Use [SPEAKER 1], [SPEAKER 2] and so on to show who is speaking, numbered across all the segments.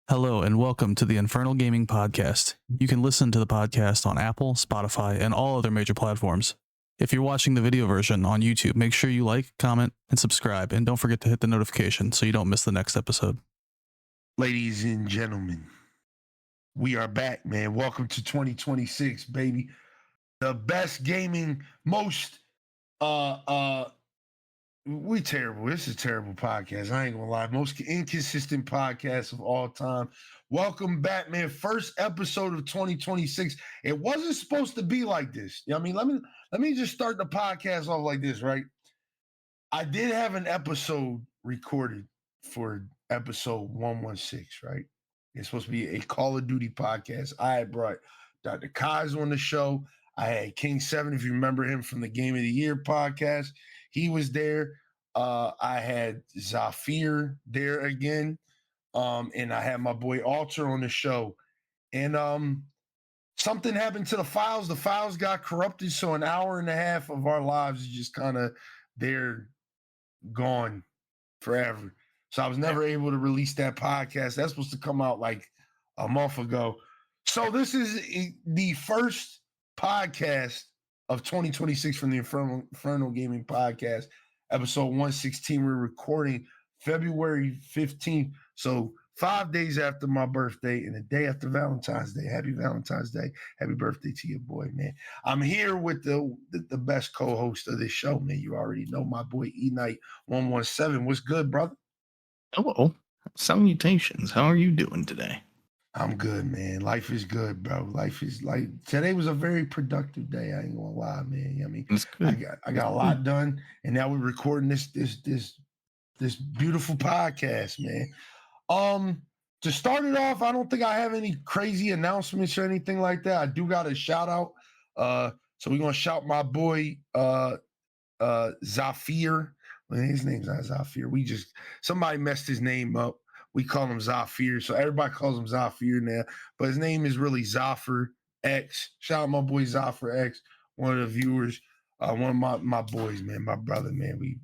[SPEAKER 1] Hello and welcome to the Infernal Gaming Podcast. You can listen to the podcast on Apple, Spotify, and all other major platforms. If you're watching the video version on YouTube, make sure you like, comment, and subscribe, and don't forget to hit the notification so you don't miss the next episode.
[SPEAKER 2] Ladies and gentlemen, we are back, man. Welcome to 2026, baby. The best gaming, most we terrible. This is a terrible podcast. I ain't gonna lie. Most inconsistent podcast of all time. Welcome back, man. First episode of 2026. It wasn't supposed to be like this. You know what I mean? Let me just start the podcast off like this, right? I did have an episode recorded for episode 116, right? It's supposed to be a Call of Duty podcast. I had brought Dr. Kai's on the show. I had King 7, if you remember him from the Game of the Year podcast. He was there. I had Zafir there again. And I had my boy Alter on the show. And something happened to the files. The files got corrupted. So an hour and a half of our lives is just kind of there, gone forever. So I was never able to release that podcast. That's supposed to come out like a month ago. So this is the first podcast of 2026 from the Inferno Gaming Podcast, episode 116. We're recording February 15th. So 5 days after my birthday and a day after Valentine's Day. Happy Valentine's Day. Happy birthday to your boy, man. I'm here with the best co-host of this show, man. You already know my boy Eknight117. What's good, brother?
[SPEAKER 3] Hello. Salutations. How are you doing today?
[SPEAKER 2] I'm good, man. Life is good, bro. Life is like today was a very productive day. I ain't gonna lie, man. You know what I mean,
[SPEAKER 3] That's good.
[SPEAKER 2] I got a lot done, and now we're recording this beautiful podcast, man. To start it off, I don't think I have any crazy announcements or anything like that. I do got a shout out. So we're gonna shout my boy Zafir. Well, his name's not Zafir. Somebody messed his name up. We call him Zafir, so everybody calls him Zafir now. But his name is really Zafir X. Shout out my boy Zafir X, one of the viewers, one of my boys, man, my brother, man. We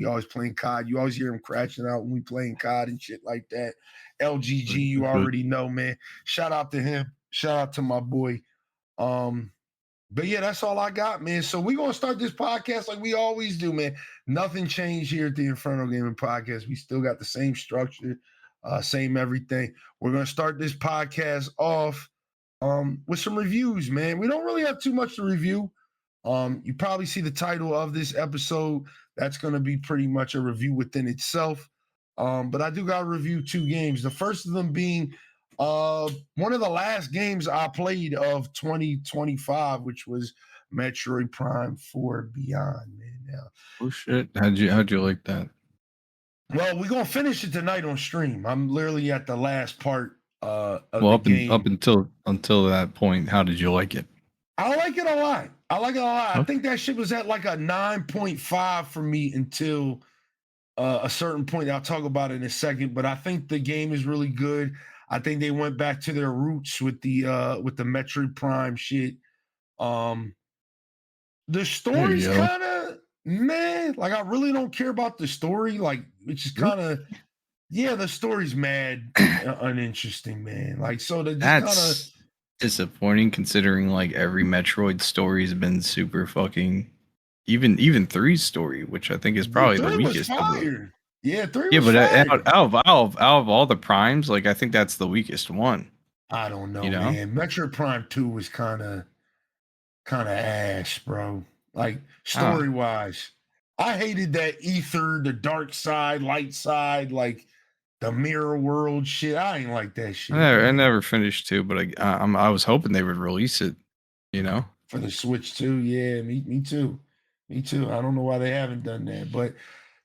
[SPEAKER 2] always playing COD. You always hear him crashing out when we playing COD and shit like that. LGG, you already know, man. Shout out to him. Shout out to my boy. But yeah, that's all I got, man. So we're gonna start this podcast like we always do, man. Nothing changed here at the Inferno Gaming Podcast. We still got the same structure. Same everything. We're going to start this podcast off with some reviews, man. We don't really have too much to review. You probably see the title of this episode. That's going to be pretty much a review within itself. But I do got to review two games. The first of them being one of the last games I played of 2025, which was Metroid Prime 4 Beyond, man. Now,
[SPEAKER 3] oh shit. How'd you like that?
[SPEAKER 2] Well, we're gonna finish it tonight on stream. I'm literally at the last part of the game.
[SPEAKER 3] Up until that point, how did you like it?
[SPEAKER 2] I like it a lot. Okay. I think that shit was at like a 9.5 for me until a certain point. I'll talk about it in a second, but I think the game is really good. I think they went back to their roots with the Metroid Prime shit. The story's kind of man, like I really don't care about the story. Like it's just kind of, the story's mad uninteresting, man. Like so that's
[SPEAKER 3] disappointing considering like every Metroid story's been super fucking. Even 3's story, which I think is probably the weakest.
[SPEAKER 2] Yeah, 3
[SPEAKER 3] yeah,
[SPEAKER 2] was
[SPEAKER 3] but
[SPEAKER 2] fire.
[SPEAKER 3] out of all the primes, like I think that's the weakest one.
[SPEAKER 2] I don't know, man. Metroid Prime 2 was kind of ass, bro. Like story wise, I hated that ether, the dark side, light side, like the mirror world shit. I ain't like that shit.
[SPEAKER 3] I never finished 2, but I was hoping they would release it,
[SPEAKER 2] for the Switch too. Yeah, me too. I don't know why they haven't done that, but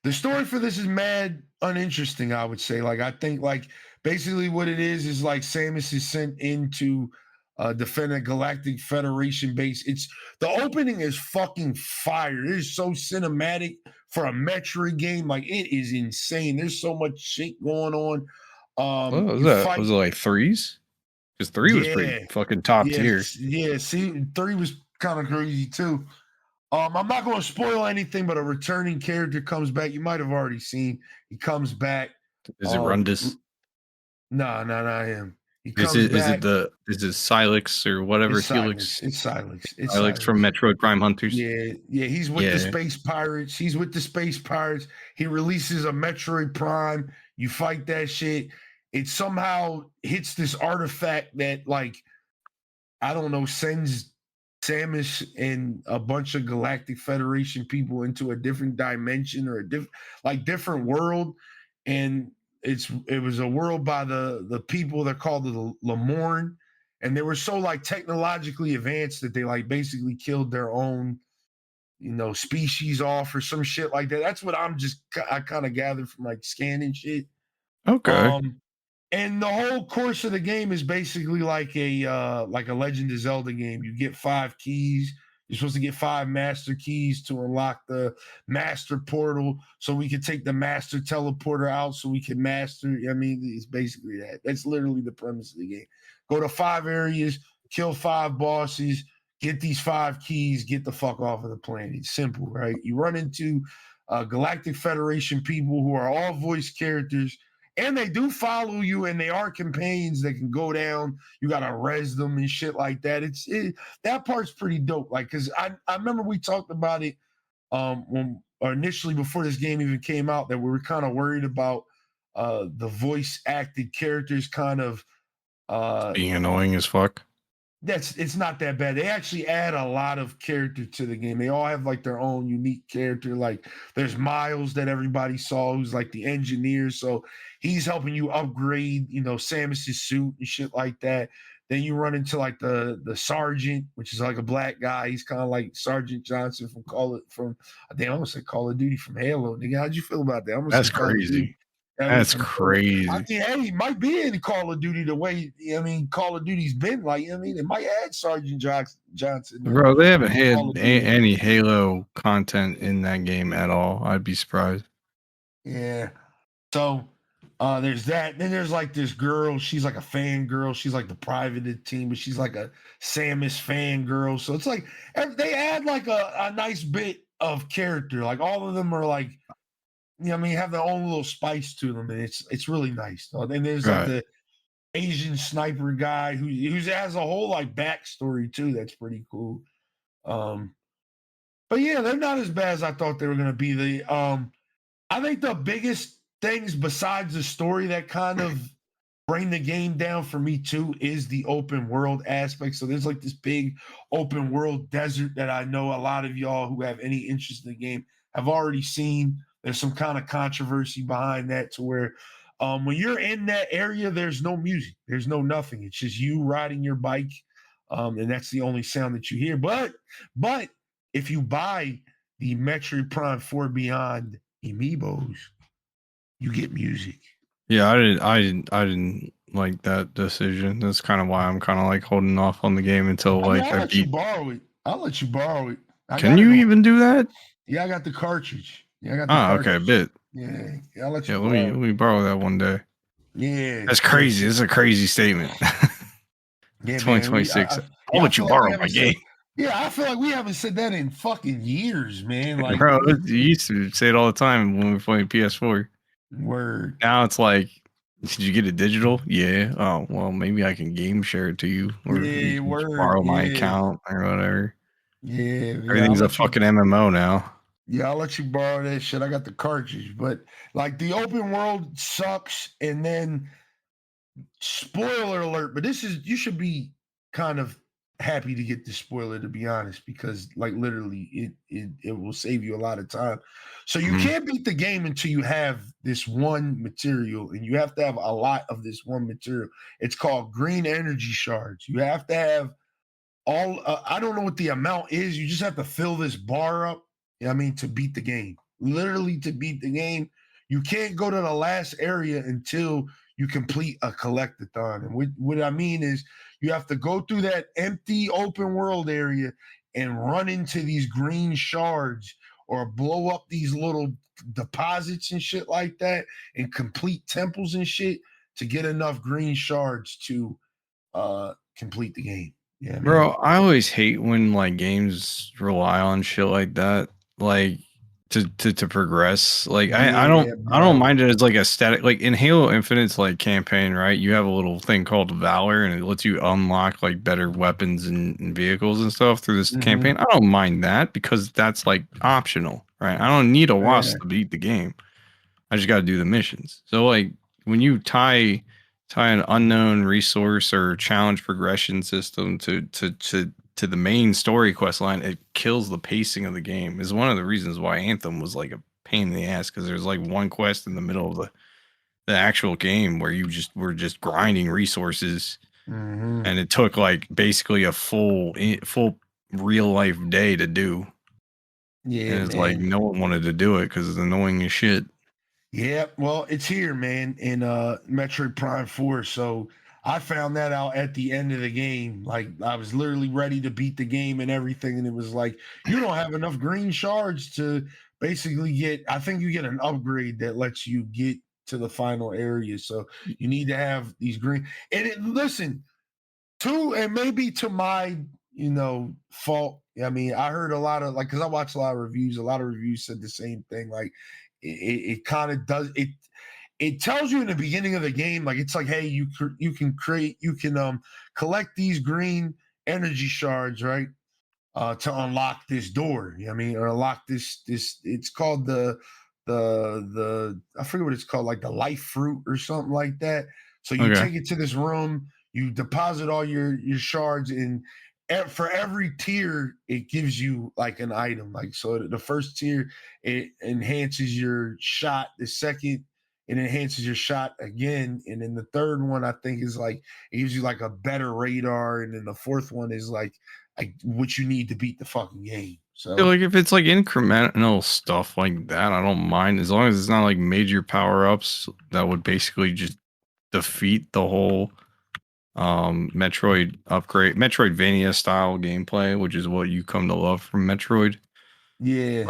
[SPEAKER 2] the story for this is mad uninteresting. I would say, like, I think like basically what it is like Samus is sent into defend a Galactic Federation base. The opening is fucking fire. It is so cinematic for a Metroid game. Like it is insane. There's so much shit going on.
[SPEAKER 3] What was that? Was it like 3's? Because 3 was pretty fucking top tier.
[SPEAKER 2] Yeah, see, 3 was kind of crazy too. I'm not going to spoil anything, but a returning character comes back. You might have already seen. He comes back.
[SPEAKER 3] Is it Rundus?
[SPEAKER 2] No, not him. He
[SPEAKER 3] Is
[SPEAKER 2] comes
[SPEAKER 3] it is it
[SPEAKER 2] back.
[SPEAKER 3] the is it Silex or whatever
[SPEAKER 2] It's Silex.
[SPEAKER 3] Helix?
[SPEAKER 2] It's Silex. It's
[SPEAKER 3] Silex from
[SPEAKER 2] Silex.
[SPEAKER 3] Metroid Prime Hunters.
[SPEAKER 2] Yeah. He's with the
[SPEAKER 3] Yeah.
[SPEAKER 2] Space Pirates. He's with the Space Pirates. He releases a Metroid Prime. You fight that shit. It somehow hits this artifact that, like, I don't know, sends Samus and a bunch of Galactic Federation people into a different dimension or a different world. And it was a world by the people. They're called the Lamorn, and they were so like technologically advanced that they like basically killed their own species off or some shit like that. That's what I kind of gathered from like scanning shit.
[SPEAKER 3] Okay.
[SPEAKER 2] And the whole course of the game is basically like a Legend of Zelda game. You get 5 keys. You're supposed to get 5 master keys to unlock the master portal, so we can take the master teleporter out, so we can master. I mean, it's basically that. That's literally the premise of the game. Go to 5 areas, kill 5 bosses, get these 5 keys, get the fuck off of the planet. It's simple, right? You run into Galactic Federation people who are all voice characters. And they do follow you, and they are companions that can go down. You gotta res them and shit like that. That part's pretty dope. Like, cause I remember we talked about it when or initially before this game even came out, that we were kind of worried about the voice acted characters kind of
[SPEAKER 3] Being annoying as fuck.
[SPEAKER 2] it's not that bad. They actually add a lot of character to the game. They all have like their own unique character. Like there's Miles that everybody saw, who's like the engineer. So he's helping you upgrade, Samus's suit and shit like that. Then you run into like the sergeant, which is like a black guy. He's kind of like Sergeant Johnson from I almost said Call of Duty from Halo. Nigga, how'd you feel about that?
[SPEAKER 3] That's crazy. That's crazy.
[SPEAKER 2] I mean, hey, he might be in Call of Duty the way, Call of Duty's been like, it might add Sergeant Johnson.
[SPEAKER 3] Bro, they haven't had any Halo content in that game at all. I'd be surprised.
[SPEAKER 2] Yeah. So there's that. Then there's like this girl. She's like a fangirl. She's like the private of the team, but she's like a Samus fangirl. So it's like they add like a nice bit of character. Like all of them are like, have their own little spice to them, and it's really nice. And there's like the Asian sniper guy who has a whole like backstory too. That's pretty cool. But yeah, they're not as bad as I thought they were gonna be. I think the biggest things besides the story that kind of bring the game down for me too is the open world aspect. So there's like this big open world desert that I know a lot of y'all who have any interest in the game have already seen. There's some kind of controversy behind that to where when you're in that area, there's no music, there's no nothing. It's just you riding your bike, and that's the only sound that you hear. But if you buy the Metroid Prime 4 Beyond amiibos, you get music.
[SPEAKER 3] Yeah, I didn't like that decision. That's kind of why I'm kind of like holding off on the game until like
[SPEAKER 2] I'll let you borrow it. I'll let you borrow it.
[SPEAKER 3] Can you even do that?
[SPEAKER 2] Yeah, I got the cartridge. Yeah, I got the cartridge.
[SPEAKER 3] Okay, bit.
[SPEAKER 2] Yeah, I'll let you.
[SPEAKER 3] Yeah, let me borrow that one day.
[SPEAKER 2] Yeah,
[SPEAKER 3] that's crazy. It's a crazy statement.
[SPEAKER 2] Yeah,
[SPEAKER 3] 2026. I'll let you borrow my game.
[SPEAKER 2] Yeah, I feel like we haven't said that in fucking years, man. Like,
[SPEAKER 3] bro, you used to say it all the time when we were playing PS4.
[SPEAKER 2] Word.
[SPEAKER 3] Now it's like, did you get it digital? Yeah. Oh, well, maybe I can game share it to you, or you can borrow my account or whatever.
[SPEAKER 2] Yeah,
[SPEAKER 3] everything's a fucking MMO now.
[SPEAKER 2] Yeah, I'll let you borrow that shit. I got the cartridge, but like the open world sucks. And then, spoiler alert, but you should be kind of happy to get this spoiler, to be honest, because like literally it will save you a lot of time. So you can't beat the game until you have this one material, and you have to have a lot of this one material. It's called green energy shards. You have to have all I don't know what the amount is. You just have to fill this bar up, to beat the game. Literally, to beat the game. You can't go to the last area until you complete a collectathon. And what I mean is you have to go through that empty open world area and run into these green shards or blow up these little deposits and shit like that and complete temples and shit to get enough green shards to complete the game. Yeah,
[SPEAKER 3] bro, I always hate when like games rely on shit like that. Like, to progress. Like
[SPEAKER 2] Yeah,
[SPEAKER 3] I don't
[SPEAKER 2] bro.
[SPEAKER 3] mind it as like a static, like in Halo Infinite's like campaign, right? You have a little thing called Valor, and it lets you unlock like better weapons and vehicles and stuff through this campaign. I don't mind that because that's like optional, right? I don't need a
[SPEAKER 2] Yeah.
[SPEAKER 3] WASP to beat the game. I just got to do the missions. So like when you tie an unknown resource or challenge progression system to the main story quest line, it kills the pacing of the game. Is one of the reasons why Anthem was like a pain in the ass, because there's like one quest in the middle of the actual game where you just were just grinding resources, and it took like basically a full real life day to do.
[SPEAKER 2] Yeah,
[SPEAKER 3] And it's like
[SPEAKER 2] man.
[SPEAKER 3] no one wanted to do it because it's annoying as shit.
[SPEAKER 2] Yeah, well, it's here, man, in Metroid Prime 4. So I found that out at the end of the game. Like I was literally ready to beat the game and everything, and it was like, you don't have enough green shards to basically get, I think you get an upgrade that lets you get to the final area. So you need to have these green. And listen, and maybe to my, fault. I mean, I heard a lot of like, because I watched a lot of reviews. A lot of reviews said the same thing. Like it kind of does it. It tells you in the beginning of the game, like it's like, hey, you can collect these green energy shards, right? To unlock this door. You know what I mean, or unlock this. It's called the I forget what it's called, like the life fruit or something like that. So you
[SPEAKER 3] Okay.
[SPEAKER 2] take it to this room, you deposit all your shards, and for every tier it gives you like an item. Like, so the first tier, it enhances your shot, the second it enhances your shot again, and then the third one I think is like it gives you like a better radar, and then the fourth one is like what you need to beat the fucking game.
[SPEAKER 3] Yeah,
[SPEAKER 2] So
[SPEAKER 3] like if it's like incremental stuff like that, I don't mind, as long as it's not like major power ups that would basically just defeat the whole Metroidvania style gameplay, which is what you come to love from Metroid.
[SPEAKER 2] yeah,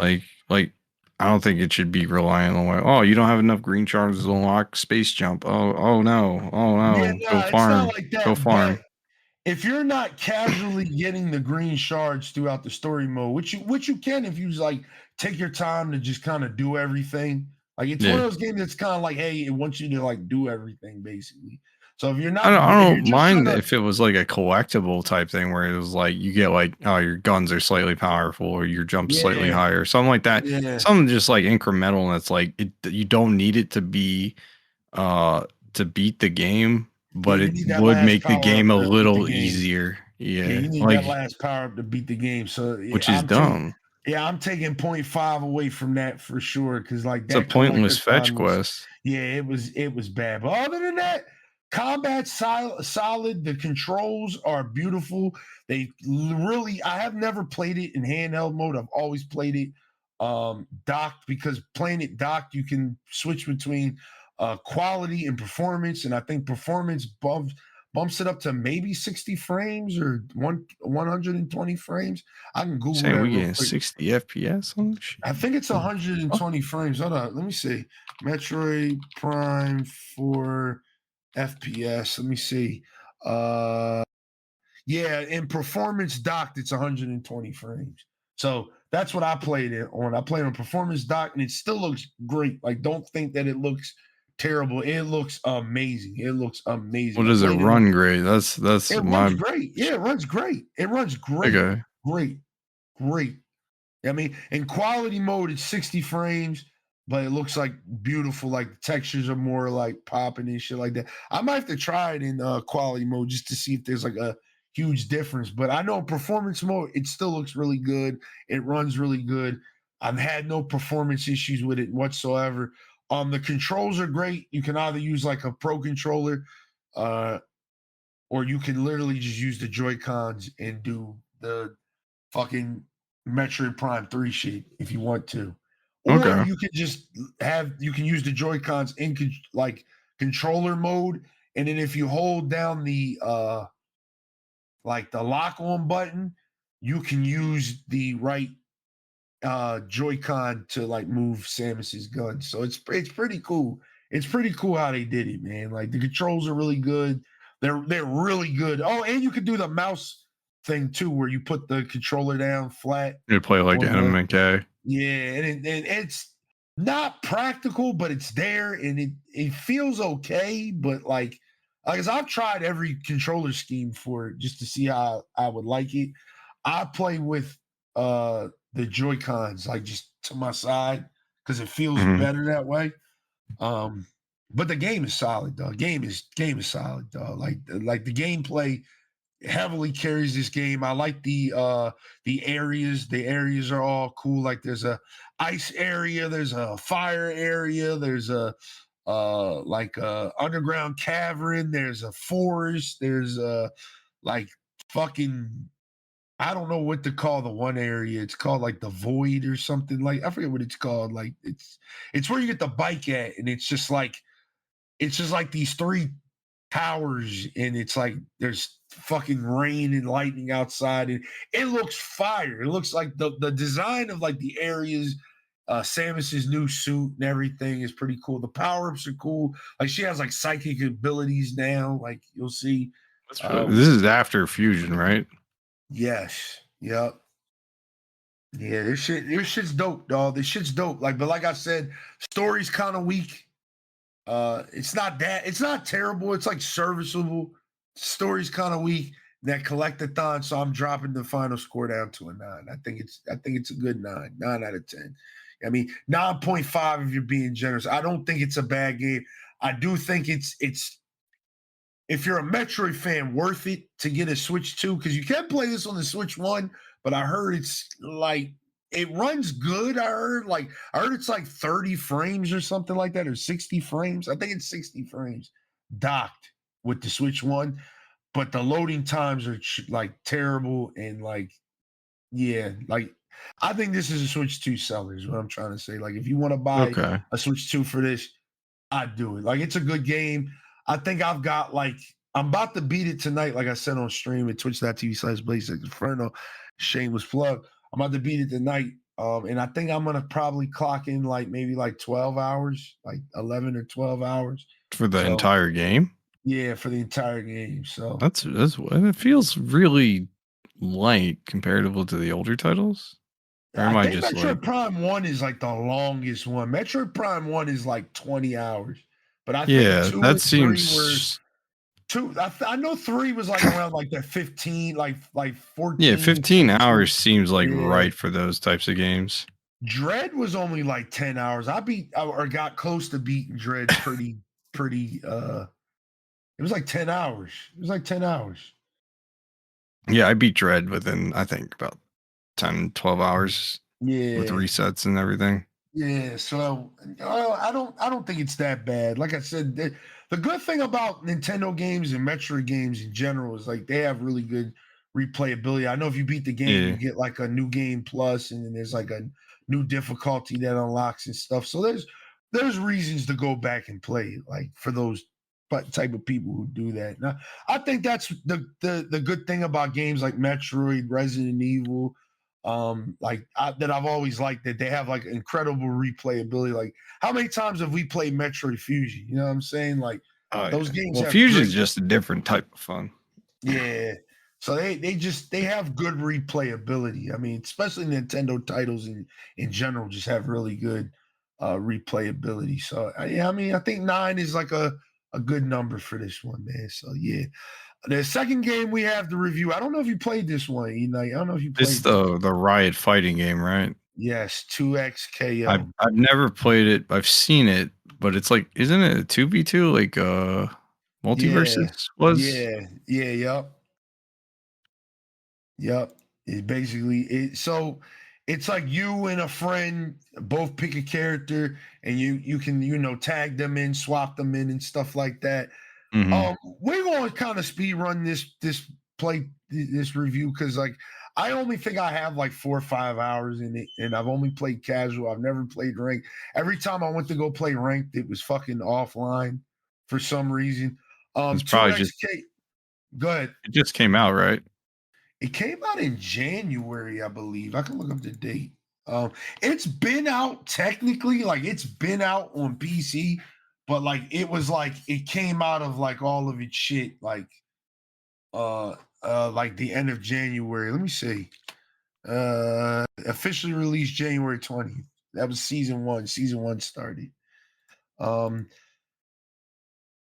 [SPEAKER 3] Like I don't think it should be reliant on like, oh, you don't have enough green shards to unlock space jump. Oh no,
[SPEAKER 2] yeah,
[SPEAKER 3] go
[SPEAKER 2] no, it's not
[SPEAKER 3] farm,
[SPEAKER 2] like
[SPEAKER 3] go
[SPEAKER 2] that. But
[SPEAKER 3] farm.
[SPEAKER 2] if you're not casually getting the green shards throughout the story mode, which you can if you like take your time to just kind of do everything. Like it's one
[SPEAKER 3] Yeah.
[SPEAKER 2] of those games that's kind of like, hey, it wants you to like do everything basically. So
[SPEAKER 3] I
[SPEAKER 2] if
[SPEAKER 3] don't
[SPEAKER 2] you're just trying
[SPEAKER 3] mind
[SPEAKER 2] to,
[SPEAKER 3] if it was like a collectible type thing where it was like you get like, oh, your guns are slightly powerful or your jump slightly
[SPEAKER 2] yeah,
[SPEAKER 3] higher, something like that.
[SPEAKER 2] yeah,
[SPEAKER 3] Something just like incremental, and that's like you don't need it to be to beat the game,
[SPEAKER 2] yeah,
[SPEAKER 3] but
[SPEAKER 2] you
[SPEAKER 3] it
[SPEAKER 2] need that
[SPEAKER 3] would
[SPEAKER 2] last
[SPEAKER 3] make the
[SPEAKER 2] power up
[SPEAKER 3] game a
[SPEAKER 2] to beat the
[SPEAKER 3] little
[SPEAKER 2] game.
[SPEAKER 3] easier.
[SPEAKER 2] Yeah,
[SPEAKER 3] Yeah.
[SPEAKER 2] you need that
[SPEAKER 3] Like,
[SPEAKER 2] last power up to beat the game. So
[SPEAKER 3] which is dumb.
[SPEAKER 2] I'm taking point 0.5 away from that for sure. Cause like
[SPEAKER 3] It's a
[SPEAKER 2] that
[SPEAKER 3] pointless
[SPEAKER 2] collectathon
[SPEAKER 3] fetch
[SPEAKER 2] was,
[SPEAKER 3] quest.
[SPEAKER 2] yeah, it was bad. But other than that, combat solid. The controls are beautiful. I have never played it in handheld mode. I've always played it docked, because playing it docked, you can switch between quality and performance. And I think performance bumps it up to maybe 60 frames or 120 frames. I can Google
[SPEAKER 3] Saying
[SPEAKER 2] that
[SPEAKER 3] we
[SPEAKER 2] real
[SPEAKER 3] getting
[SPEAKER 2] quick.
[SPEAKER 3] 60 FPS on this shit.
[SPEAKER 2] I think it's
[SPEAKER 3] What the fuck?
[SPEAKER 2] 120 frames. Hold on, let me see. Metroid Prime 4 FPS. Let me see. Uh yeah, in performance docked, it's 120 frames. So that's what I played it on. I played on performance docked, and it still looks great. Like, don't think that it looks terrible. It looks amazing. It looks amazing.
[SPEAKER 3] What
[SPEAKER 2] I
[SPEAKER 3] does it
[SPEAKER 2] played it.
[SPEAKER 3] run great? That's
[SPEAKER 2] It runs
[SPEAKER 3] my
[SPEAKER 2] great. Yeah, it runs great. It runs great.
[SPEAKER 3] okay.
[SPEAKER 2] Great. Great. I mean, in quality mode, it's 60 frames, but it looks like beautiful. Like the textures are more like popping and shit like that. I might have to try it in quality mode just to see if there's like a huge difference. But I know in performance mode, it still looks really good. It runs really good. I've had no performance issues with it whatsoever. The controls are great. You can either use like a pro controller, uh, or you can literally just use the Joy Cons and do the fucking Metroid Prime 3 shit if you want to. Or
[SPEAKER 3] Okay.
[SPEAKER 2] you can just you can use the Joy Cons in like controller mode, and then if you hold down the like the lock on button, you can use the right Joy-Con to like move Samus's gun. So it's pretty cool. It's pretty cool how they did it, man. Like the controls are really good. They're really good. Oh, and you can do the mouse thing too, where you put the controller down flat.
[SPEAKER 3] You play like NMK.
[SPEAKER 2] Yeah, and it's not practical, but it's there, and it feels okay. But like as I've tried every controller scheme for it just to see how I would like it. I play with the Joy-Cons like just to my side because it feels better that way. But the game is solid, dog. Game is solid, dog. Like the gameplay heavily carries this game. I like the areas. The areas are all cool. Like there's a ice area, there's a fire area, there's a like a underground cavern, there's a forest, there's a like fucking I don't know what to call the one area. It's called like the void or something. Like I forget what it's called. Like it's where you get the bike at, and it's just like these 3 towers, and it's like there's fucking rain and lightning outside, and it looks fire. It looks like the design of like the areas, Samus's new suit and everything is pretty cool. The power-ups are cool. Like she has like psychic abilities now. Like you'll see.
[SPEAKER 3] This is after Fusion, right?
[SPEAKER 2] Yes. Yep. Yeah, this shit's dope, dog. This shit's dope. Like, but like I said, story's kind of weak. It's not terrible. It's like serviceable. Story's kind of weak. That collectathon, so I'm dropping the final score down to a 9. I think it's a good 9 out of 10. I mean, 9.5 if you're being generous. I don't think it's a bad game. I do think it's if you're a Metroid fan, worth it to get a Switch 2 because you can play this on the Switch 1, but I heard it's like it runs good. I heard it's like 30 frames or something like that, or 60 frames. I think it's 60 frames docked with the Switch 1, but the loading times are like terrible and like I think this is a Switch 2 seller is what I'm trying to say. Like if you want to buy a Switch 2 for this, I'd do it. Like it's a good game. I think I'm about to beat it tonight, like I said on stream at twitch.tv/BLAZEDxENFERNO. Shameless plug. I'm about to beat it tonight. And I think I'm gonna probably clock in like maybe like 12 hours, like 11 or 12 hours.
[SPEAKER 3] For the entire game?
[SPEAKER 2] Yeah, for the entire game. So
[SPEAKER 3] that's it feels really light comparative to the older titles.
[SPEAKER 2] Or am I think just Metroid Prime 1 is like the longest one. Metroid Prime 1 is like 20 hours. But I think 2
[SPEAKER 3] that seems
[SPEAKER 2] 2. I know 3 was like around like that 15, like 14.
[SPEAKER 3] Yeah, 15 hours seems like right for those types of games.
[SPEAKER 2] Dread was only like 10 hours. I got close to beating Dread pretty it was like 10 hours. It was like 10 hours.
[SPEAKER 3] Yeah, I beat Dread within I think about 10, 12 hours.
[SPEAKER 2] Yeah.
[SPEAKER 3] With resets and everything.
[SPEAKER 2] Yeah, so I don't think it's that bad. Like I said, the good thing about Nintendo games and Metroid games in general is like they have really good replayability. I know if you beat the game, you get like a new game plus, and then there's like a new difficulty that unlocks and stuff. So there's reasons to go back and play it, like for those type of people who do that. Now, I think that's the good thing about games like Metroid, Resident Evil. That I've always liked, that they have like incredible replayability. Like how many times have we played Metroid Fusion? You know what I'm saying? Like those games. Well,
[SPEAKER 3] Fusion is just a different type of fun.
[SPEAKER 2] Yeah. So they have good replayability. I mean, especially Nintendo titles in general just have really good replayability. So I mean, I think 9 is like a good number for this one, man. So yeah. The second game we have to review, I don't know if you played this one. I don't know if you played
[SPEAKER 3] it's the Riot fighting game, right?
[SPEAKER 2] Yes, 2XKO.
[SPEAKER 3] I've never played it. I've seen it, but it's like, isn't it a 2v2 like Multiverses was?
[SPEAKER 2] Yep. It basically so it's like you and a friend both pick a character, and you can tag them in, swap them in, and stuff like that. We're going to kind of speed run this review because like I only think I have like 4 or 5 hours in it, and I've only played casual. I've never played ranked. Every time I went to go play ranked, it was fucking offline for some reason.
[SPEAKER 3] It's probably
[SPEAKER 2] go ahead.
[SPEAKER 3] It just came out, right?
[SPEAKER 2] It came out in January, I believe. I can look up the date. It's been out technically, like it's been out on PC. But like it was like it came out of like all of its shit like like the end of January. Let me see. Officially released January 20th. That was season 1. Season 1 started.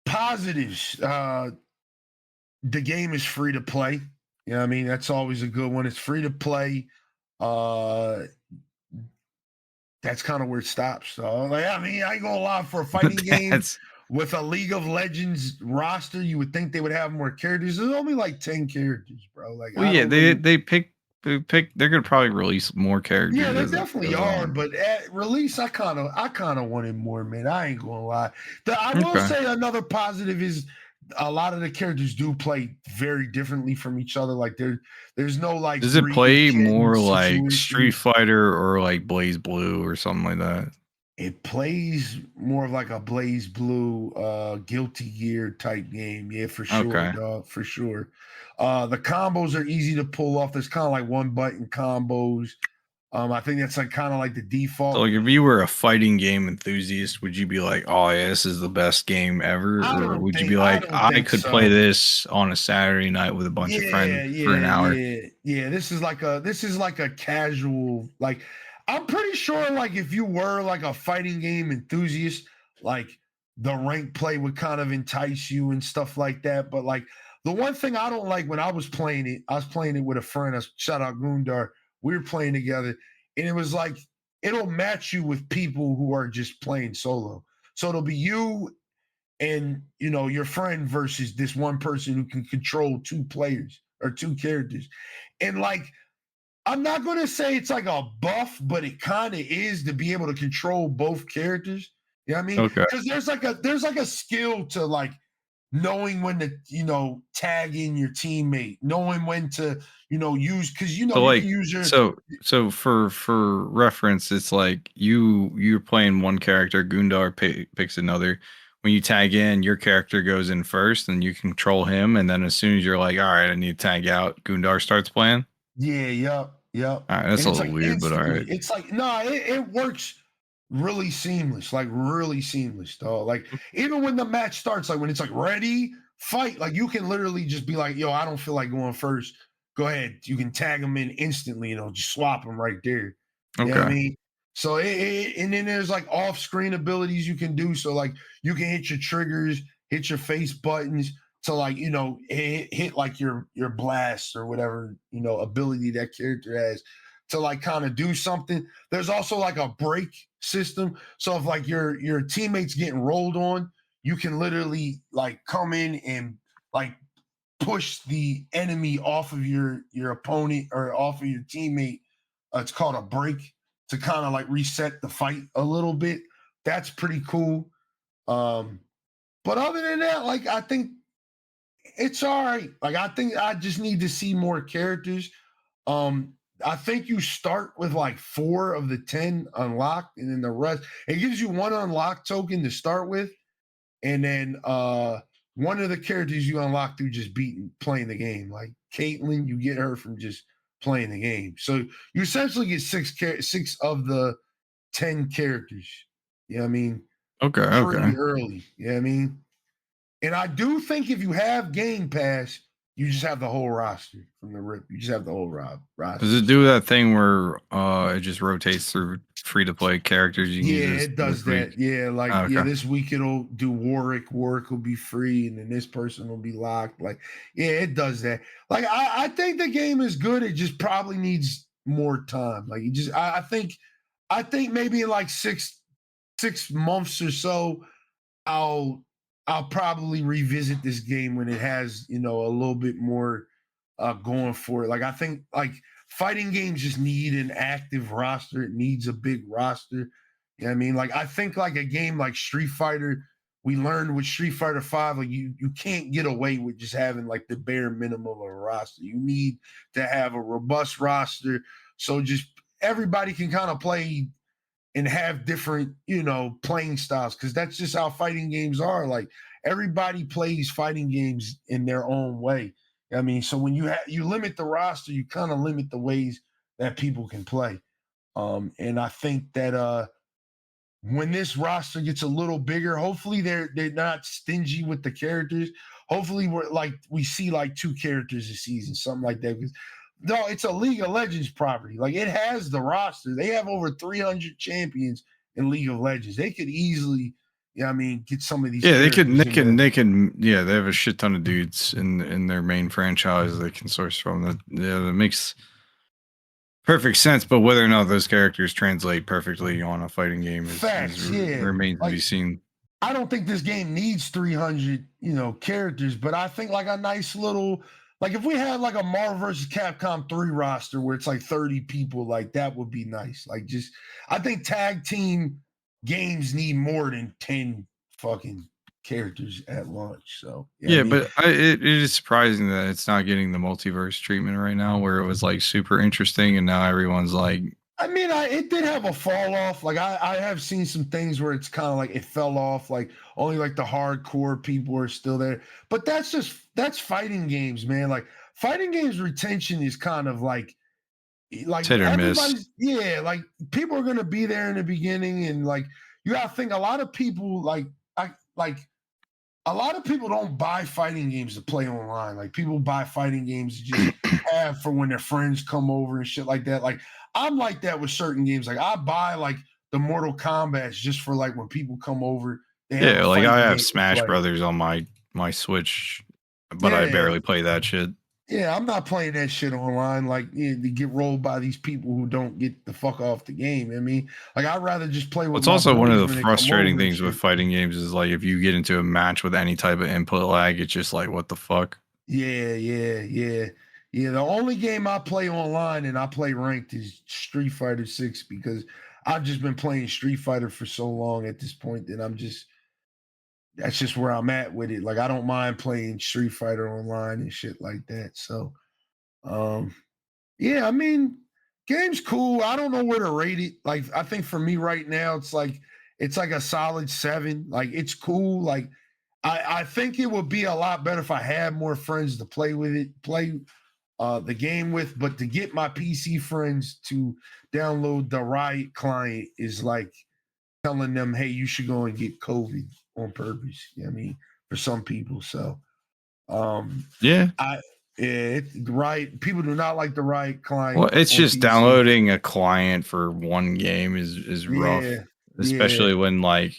[SPEAKER 2] Positives. The game is free to play. You know what I mean? That's always a good one. It's free to play. That's kind of where it stops. So, like, I mean, I ain't gonna lie, for a fighting game with a League of Legends roster, you would think they would have more characters. There's only like 10 characters, bro. Like,
[SPEAKER 3] well, yeah, they pick. They're gonna probably release more characters.
[SPEAKER 2] Yeah, they definitely are. But at release, I kind of wanted more, man. I ain't gonna lie. I will say another positive is a lot of the characters do play very differently from each other. Like there's no like.
[SPEAKER 3] Does it play more like Street Fighter or like BlazBlue or something like that?
[SPEAKER 2] It plays more of like a BlazBlue, Guilty Gear type game. Yeah, for sure, dog, for sure. The combos are easy to pull off. There's kind of like one button combos. I think that's like kind of like the default.
[SPEAKER 3] So like if you were a fighting game enthusiast, would you be like, oh yeah, this is the best game ever? Or would you be like, I could play this on a Saturday night with a bunch of friends for an hour?
[SPEAKER 2] Yeah. This is like a casual, like, I'm pretty sure like if you were like a fighting game enthusiast, like the rank play would kind of entice you and stuff like that. But like the one thing I don't like when I was playing it with a friend, shout out Gundar. We were playing together, and it was like it'll match you with people who are just playing solo. So it'll be you and your friend versus this one person who can control 2 players or 2 characters. And like, I'm not going to say it's like a buff, but it kind of is to be able to control both characters. You know what I mean?
[SPEAKER 3] Okay.
[SPEAKER 2] Because there's like a skill to like knowing when to tag in your teammate, knowing when to use, because
[SPEAKER 3] so
[SPEAKER 2] you
[SPEAKER 3] like,
[SPEAKER 2] can use your
[SPEAKER 3] so for reference, it's like you're playing one character, Gundar picks another. When you tag in, your character goes in first and you control him, and then as soon as you're like, all right, I need to tag out, Gundar starts playing.
[SPEAKER 2] Yep.
[SPEAKER 3] All right, that's a little weird, but all right.
[SPEAKER 2] It's like, no, it works really seamless, like really seamless, though. Like even when the match starts, like when it's like ready, fight, like you can literally just be like, yo, I don't feel like going first. Go ahead. You can tag them in instantly, just swap them right there. You know what I mean? So and then there's like off-screen abilities you can do. So like you can hit your triggers, hit your face buttons to like, hit like your blast or whatever, ability that character has to like kind of do something. There's also like a break system. So if like your teammates getting rolled on, you can literally like come in and like push the enemy off of your opponent or off of your teammate. It's called a break, to kind of like reset the fight a little bit. That's pretty cool. But other than that, like I think it's all right. Like I think I just need to see more characters. I think you start with like 4 of the 10 unlocked, and then the rest, it gives you 1 unlock token to start with. And then one of the characters you unlock through just playing the game. Like Caitlyn, you get her from just playing the game. So you essentially get 6 of the 10 characters. You know what I mean?
[SPEAKER 3] Okay.
[SPEAKER 2] Pretty early. You know what I mean? And I do think if you have Game Pass, you just have the whole roster from the rip. You just have the whole roster.
[SPEAKER 3] Does it do that thing where it just rotates through free-to-play characters?
[SPEAKER 2] It does that. Yeah, like this week it'll do Warwick. Warwick will be free, and then this person will be locked. Like, yeah, it does that. Like, I think the game is good. It just probably needs more time. Like, I think maybe in like 6 months or so, I'll probably revisit this game when it has, a little bit more going for it. Like, I think like fighting games just need an active roster. It needs a big roster. You know what I mean? Like, I think like a game like Street Fighter, we learned with Street Fighter 5, like you can't get away with just having like the bare minimum of a roster. You need to have a robust roster. So just everybody can kind of play and have different, playing styles, because that's just how fighting games are. Like everybody plays fighting games in their own way. I mean, so when you limit the roster, you kind of limit the ways that people can play. And I think that when this roster gets a little bigger, hopefully they're not stingy with the characters. hopefully we see like 2 characters a season, something like that. Because no, it's a League of Legends property. Like it has the roster. They have over 300 champions in League of Legends. They could easily, get some of these.
[SPEAKER 3] Yeah, they can. Yeah, they have a shit ton of dudes in their main franchise they can source from. That makes perfect sense. But whether or not those characters translate perfectly on a fighting game remains to be seen.
[SPEAKER 2] I don't think this game needs 300, characters, but I think like a nice little, like if we had like a Marvel vs. Capcom 3 roster where it's like 30 people, like that would be nice. Like I think tag team games need more than 10 fucking characters at launch. So
[SPEAKER 3] but it is surprising that it's not getting the multiverse treatment right now, where it was like super interesting, and now everyone's like.
[SPEAKER 2] It did have a fall off. Like I have seen some things where it's kind of like it fell off. Like only like the hardcore people are still there. But that's fighting games, man. Like fighting games retention is kind of like
[SPEAKER 3] hit or miss.
[SPEAKER 2] Yeah, like people are gonna be there in the beginning, and like you gotta think a lot of people a lot of people don't buy fighting games to play online. Like people buy fighting games to just have for when their friends come over and shit like that. Like I'm like that with certain games. Like I buy like the Mortal Kombats just for like when people come over.
[SPEAKER 3] Yeah, like I have Smash Brothers on my Switch, but I barely play that shit.
[SPEAKER 2] Yeah, I'm not playing that shit online. Like to get rolled by these people who don't get the fuck off the game. Like I'd rather just play with.
[SPEAKER 3] It's also one of the frustrating things with fighting games is like if you get into a match with any type of input lag, it's just like what the fuck.
[SPEAKER 2] Yeah. The only game I play online and I play ranked is Street Fighter 6 because I've just been playing Street Fighter for so long at this point that that's just where I'm at with it. Like I don't mind playing Street Fighter online and shit like that. So, game's cool. I don't know where to rate it. Like I think for me right now, it's like a solid 7. Like it's cool. Like I think it would be a lot better if I had more friends to play the game with, but to get my PC friends to download the Riot client is like telling them, hey, you should go and get COVID on purpose. For some people. So, Riot people do not like the Riot client.
[SPEAKER 3] Well, it's just PC. Downloading a client for one game is rough, especially when like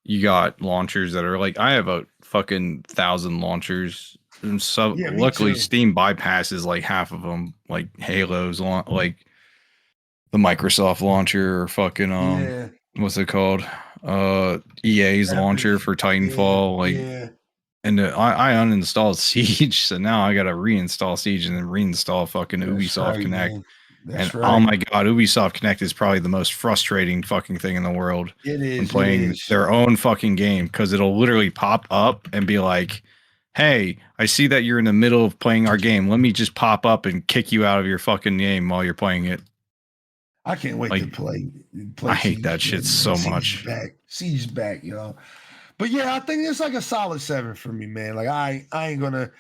[SPEAKER 3] you got launchers that are like I have a fucking 1,000 launchers. And so luckily Steam bypasses like half of them, like Halo's like the Microsoft launcher or fucking what's it called? EA's launcher for Titanfall. And I uninstalled Siege, so now I gotta reinstall Siege and then reinstall fucking Ubisoft Connect. Oh my god, Ubisoft Connect is probably the most frustrating fucking thing in the world.
[SPEAKER 2] It is
[SPEAKER 3] when playing their own fucking game because it'll literally pop up and be like, hey, I see that you're in the middle of playing our game. Let me just pop up and kick you out of your fucking game while you're playing it.
[SPEAKER 2] I can't wait to play
[SPEAKER 3] I hate that shit so much.
[SPEAKER 2] Siege's back, But yeah, I think it's like a solid 7 for me, man. Like I ain't gonna.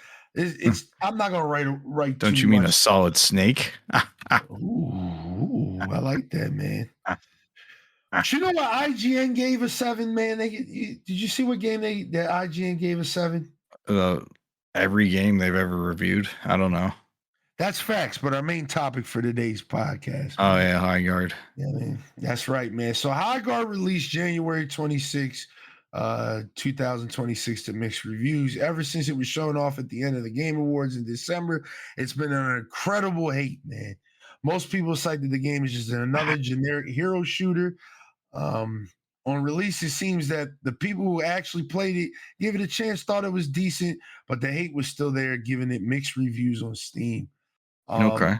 [SPEAKER 2] I'm not gonna write.
[SPEAKER 3] Don't you mean much. A solid snake?
[SPEAKER 2] Ooh, I like that, man. You know what IGN gave a 7, man? Did you see what game that IGN gave a 7?
[SPEAKER 3] Every game they've ever reviewed. I don't know.
[SPEAKER 2] That's facts, but our main topic for today's podcast.
[SPEAKER 3] Oh yeah, Highguard.
[SPEAKER 2] Yeah, man. That's right, man. So Highguard released January 26, 2026 to mixed reviews. Ever since it was shown off at the end of the Game Awards in December, it's been an incredible hate, man. Most people cite that the game is just another generic hero shooter. On release, it seems that the people who actually played it, give it a chance, thought it was decent, but the hate was still there, giving it mixed reviews on Steam.
[SPEAKER 3] Okay.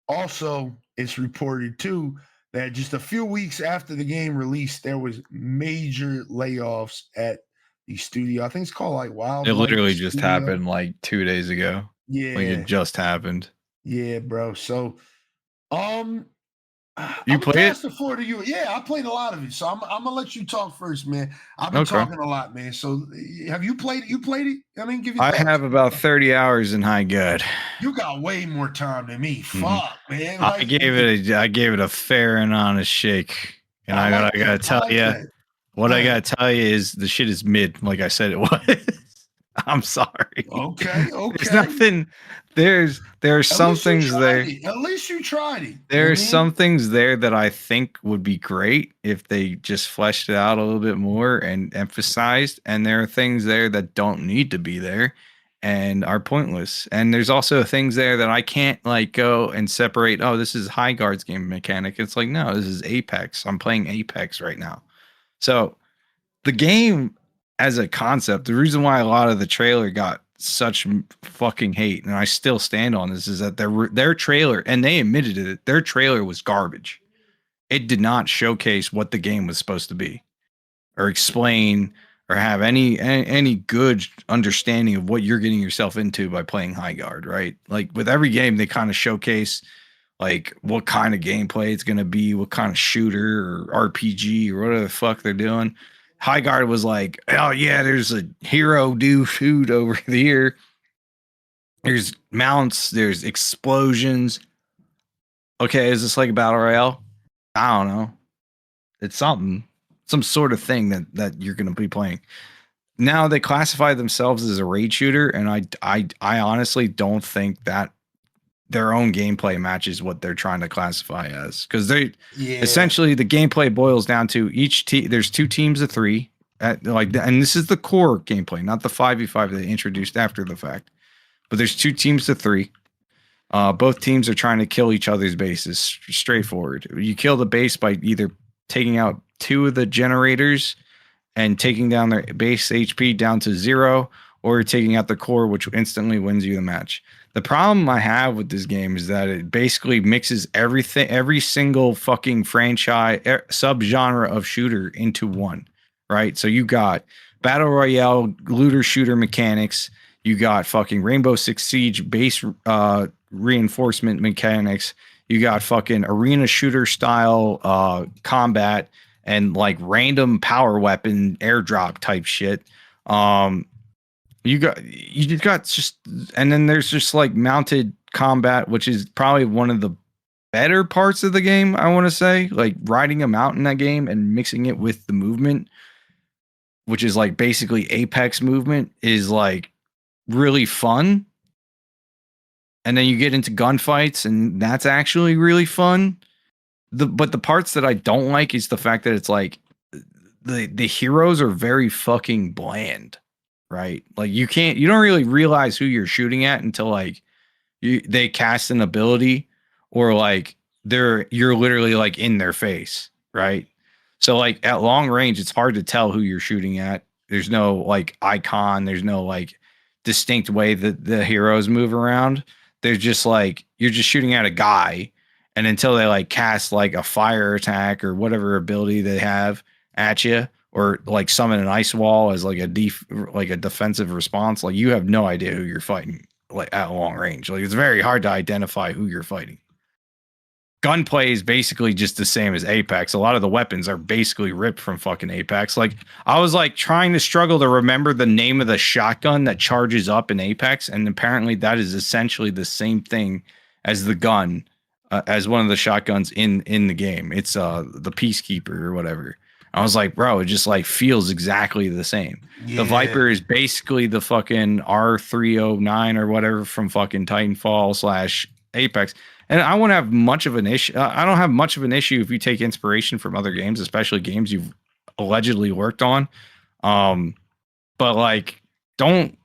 [SPEAKER 2] Also, it's reported too that just a few weeks after the game released, there was major layoffs at the studio. I think it's called like Wild.
[SPEAKER 3] It literally just happened like 2 days ago.
[SPEAKER 2] Yeah,
[SPEAKER 3] like it just happened.
[SPEAKER 2] Yeah, bro. So,
[SPEAKER 3] you played it?
[SPEAKER 2] The floor to you. Yeah, I played a lot of it. So I'm gonna let you talk first, man. I've been talking a lot, man. So have you played it? You played it?
[SPEAKER 3] I have about 30 hours in Highguard.
[SPEAKER 2] You got way more time than me. Fuck, man.
[SPEAKER 3] Like, I gave it a fair and honest shake. And I gotta tell you, I gotta tell you is the shit is mid, like I said it was. I'm sorry.
[SPEAKER 2] Okay.
[SPEAKER 3] There's nothing. There are some things there.
[SPEAKER 2] At least you tried it.
[SPEAKER 3] There are some things there that I think would be great if they just fleshed it out a little bit more and emphasized. And there are things there that don't need to be there and are pointless. And there's also things there that I can't like go and separate. Oh, this is Highguard's game mechanic. It's like, no, this is Apex. I'm playing Apex right now. So the game as a concept, the reason why a lot of the trailer got such fucking hate, and I still stand on this, is that their trailer, and they admitted it, their trailer was garbage. It did not showcase what the game was supposed to be, or explain, or have any good understanding of what you're getting yourself into by playing Highguard, right? Like with every game, they kind of showcase like what kind of gameplay it's gonna be, what kind of shooter or RPG or whatever the fuck they're doing. Highguard was like, oh yeah, there's a hero dude over here. There's mounts, there's explosions. Okay, is this like a battle royale? I don't know. It's something, some sort of thing that you're gonna be playing. Now they classify themselves as a raid shooter, and I honestly don't think that their own gameplay matches what they're trying to classify as, because they essentially the gameplay boils down to each team. There's 2 teams of 3, and this is the core gameplay, not the 5v5 they introduced after the fact. But there's 2 teams of 3. Both teams are trying to kill each other's bases. Straightforward. You kill the base by either taking out 2 of the generators and taking down their base HP down to 0, or taking out the core, which instantly wins you the match. The problem I have with this game is that it basically mixes everything, every single fucking franchise, subgenre of shooter into one, right? So you got battle royale, looter shooter mechanics. You got fucking Rainbow Six Siege base reinforcement mechanics. You got fucking arena shooter style combat and like random power weapon airdrop type shit. You just, and then there's just like mounted combat, which is probably one of the better parts of the game. I want to say, like riding a mount in that game and mixing it with the movement, which is like basically Apex movement, is like really fun. And then you get into gunfights, and that's actually really fun. But the parts that I don't like is the fact that it's like the heroes are very fucking bland. Right, like you don't really realize who you're shooting at until like they cast an ability, or like you're literally like in their face, right? So like at long range, it's hard to tell who you're shooting at. There's no like icon, there's no like distinct way that the heroes move around. They're just like you're just shooting at a guy, and until they like cast like a fire attack or whatever ability they have at you, or like summon an ice wall as like a defensive response, like you have no idea who you're fighting like at long range. Like it's very hard to identify who you're fighting. Gunplay is basically just the same as Apex. A lot of the weapons are basically ripped from fucking Apex. Like I was like trying to struggle to remember the name of the shotgun that charges up in Apex, and apparently that is essentially the same thing as the gun, as one of the shotguns in the game. It's the Peacekeeper or whatever. I was like, bro, it just like feels exactly the same. Yeah. The Viper is basically the fucking R309 or whatever from fucking Titanfall / Apex. And I won't have much of an issue. I don't have much of an issue if you take inspiration from other games, especially games you've allegedly worked on. But like, don't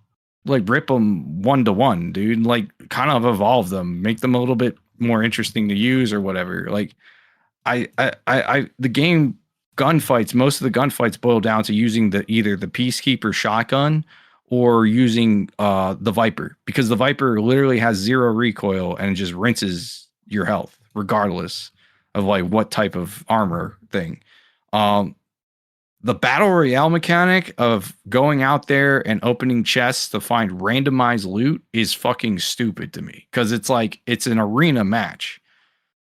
[SPEAKER 3] like rip them 1-to-1, dude. Like, kind of evolve them, make them a little bit more interesting to use or whatever. Like, the game gunfights, most of the gunfights boil down to using either the Peacekeeper shotgun or using the Viper, because the Viper literally has 0 recoil and just rinses your health regardless of like what type of armor thing. The battle royale mechanic of going out there and opening chests to find randomized loot is fucking stupid to me, because it's like it's an arena match.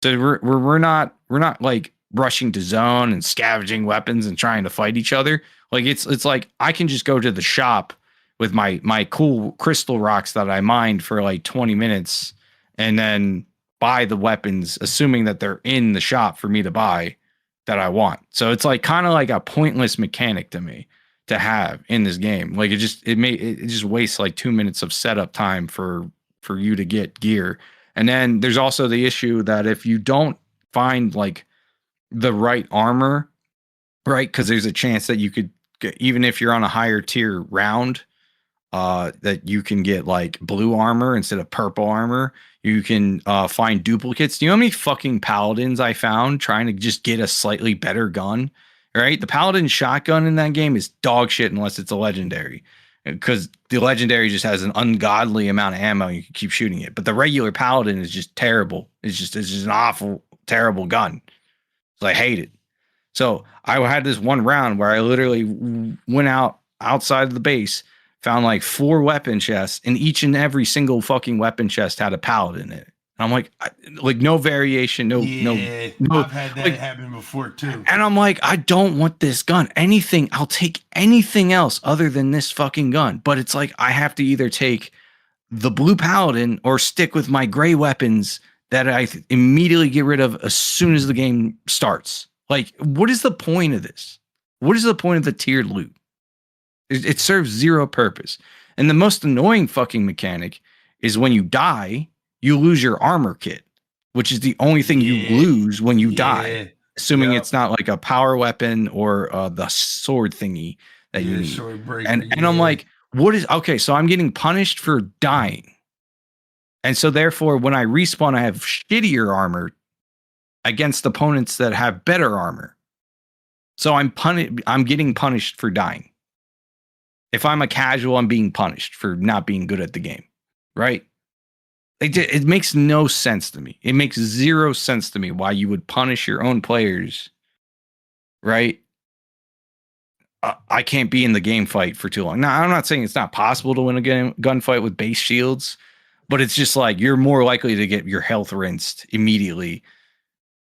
[SPEAKER 3] So we're not like rushing to zone and scavenging weapons and trying to fight each other. Like it's like I can just go to the shop with my cool crystal rocks that I mined for like 20 minutes and then buy the weapons, assuming that they're in the shop for me to buy that I want. So it's like kind of like a pointless mechanic to me. to have in this game. Like it just wastes like 2 minutes of setup time for you to get gear. And then there's also the issue that if you don't find like the right armor, right? Because there's a chance that you could get, even if you're on a higher tier round, that you can get like blue armor instead of purple armor. You can find duplicates. Do you know how many fucking paladins I found trying to just get a slightly better gun? Right? The paladin shotgun in that game is dog shit unless it's a legendary, because the legendary just has an ungodly amount of ammo. You can keep shooting it, but the regular paladin is just terrible. It's just an awful, terrible gun. So I hate it. So I had this one round where I literally went outside of the base, found like 4 weapon chests, and each and every single fucking weapon chest had a paladin in it. And I'm like no variation, no.
[SPEAKER 2] I've had that happen before too.
[SPEAKER 3] And I'm like, I don't want this gun. I'll take anything else other than this fucking gun. But it's like I have to either take the blue paladin or stick with my gray weapons that I immediately get rid of as soon as the game starts. Like, what is the point of this? What is the point of the tiered loot? It serves zero purpose. And the most annoying fucking mechanic is when you die, you lose your armor kit, which is the only thing you lose when you die, assuming it's not like a power weapon or the sword thingy that you need. And I'm like, what is okay? So I'm getting punished for dying. And so therefore, when I respawn, I have shittier armor against opponents that have better armor. So I'm getting punished for dying. If I'm a casual, I'm being punished for not being good at the game, right? It makes no sense to me. It makes zero sense to me why you would punish your own players, right? I can't be in the game fight for too long. Now, I'm not saying it's not possible to win a gunfight with base shields, but it's just like you're more likely to get your health rinsed immediately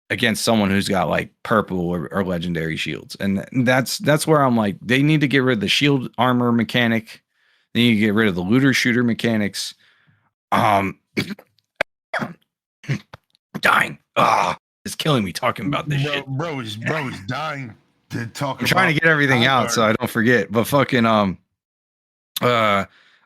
[SPEAKER 3] against someone who's got like purple or legendary shields. And that's where I'm like, they need to get rid of the shield armor mechanic. They need to get rid of the looter shooter mechanics. Dying. It's killing me talking about this shit.
[SPEAKER 2] Bro is dying to talk.
[SPEAKER 3] I'm trying to get everything out so I don't forget. But fucking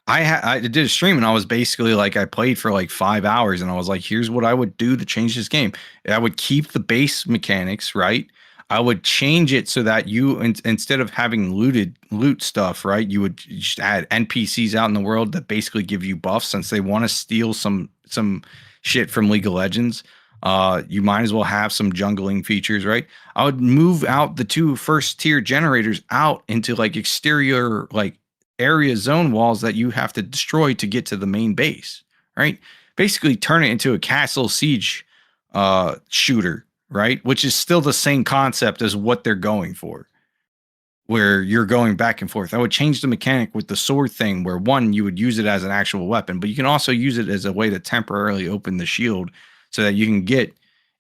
[SPEAKER 3] I did a stream and I was basically like, I played for like 5 hours and I was like, here's what I would do to change this game. I would keep the base mechanics, right? I would change it so that you, instead of having loot stuff, right, you would just add NPCs out in the world that basically give you buffs, since they want to steal some shit from League of Legends. You might as well have some jungling features, right? I would move out the 2 first tier generators out into like exterior, like area zone walls that you have to destroy to get to the main base, right? Basically turn it into a castle siege shooter, right? Which is still the same concept as what they're going for, where you're going back and forth. I would change the mechanic with the sword thing, where one, you would use it as an actual weapon, but you can also use it as a way to temporarily open the shield so that you can get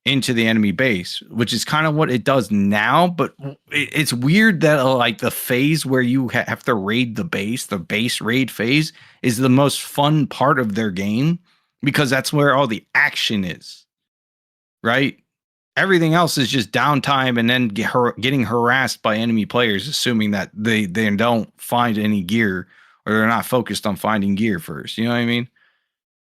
[SPEAKER 3] into the enemy base, which is kind of what it does now. But it's weird that like the phase where you have to raid the base raid phase is the most fun part of their game, because that's where all the action is, right? Everything else is just downtime and then getting harassed by enemy players, assuming that they don't find any gear, or they're not focused on finding gear first. You know what I mean?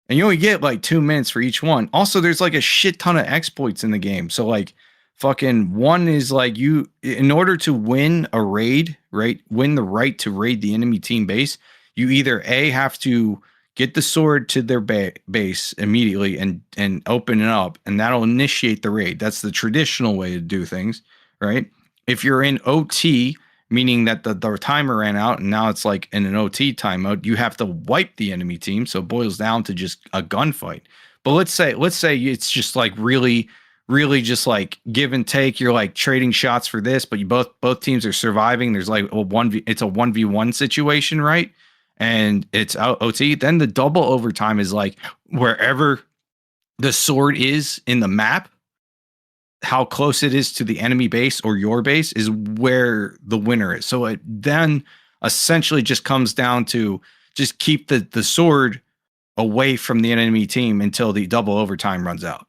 [SPEAKER 3] And you only get like 2 minutes for each one. Also, there's like a shit ton of exploits in the game. So like fucking one is like, you, in order to win a raid, right, win the right to raid the enemy team base, you either A, have to get the sword to their base immediately and open it up, and that'll initiate the raid. That's the traditional way to do things, right? If you're in OT, meaning that the timer ran out and now it's like in an OT timeout, you have to wipe the enemy team. So it boils down to just a gunfight. But let's say it's just like really just like give and take. You're like trading shots for this, but you both teams are surviving. There's like it's a 1v1 situation, right? And it's OT. Then the double overtime is like wherever the sword is in the map, how close it is to the enemy base or your base is where the winner is. So it then essentially just comes down to just keep the sword away from the enemy team until the double overtime runs out,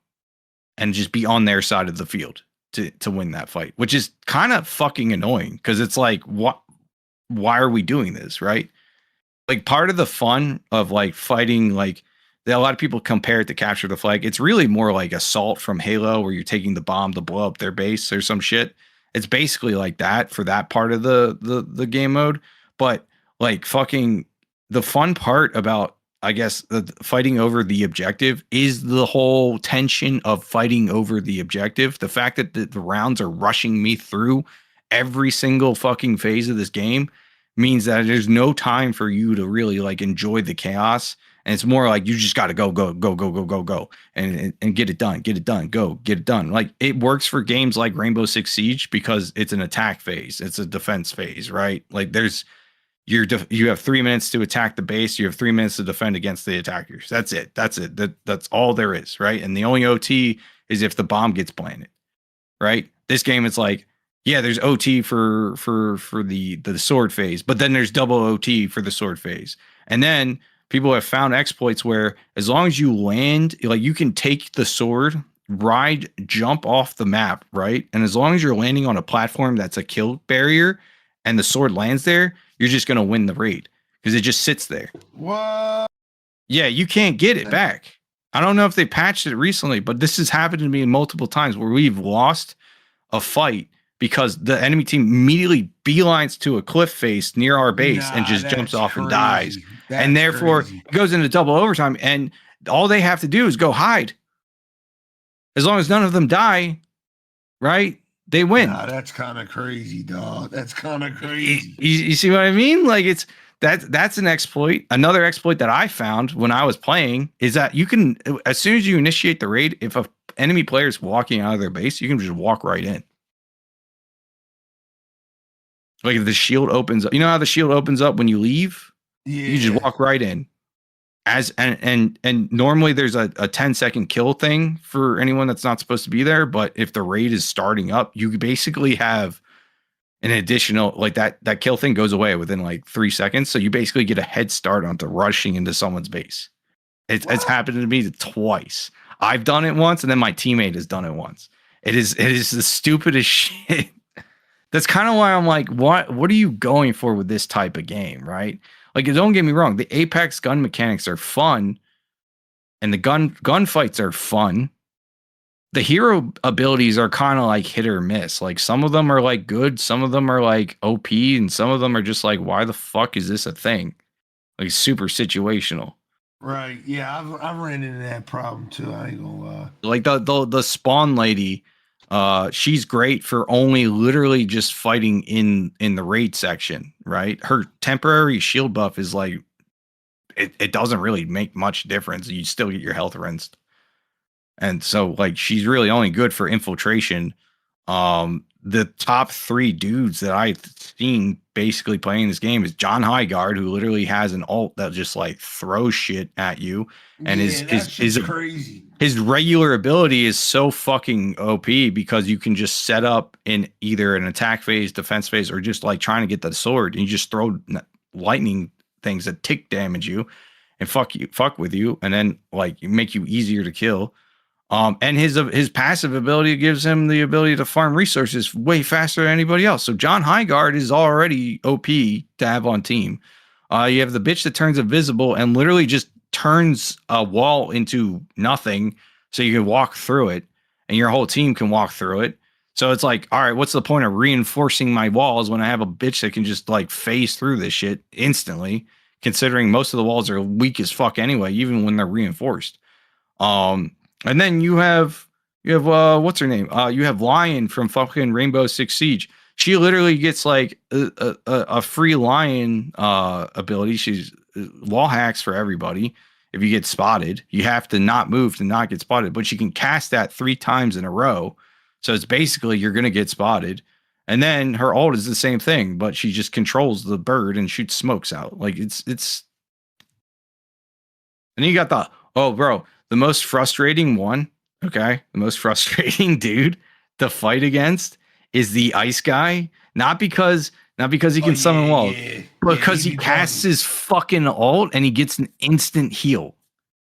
[SPEAKER 3] and just be on their side of the field to win that fight, which is kind of fucking annoying, because it's like, what? why are we doing this, right? Like part of the fun of like fighting, like a lot of people compare it to Capture the Flag. It's really more like Assault from Halo, where you're taking the bomb to blow up their base or some shit. It's basically like that for that part of the game mode. But like fucking the fun part about, I guess, the fighting over the objective is the whole tension of fighting over the objective. The fact that the rounds are rushing me through every single fucking phase of this game means that there's no time for you to really like enjoy the chaos. And it's more like you just got to go, and get it done, get it done. Like it works for games like Rainbow Six Siege because it's an attack phase, it's a defense phase, right? Like you have 3 minutes to attack the base, you have 3 minutes to defend against the attackers. That's it. That's all there is, right? And the only OT is if the bomb gets planted, right? This game, it's like, yeah, there's OT for the sword phase, but then there's double OT for the sword phase. And then people have found exploits where as long as you land, like you can take the sword, jump off the map, right? And as long as you're landing on a platform that's a kill barrier and the sword lands there, you're just going to win the raid because it just sits there.
[SPEAKER 2] What?
[SPEAKER 3] Yeah, you can't get it back. I don't know if they patched it recently, but this has happened to me multiple times where we've lost a fight because the enemy team immediately beelines to a cliff face near our base and just jumps off and dies. And therefore it goes into double overtime. And all they have to do is go hide. As long as none of them die, right? They win.
[SPEAKER 2] Nah, that's kind of crazy, dog. That's kind of crazy.
[SPEAKER 3] You see what I mean? Like that's an exploit. Another exploit that I found when I was playing is that you can, as soon as you initiate the raid, if a enemy player is walking out of their base, you can just walk right in. Like if the shield opens up, you know how the shield opens up when you leave?
[SPEAKER 2] Yeah.
[SPEAKER 3] You just walk right in. And normally there's a 10-second kill thing for anyone that's not supposed to be there. But if the raid is starting up, you basically have an additional, like that kill thing goes away within like 3 seconds. So you basically get a head start onto rushing into someone's base. It's happened to me twice. I've done it once, and then my teammate has done it once. It is the stupidest shit. That's kind of why I'm like, what are you going for with this type of game, right? Like, don't get me wrong, the Apex gun mechanics are fun, and the gunfights are fun. The hero abilities are kind of like hit or miss. Like some of them are like good, some of them are like OP, and some of them are just like, why the fuck is this a thing? Like super situational.
[SPEAKER 2] Right. Yeah, I've ran into that problem too. I ain't gonna lie.
[SPEAKER 3] Like the spawn lady, she's great for only literally just fighting in the raid section, right? Her temporary shield buff is like it doesn't really make much difference. You still get your health rinsed. And so like she's really only good for infiltration. The top 3 dudes that I've seen basically playing this game is John Highguard, who literally has an ult that just like throws shit at you, and is
[SPEAKER 2] crazy.
[SPEAKER 3] His regular ability is so fucking OP because you can just set up in either an attack phase, defense phase, or just like trying to get the sword, and you just throw lightning things that tick damage you and fuck with you, and then like make you easier to kill. And his passive ability gives him the ability to farm resources way faster than anybody else. So John Highguard is already OP to have on team. You have the bitch that turns invisible and literally just turns a wall into nothing, so you can walk through it, and your whole team can walk through it. So it's like, all right, what's the point of reinforcing my walls when I have a bitch that can just like phase through this shit instantly? Considering most of the walls are weak as fuck anyway, even when they're reinforced. And then you have what's her name? You have Lion from fucking Rainbow Six Siege. She literally gets like a free Lion ability. She's wall hacks for everybody. If you get spotted, you have to not move to not get spotted, but she can cast that 3 times in a row. So it's basically you're going to get spotted. And then her ult is the same thing, but she just controls the bird and shoots smokes out. Like it's, and then you got the most frustrating one. Okay. The most frustrating dude to fight against is the ice guy. Not because he can summon walls, but because he casts his fucking ult and he gets an instant heal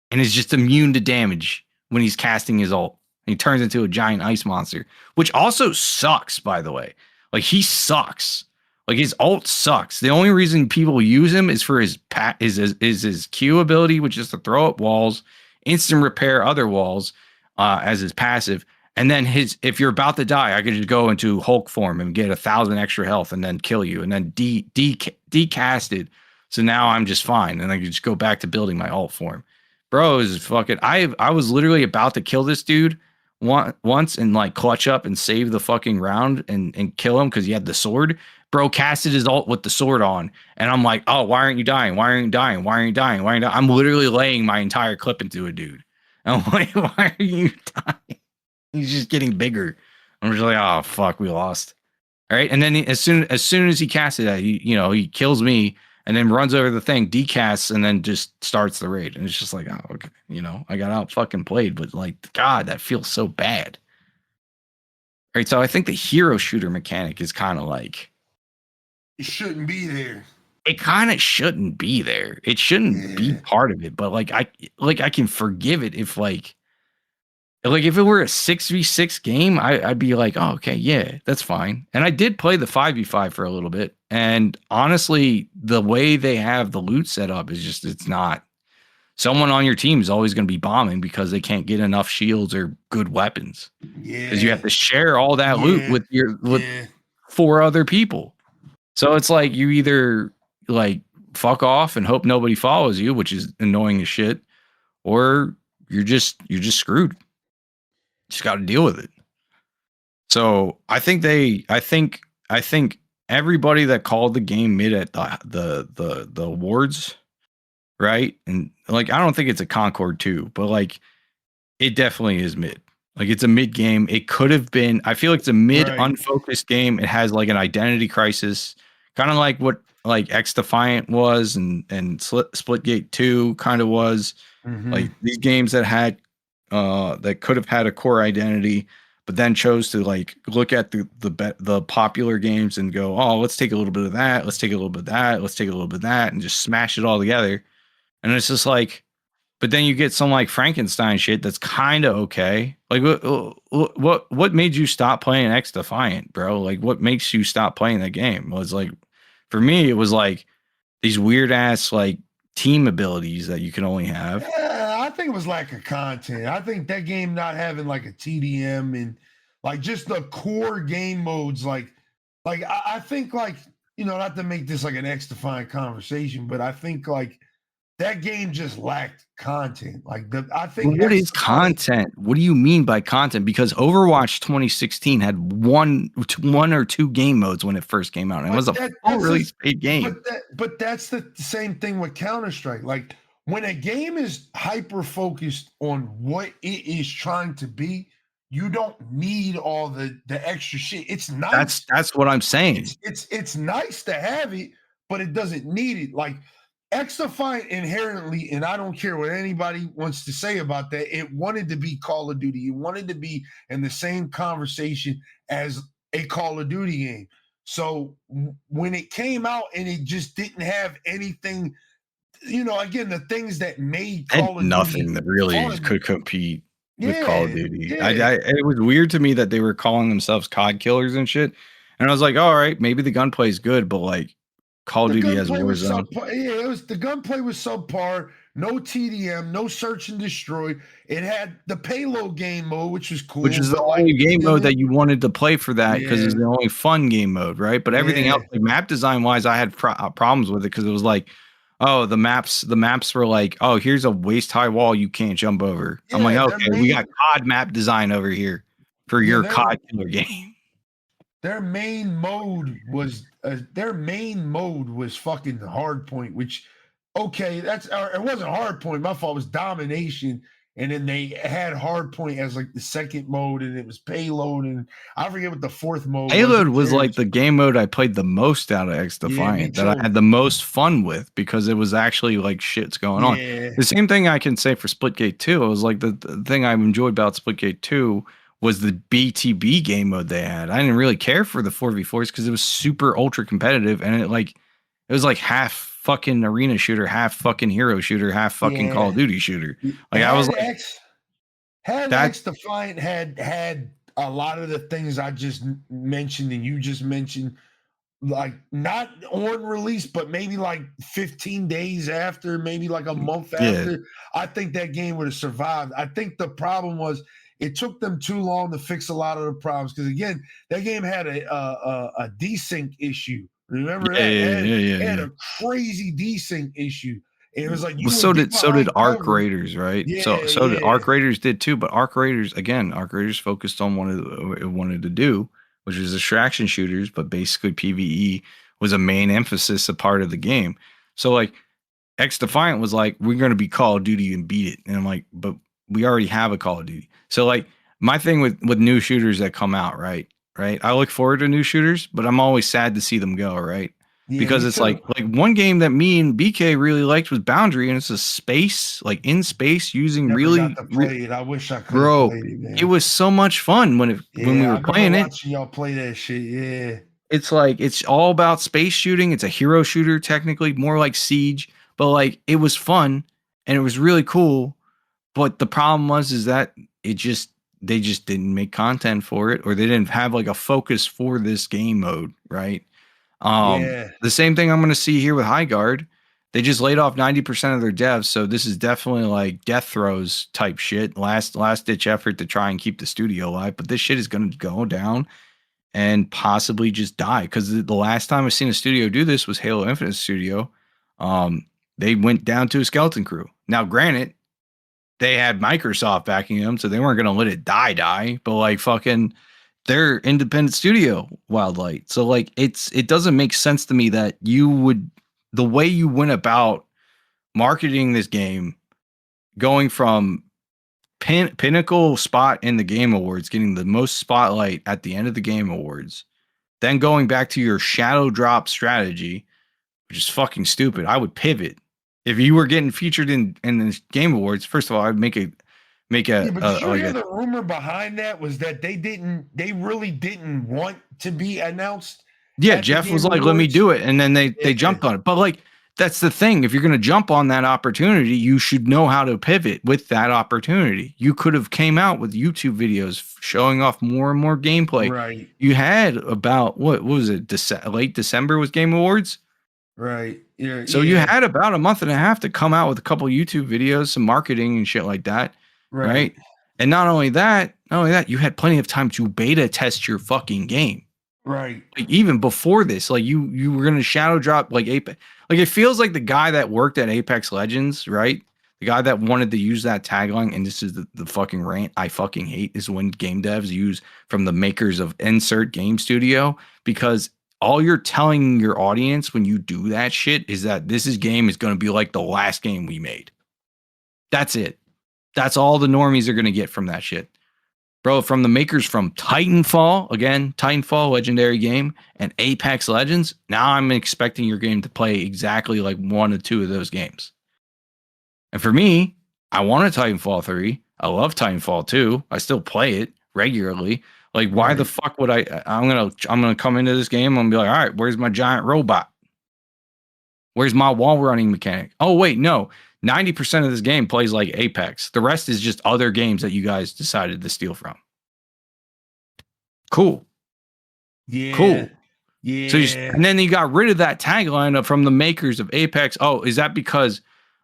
[SPEAKER 3] and is just immune to damage when he's casting his ult. And he turns into a giant ice monster, which also sucks, by the way. Like he sucks. Like his ult sucks. The only reason people use him is for his his Q ability, which is to throw up walls, instant repair other walls as his passive. And then if you're about to die, I could just go into Hulk form and get 1,000 extra health and then kill you and then decast it. So now I'm just fine. And I can just go back to building my ult form. Bro, is fucking I was literally about to kill this dude once and like clutch up and save the fucking round and kill him because he had the sword. Bro casted his ult with the sword on. And I'm like, oh, why aren't you dying? Why aren't you dying? Why aren't you dying? Why aren't you dying? I'm literally laying my entire clip into a dude. And I'm like, why are you dying? He's just getting bigger. I'm just like, oh fuck, we lost. All right. And then as soon as he casted that, he kills me and then runs over the thing, decasts, and then just starts the raid. And it's just like, oh, okay, I got out fucking played, but like, God, that feels so bad. All right. So I think the hero shooter mechanic is kind of like,
[SPEAKER 2] it shouldn't be there.
[SPEAKER 3] It kind of shouldn't be there. It shouldn't be part of it. But I can forgive it if if it were a 6v6 game, I'd be like, oh, okay, yeah, that's fine. And I did play the 5v5 for a little bit. And honestly, the way they have the loot set up is just, it's not. Someone on your team is always going to be bombing because they can't get enough shields or good weapons. Yeah. Because you have to share all that loot with four other people. So it's like you either like fuck off and hope nobody follows you, which is annoying as shit, or you're just screwed. Just got to deal with it. So I think everybody that called the game mid at the awards, right? And like, I don't think it's a Concord 2, but like it definitely is mid. Like it's a mid game. It could have been, I feel like it's a mid unfocused game. It has like an identity crisis, kind of like what like X Defiant was and Splitgate 2 kind of was. Mm-hmm. Like these games that had that could have had a core identity, but then chose to like look at the popular games and go, oh, let's take a little bit of that, let's take a little bit of that, let's take a little bit of that, and just smash it all together. And it's just like, but then you get some like Frankenstein shit that's kind of okay. Like what made you stop playing X Defiant, bro? Like what makes you stop playing that game? Was like, for me, it was like these weird ass like team abilities that you can only have.
[SPEAKER 2] Yeah, I think it was lack of content. I think that game not having like a TDM and like just the core game modes, like I think like, not to make this like an X Defiant conversation, but I think like that game just lacked content. Like I think
[SPEAKER 3] what is content? What do you mean by content? Because Overwatch 2016 had one or two game modes when it first came out, and it was a full release paid game.
[SPEAKER 2] But that's the same thing with Counter-Strike. Like when a game is hyper focused on what it is trying to be, you don't need all the extra shit. It's nice.
[SPEAKER 3] That's what I'm saying.
[SPEAKER 2] It's nice to have it, but it doesn't need it. Like X Defiant inherently, and I don't care what anybody wants to say about that, it wanted to be Call of Duty. It wanted to be in the same conversation as a Call of Duty game. So when it came out and it just didn't have anything, again, the things that made Call of
[SPEAKER 3] nothing
[SPEAKER 2] Duty
[SPEAKER 3] that really could compete with Call of Duty. It was weird to me that they were calling themselves COD killers and shit. And I was like, all right, maybe the gunplay is good, but like Call of Duty has Warzone.
[SPEAKER 2] The gunplay was subpar. No TDM, no search and destroy. It had the payload game mode, which was cool.
[SPEAKER 3] Which is the only game mode that you wanted to play for that because it's the only fun game mode, right? But everything else, like map design wise, I had problems with it because it was like, oh, the maps were like, oh, here's a waist high wall you can't jump over. I'm like, okay, we got COD map design over here for your COD killer game.
[SPEAKER 2] Their main mode was fucking hardpoint, which it wasn't hardpoint. My fault. It was domination, and then they had hardpoint as like the second mode, and it was payload, and I forget what the fourth mode.
[SPEAKER 3] Payload was like the game mode I played the most out of X Defiant that I had the most fun with because it was actually like shit's going on. The same thing I can say for Splitgate 2. It was like the thing I enjoyed about Splitgate 2 was the BTB game mode they had. I didn't really care for the 4v4s because it was super ultra competitive, and it was like half fucking arena shooter, half fucking hero shooter, half fucking Call of Duty shooter. Like I was like,
[SPEAKER 2] X Defiant had a lot of the things I just mentioned and you just mentioned, like not on release, but maybe like 15 days after, maybe like a month after, I think that game would have survived. I think the problem was it took them too long to fix a lot of the problems because again, that game had a desync issue. Remember that? It had a crazy desync issue. It was like
[SPEAKER 3] well, so did Arc Raiders, right?
[SPEAKER 2] Yeah,
[SPEAKER 3] so did Arc Raiders did too, but Arc Raiders focused on what it wanted to do, which was distraction shooters, but basically PvE was a main emphasis, a part of the game. So like X Defiant was like, we're gonna be Call of Duty and beat it. And I'm like, but we already have a Call of Duty. So like my thing with new shooters that come out, right? I look forward to new shooters, but I'm always sad to see them go, right? Yeah, because it's like one game that me and BK really liked was Boundary, and it's a space, like in space, using
[SPEAKER 2] Never
[SPEAKER 3] really.
[SPEAKER 2] Got to play it. I wish I could.
[SPEAKER 3] Bro,
[SPEAKER 2] played it, man.
[SPEAKER 3] It was so much fun when we were playing it.
[SPEAKER 2] Watching y'all play that shit, yeah.
[SPEAKER 3] It's like it's all about space shooting. It's a hero shooter, technically, more like Siege, but like it was fun and it was really cool. But the problem is that they just didn't make content for it, or they didn't have like a focus for this game mode, right? The same thing I'm going to see here with Highguard. They just laid off 90% of their devs, so this is definitely like death throes type shit. Last ditch effort to try and keep the studio alive, but this shit is going to go down and possibly just die, because the last time I've seen a studio do this was Halo Infinite Studio. They went down to a skeleton crew. Now, granted, they had Microsoft backing them, so they weren't going to let it die, but like fucking they're independent studio, Wildlight. So like it doesn't make sense to me that the way you went about marketing this game, going from pinnacle spot in the Game Awards, getting the most spotlight at the end of the Game Awards, then going back to your shadow drop strategy, which is fucking stupid. I would pivot. If you were getting featured in the Game Awards, first of all, I'd make a. But
[SPEAKER 2] did you hear the rumor behind that was that they really didn't want to be announced?
[SPEAKER 3] Yeah, Jeff was like, let me do it. And then they jumped on it. But like, that's the thing. If you're going to jump on that opportunity, you should know how to pivot with that opportunity. You could have came out with YouTube videos showing off more and more gameplay.
[SPEAKER 2] Right.
[SPEAKER 3] You had about, what was it? Late December was Game Awards.
[SPEAKER 2] Right. Yeah.
[SPEAKER 3] So you had about a month and a half to come out with a couple YouTube videos, some marketing and shit like that. Right. And not only that, you had plenty of time to beta test your fucking game.
[SPEAKER 2] Right.
[SPEAKER 3] Like even before this, like you were gonna shadow drop like Apex. Like it feels like the guy that worked at Apex Legends, right? The guy that wanted to use that tagline, and this is the fucking rant I fucking hate, is when game devs use from the makers of insert game studio, because all you're telling your audience when you do that shit is that game is gonna be like the last game we made. That's it. That's all the normies are going to get from that shit. Bro, from the makers from Titanfall, again, Titanfall, legendary game, and Apex Legends, now I'm expecting your game to play exactly like one or two of those games. And for me, I want a Titanfall 3. I love Titanfall 2. I still play it regularly. Like, why the fuck would I'm gonna come into this game and be like, all right, where's my giant robot? Where's my wall running mechanic? Oh, wait, no. 90% of this game plays like Apex. The rest is just other games that you guys decided to steal from. Cool.
[SPEAKER 2] Yeah.
[SPEAKER 3] Cool.
[SPEAKER 2] Yeah.
[SPEAKER 3] So and then you got rid of that tagline from the makers of Apex. Oh, is that because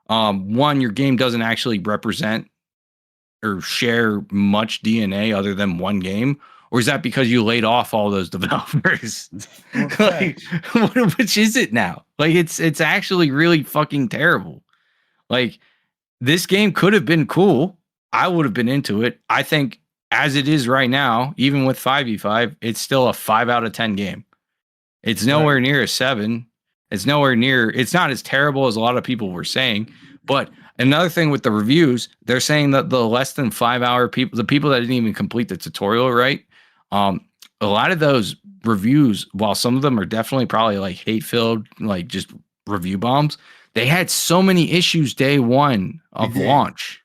[SPEAKER 3] one, your game doesn't actually represent or share much DNA other than one game? Or is that because you laid off all those developers? Like, which is it now? Like it's actually really fucking terrible. Like, this game could have been cool. I would have been into it. I think as it is right now, even with 5v5, it's still a 5 out of 10 game. It's nowhere near a 7. It's nowhere near. It's not as terrible as a lot of people were saying. But another thing with the reviews, they're saying that the less than 5 hour people, the people that didn't even complete the tutorial, right? A lot of those reviews, while some of them are definitely probably like hate filled, like just review bombs, they had so many issues day one of launch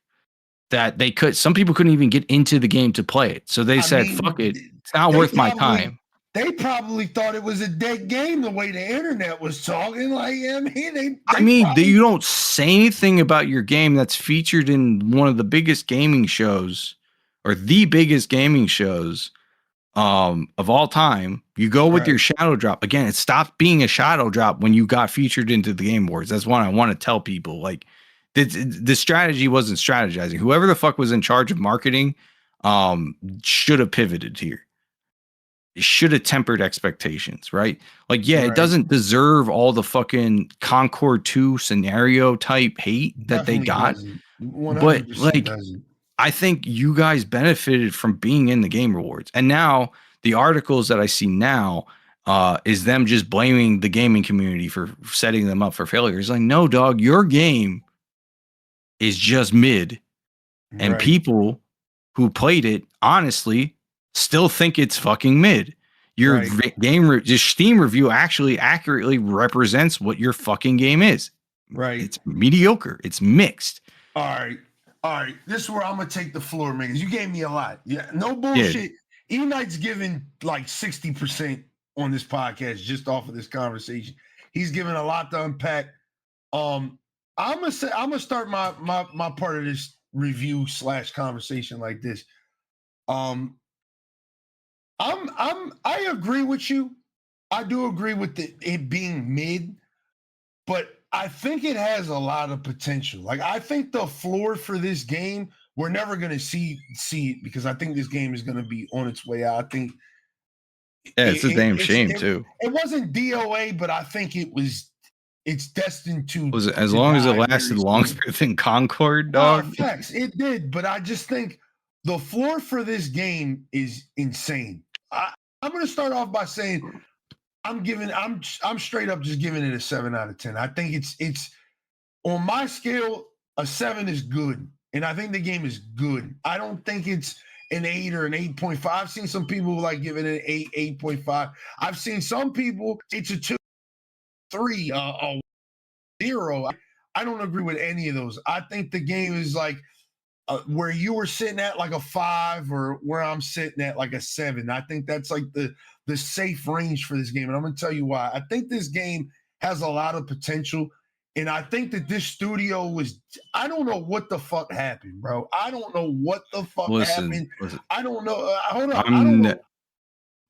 [SPEAKER 3] that some people couldn't even get into the game to play it. So they said, fuck it. It's not worth my time.
[SPEAKER 2] They probably thought it was a dead game the way the internet was talking. Like,
[SPEAKER 3] you don't say anything about your game that's featured in one of the biggest gaming shows or the biggest gaming shows of all time. You go with your shadow drop. Again, it stopped being a shadow drop when you got featured into the Game Awards. That's what I want to tell people. Like, the strategy wasn't strategizing. Whoever the fuck was in charge of marketing should have pivoted here. It should have tempered expectations, right? Like, yeah, it doesn't deserve all the fucking Concord 2 scenario type hate that they got. But like, I think you guys benefited from being in the Game Awards. And now the articles that I see now is them just blaming the gaming community for setting them up for failure. It's like, no, dog, your game is just mid. And people who played it, honestly, still think it's fucking mid. Your your Steam review actually accurately represents what your fucking game is.
[SPEAKER 2] Right.
[SPEAKER 3] It's mediocre. It's mixed.
[SPEAKER 2] All right. This is where I'm gonna take the floor, man. You gave me a lot. Yeah, no bullshit. Eknight's giving like 60% on this podcast just off of this conversation. He's given a lot to unpack. I'm gonna start my part of this review / conversation like this. I agree with you. I do agree with it being mid, but I think it has a lot of potential. Like, I think the floor for this game, we're never going to see it, because I think this game is going to be on its way out. I think
[SPEAKER 3] it's a damn shame too.
[SPEAKER 2] It wasn't DOA, but I think it's destined to.
[SPEAKER 3] Was it as long as it lasted longer than Concord, dog?
[SPEAKER 2] Facts, it did, but I just think the floor for this game is insane. I'm going to start off by saying I'm straight up just giving it a 7 out of 10. I think it's on my scale, a 7 is good, and I think the game is good. I don't think it's an 8 or an 8.5. I've seen some people like giving it an 8, 8.5. I've seen some people it's a 2, 3, a 0. I don't agree with any of those. I think the game is like where you were sitting at like a 5, or where I'm sitting at like a 7. I think that's like the safe range for this game. And I'm going to tell you why. I think this game has a lot of potential. And I think that this studio I don't know what the fuck happened, bro. I don't know what the fuck happened. I don't know. Hold on.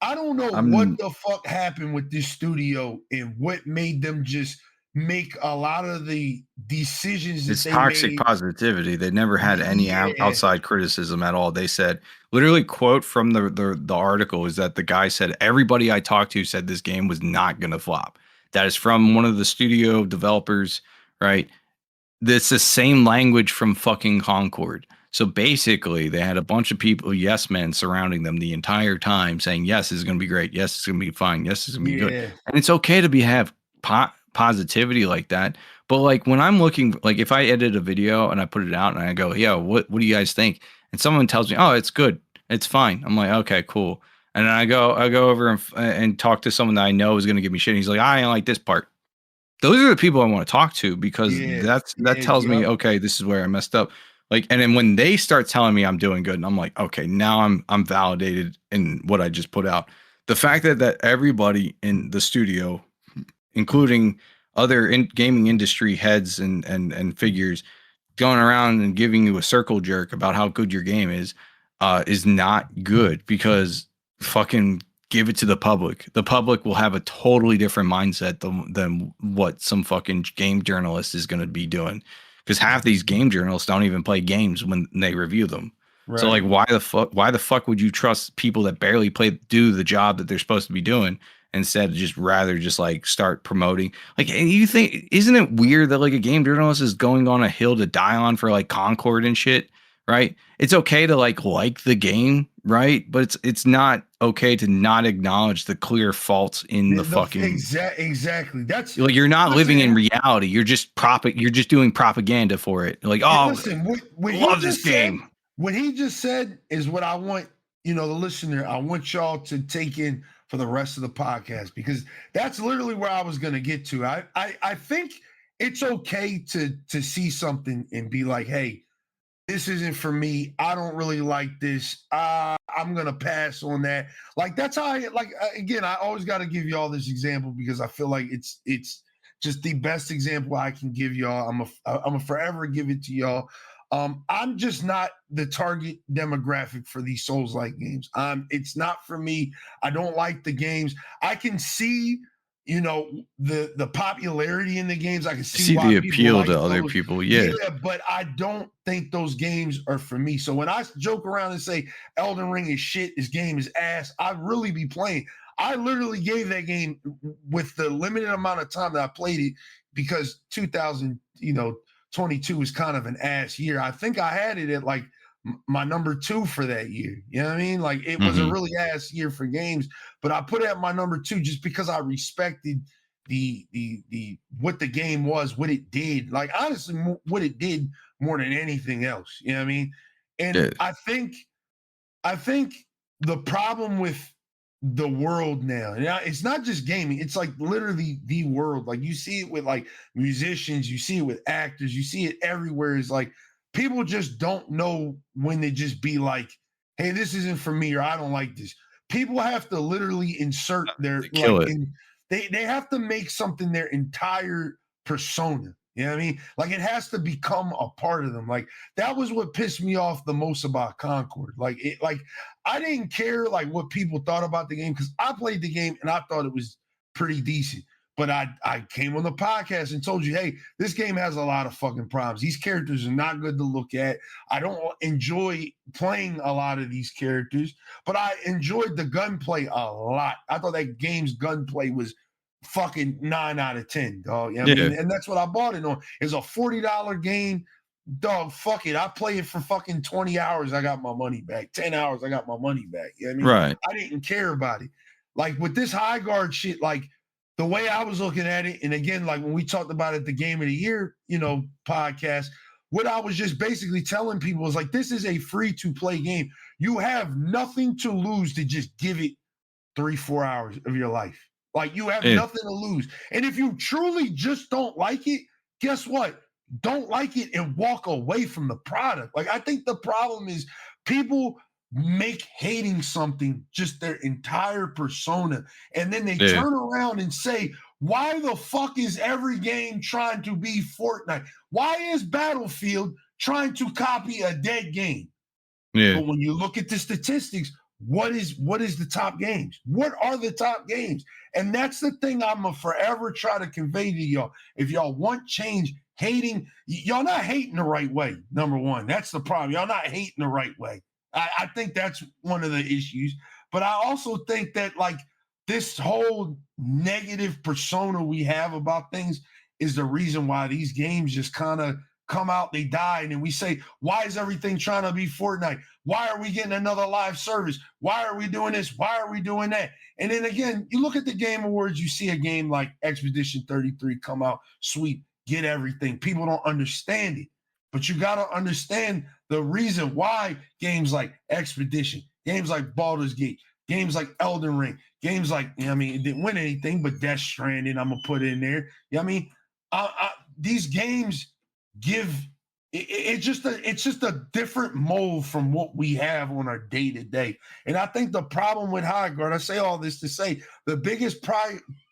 [SPEAKER 2] I don't know what the fuck happened with this studio and what made them just make a lot of the decisions.
[SPEAKER 3] It's toxic positivity. They never had any outside criticism at all. They said, literally, quote from the article is that the guy said, everybody I talked to said this game was not going to flop. That is from one of the studio developers, right? That's the same language from fucking Concord. So basically, they had a bunch of people, yes men, surrounding them the entire time saying, yes, this is going to be great. Yes, it's going to be fine. Yes, it's going to be good. And it's okay to have positivity like that. But like, when I'm looking, like, if I edit a video and I put it out and I go, yeah, what do you guys think? And someone tells me, oh, it's good, it's fine. I'm like, okay, cool. And then I go over and talk to someone that I know is going to give me shit. He's like, I ain't like this part. Those are the people I want to talk to, because that tells me, okay, this is where I messed up. Like, and then when they start telling me I'm doing good, and I'm like, okay, now I'm validated in what I just put out. The fact that everybody in the studio, including other gaming industry heads and figures, going around and giving you a circle jerk about how good your game is not good, because fucking give it to the public. The public will have a totally different mindset than what some fucking game journalist is going to be doing, because half these game journalists don't even play games when they review them. Right. So like, why the fuck would you trust people that barely do the job that they're supposed to be doing, instead of just like start promoting? Like, you think, isn't it weird that like a game journalist is going on a hill to die on for like Concord and shit, right? It's okay to like the game, right? But it's not okay to not acknowledge the clear faults in the fucking
[SPEAKER 2] exactly. That's
[SPEAKER 3] like, you're not living in reality. You're just doing propaganda for it. Like, oh, listen, love this game.
[SPEAKER 2] What he just said is what I want, the listener, I want y'all to take in for the rest of the podcast, because that's literally where I was going to get to. I think it's okay to see something and be like, hey, this isn't for me. I don't really like this. I'm going to pass on that. Like, that's how again, I always got to give y'all this example, because I feel like it's just the best example I can give y'all. I'm a forever give it to y'all. I'm just not the target demographic for these Souls-like games. It's not for me. I don't like the games. I can see, the popularity in the games. I can see why
[SPEAKER 3] the appeal
[SPEAKER 2] like
[SPEAKER 3] to other
[SPEAKER 2] those.
[SPEAKER 3] people. Yeah,
[SPEAKER 2] But I don't think those games are for me. So when I joke around and say Elden Ring is shit, this game is ass, I'd really be playing. I literally gave that game with the limited amount of time that I played it because 2022 is kind of an ass year. I think I had it at like my number 2 for that year. You know what I mean? Like it was a really ass year for games, but I put it at my number 2 just because I respected the what the game was, what it did. Like honestly, what it did more than anything else. You know what I mean? And
[SPEAKER 3] yeah.
[SPEAKER 2] I think the problem with the world now, it's not just gaming, it's like literally the world. Like you see it with like musicians, you see it with actors, you see it everywhere. Is like people just don't know when to just be like, hey, this isn't for me, or I don't like this. People have to literally insert their they have to make something their entire persona. You know what I mean? Like it has to become a part of them. Like that was what pissed me off the most about Concord. Like I didn't care like what people thought about the game because I played the game and I thought it was pretty decent. But I came on the podcast and told you, hey, this game has a lot of fucking problems. These characters are not good to look at. I don't enjoy playing a lot of these characters, but I enjoyed the gunplay a lot. I thought that game's gunplay was fucking 9 out of 10, dog. You know what I mean? And that's what I bought it on. It's a $40 game. Dog, fuck it. I play it for fucking 20 hours. I got my money back. 10 hours, I got my money back. You know what I mean?
[SPEAKER 3] Right.
[SPEAKER 2] I didn't care about it. Like with this Highguard shit, like the way I was looking at it, and again, like when we talked about it, the Game of the Year, podcast, what I was just basically telling people is like, this is a free-to-play game. You have nothing to lose to just give it 3-4 hours of your life. Like you have nothing to lose. And if you truly just don't like it, guess what? Don't like it and walk away from the product. Like I think the problem is people make hating something just their entire persona. And then they turn around and say, why the fuck is every game trying to be Fortnite? Why is Battlefield trying to copy a dead game? Yeah. But when you look at the statistics, what is the top games? What are the top games? And that's the thing I'm going to forever try to convey to y'all. If y'all want change, y'all not hating the right way, number one. That's the problem. Y'all not hating the right way. I think that's one of the issues. But I also think that, like, this whole negative persona we have about things is the reason why these games just kind of come out, they die, and then we say, why is everything trying to be Fortnite? Why are we getting another live service? Why are we doing this? Why are we doing that? And then again, you look at the Game Awards, you see a game like Expedition 33 come out, sweet, get everything. People don't understand it. But you got to understand the reason why games like Expedition, games like Baldur's Gate, games like Elden Ring, games like, it didn't win anything, but Death Stranding, I'm going to put in there. These games give it's just a different mold from what we have on our day-to-day. And I think the problem with Highguard, I say all this to say, the biggest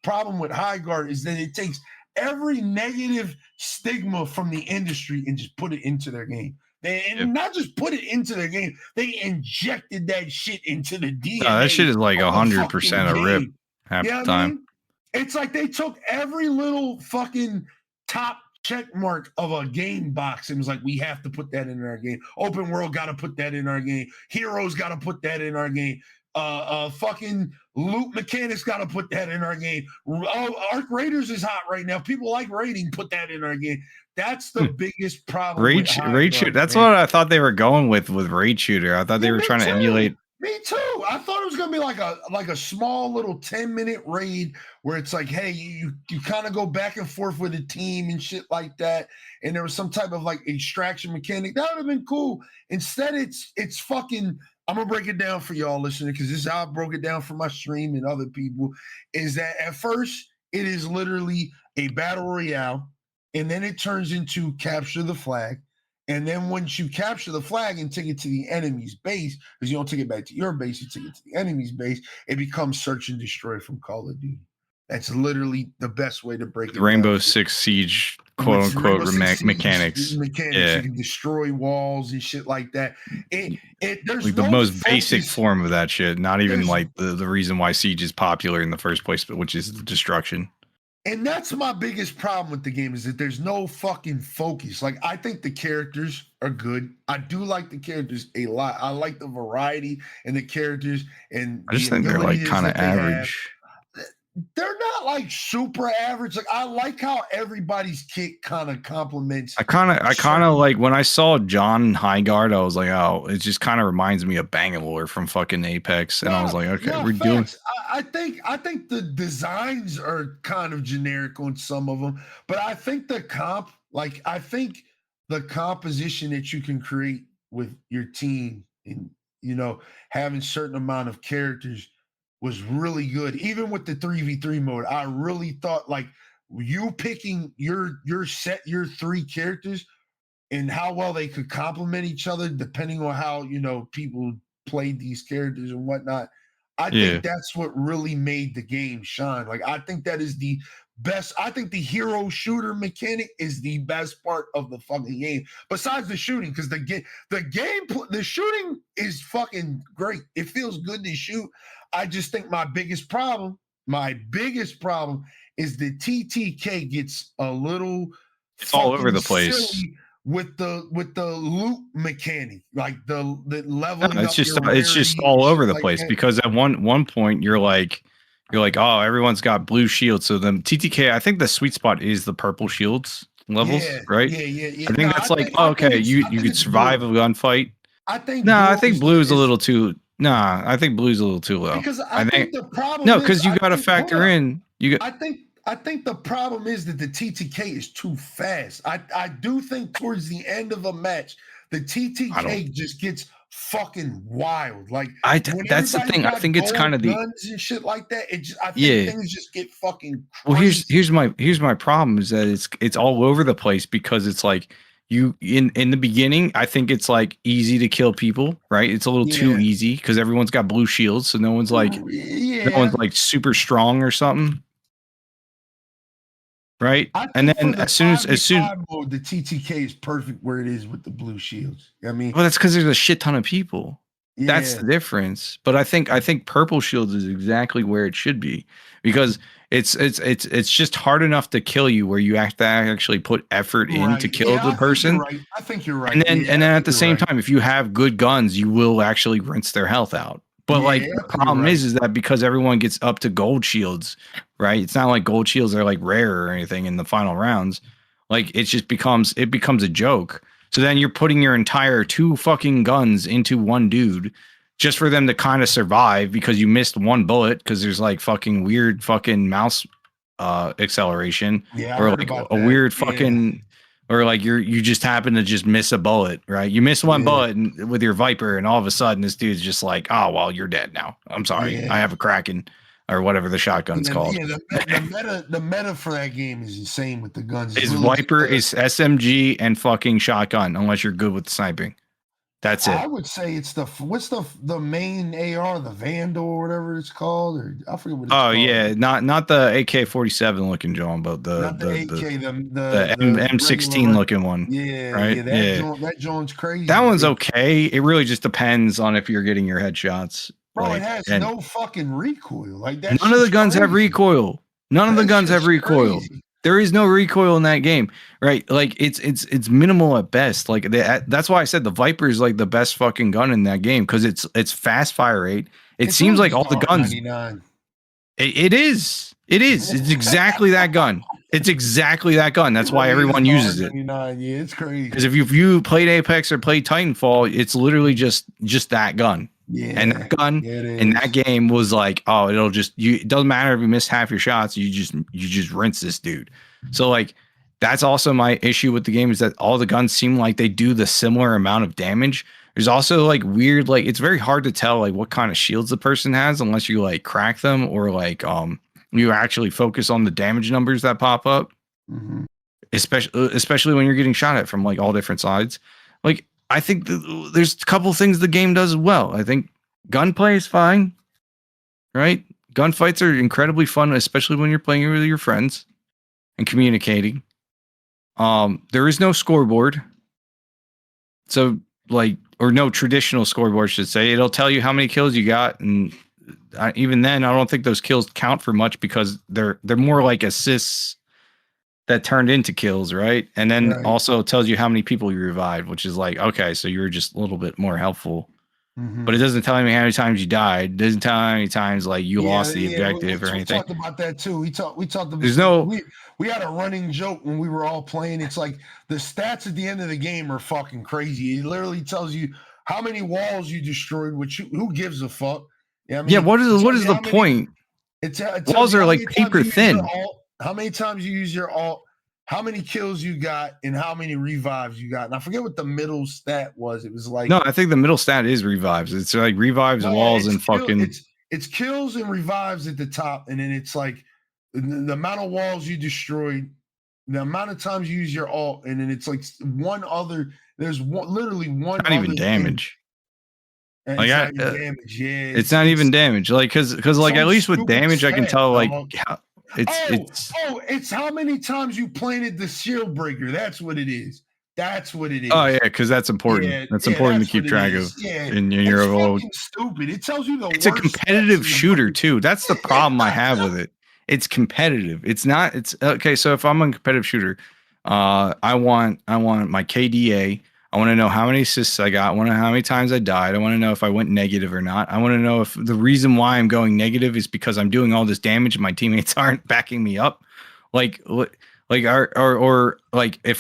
[SPEAKER 2] problem with Highguard is that it takes every negative stigma from the industry and just put it into their game. Not just put it into their game, they injected that shit into the DNA.
[SPEAKER 3] That shit is like 100% a rip half the time.
[SPEAKER 2] It's like they took every little fucking top check mark of a game box and was like, we have to put that in our game. Open world got to put that in our game. Heroes got to put that in our game. Fucking loot mechanics got to put that in our game. Arc Raiders is hot right now. People like raiding. Put that in our game. That's the biggest problem.
[SPEAKER 3] Raid shooter. That's what I thought they were going with Raid Shooter. I thought they were trying to emulate.
[SPEAKER 2] Me too. I thought it was gonna be like a small little 10-minute raid where it's like, hey, you kind of go back and forth with a team and shit like that, and there was some type of like extraction mechanic. That would have been cool. Instead, it's fucking. I'm gonna break it down for y'all listening because this is how I broke it down for my stream and other people. Is that at first it is literally a battle royale, and then it turns into capture the flag. And then once you capture the flag and take it to the enemy's base, because you don't take it back to your base, you take it to the enemy's base, it becomes search and destroy from Call of Duty. That's literally the best way to break it
[SPEAKER 3] The Rainbow
[SPEAKER 2] down.
[SPEAKER 3] Six Siege, quote unquote, mechanics. Yeah.
[SPEAKER 2] You can destroy walls and shit like that. There's
[SPEAKER 3] like
[SPEAKER 2] no
[SPEAKER 3] the most
[SPEAKER 2] focus.
[SPEAKER 3] basic form of that shit. Not even like the reason why Siege is popular in the first place, but which is the destruction.
[SPEAKER 2] And that's my biggest problem with the game is that there's no fucking focus. Like, I think the characters are good. I do like the characters a lot. I like the variety in the characters, and
[SPEAKER 3] I just think they're like kind of average.
[SPEAKER 2] They're not like super average. Like, I like how everybody's kit kind of complements.
[SPEAKER 3] I kind of like when I saw John Highguard, I was like, oh, it just kind of reminds me of Bangalore from fucking Apex, and I was like, okay, we're doing.
[SPEAKER 2] I think the designs are kind of generic on some of them, but I think the composition that you can create with your team and having certain amount of characters was really good. Even with the 3v3 mode, I really thought like you picking your three characters and how well they could complement each other depending on how people played these characters and whatnot. I think that's what really made the game shine. Like, I think that is the best. I think the hero shooter mechanic is the best part of the fucking game, besides the shooting, because the shooting is fucking great. It feels good to shoot. I just think my biggest problem is the TTK gets a little.
[SPEAKER 3] It's all over the place
[SPEAKER 2] with the loot mechanic, like the leveling.
[SPEAKER 3] It's just all over the place because at one point you're like, oh, everyone's got blue shields. So then TTK, I think the sweet spot is the purple shields levels, right?
[SPEAKER 2] Yeah.
[SPEAKER 3] I think you could survive a gunfight.
[SPEAKER 2] I think
[SPEAKER 3] I think blue's a little too. I think blue's a little too low.
[SPEAKER 2] Because I think the problem.
[SPEAKER 3] No, because you got to factor in.
[SPEAKER 2] I think the problem is that the TTK is too fast. I do think towards the end of a match, the TTK just gets fucking wild. Like,
[SPEAKER 3] that's the thing. I think it's kind of the
[SPEAKER 2] guns and shit like that. I think things just get fucking
[SPEAKER 3] crazy.
[SPEAKER 2] Well,
[SPEAKER 3] here's my problem is that it's all over the place because it's like you in the beginning, I think it's like easy to kill people, right? It's a little too easy because everyone's got blue shields, so no one's like super strong or something. Right, and then as soon
[SPEAKER 2] mode, the TTK is perfect where it is with the blue shields. I mean,
[SPEAKER 3] well, that's because there's a shit ton of people. Yeah. That's the difference. But I think purple shields is exactly where it should be because it's just hard enough to kill you where you have to actually put effort in to kill the person.
[SPEAKER 2] I think you're right.
[SPEAKER 3] And then at the same time, if you have good guns, you will actually rinse their health out. But the problem is that because everyone gets up to gold shields, right? It's not like gold shields are like rare or anything in the final rounds. Like it becomes a joke. So then you're putting your entire 2 fucking guns into one dude just for them to kind of survive because you missed one bullet because there's like fucking weird fucking mouse acceleration or like a weird fucking or like you just happen to just miss a bullet, right? You miss one bullet with your Viper, and all of a sudden this dude's just like, oh well, you're dead now. I'm sorry, I have a Kraken or whatever the shotgun's called.
[SPEAKER 2] Yeah, the meta for that game is insane with the guns.
[SPEAKER 3] Is Viper is SMG and fucking shotgun, unless you're good with sniping. That's it.
[SPEAKER 2] I would say it's what's the main AR, the Vandal or whatever it's called, or I forget what it's called. Oh
[SPEAKER 3] yeah, not the AK-47 looking John, but the M16 looking one.
[SPEAKER 2] Yeah,
[SPEAKER 3] right.
[SPEAKER 2] That John's crazy.
[SPEAKER 3] That one's okay. It really just depends on if you're getting your headshots.
[SPEAKER 2] Bro, it has no fucking recoil. Like that.
[SPEAKER 3] None of the guns have recoil. None of the guns have recoil. Crazy. There is no recoil in that game, right? Like it's minimal at best. Like that's why I said the Viper is like the best fucking gun in that game because it's fast fire rate. It seems like all the guns. It is. It's exactly that gun. It's exactly that gun. That's why everyone uses it.
[SPEAKER 2] Yeah, it's crazy.
[SPEAKER 3] Because if you played Apex or played Titanfall, it's literally just that gun.
[SPEAKER 2] Yeah,
[SPEAKER 3] and that gun in that game was like, oh, it doesn't matter if you miss half your shots, you just rinse this dude. So like that's also my issue with the game is that all the guns seem like they do the similar amount of damage. There's also like weird, like it's very hard to tell like what kind of shields the person has unless you like crack them or like you actually focus on the damage numbers that pop up.
[SPEAKER 2] Mm-hmm.
[SPEAKER 3] Especially when you're getting shot at from like all different sides. Like I think there's a couple things the game does well. I think gunplay is fine, right? Gunfights are incredibly fun, especially when you're playing with your friends and communicating. There is no scoreboard. So or no traditional scoreboard, I should say. It'll tell you how many kills you got, and even then, I don't think those kills count for much because they're more like assists that turned into kills, right? And then also tells you how many people you revived, which is like, okay, so you were just a little bit more helpful. But it doesn't tell me how many times you died. It doesn't tell me how many times like you lost the objective or anything.
[SPEAKER 2] We talked about that too. We talked about.
[SPEAKER 3] There's no.
[SPEAKER 2] We had a running joke when we were all playing. It's like the stats at the end of the game are fucking crazy. It literally tells you how many walls you destroyed. Which who gives a fuck? I mean,
[SPEAKER 3] what is the point? Walls are like paper thin.
[SPEAKER 2] How many times you use your alt? How many kills you got and how many revives you got. And I forget what the middle stat was. It was like...
[SPEAKER 3] No, I think the middle stat is revives. It's like revives, walls, and fucking...
[SPEAKER 2] It's kills and revives at the top. And then it's like the amount of walls you destroyed, the amount of times you use your alt. And then it's like one other... There's literally one...
[SPEAKER 3] Not even damage.
[SPEAKER 2] Like it's not even damage. Yeah,
[SPEAKER 3] it's not even damage. Like, because like at least with damage, I can tell like...
[SPEAKER 2] It's how many times you planted the shield breaker. That's what it is.
[SPEAKER 3] Oh yeah, because that's important. Yeah, that's important to keep track of.
[SPEAKER 2] Yeah,
[SPEAKER 3] in your old...
[SPEAKER 2] stupid. It tells you
[SPEAKER 3] it's a competitive shooter too. That's the problem I have with it. It's competitive. It's not. It's okay. So if I'm a competitive shooter, I want my KDA. I want to know how many assists I got. I want to know how many times I died. I want to know if I went negative or not. I want to know if the reason why I'm going negative is because I'm doing all this damage and my teammates aren't backing me up. Like if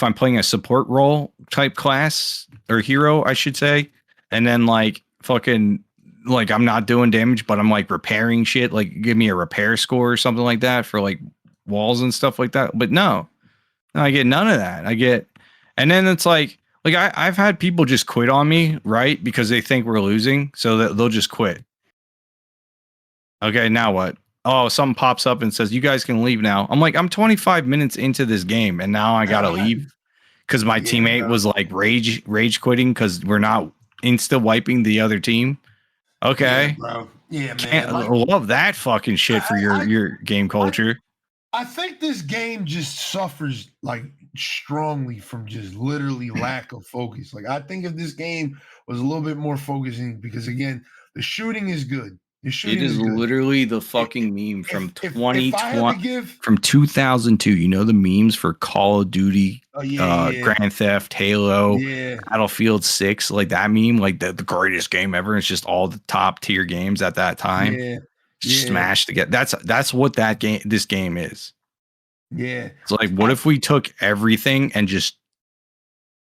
[SPEAKER 3] I'm playing a support role type class or hero, I should say, and then like fucking like I'm not doing damage, but I'm like repairing shit. Like give me a repair score or something like that for like walls and stuff like that. But no, I get none of that. And then it's like I've had people just quit on me, right? Because they think we're losing, so that they'll just quit. Okay, now what? Oh, something pops up and says, you guys can leave now. I'm like, I'm 25 minutes into this game, and now I gotta leave because my teammate was like rage quitting because we're not insta wiping the other team. Okay.
[SPEAKER 2] Yeah, bro. Yeah, man.
[SPEAKER 3] I love that fucking shit for your game culture.
[SPEAKER 2] I think this game just suffers like strongly from just literally lack of focus. Like I think if this game was a little bit more focusing, because again, the shooting is good.
[SPEAKER 3] It is literally the fucking meme from 2020, from 2002. You know the memes for Call of Duty, Grand Theft, Halo, Battlefield 6, like that meme, like the greatest game ever. It's just all the top tier games at that time, smashed together. That's what this game is.
[SPEAKER 2] Yeah,
[SPEAKER 3] it's like, what if we took everything and just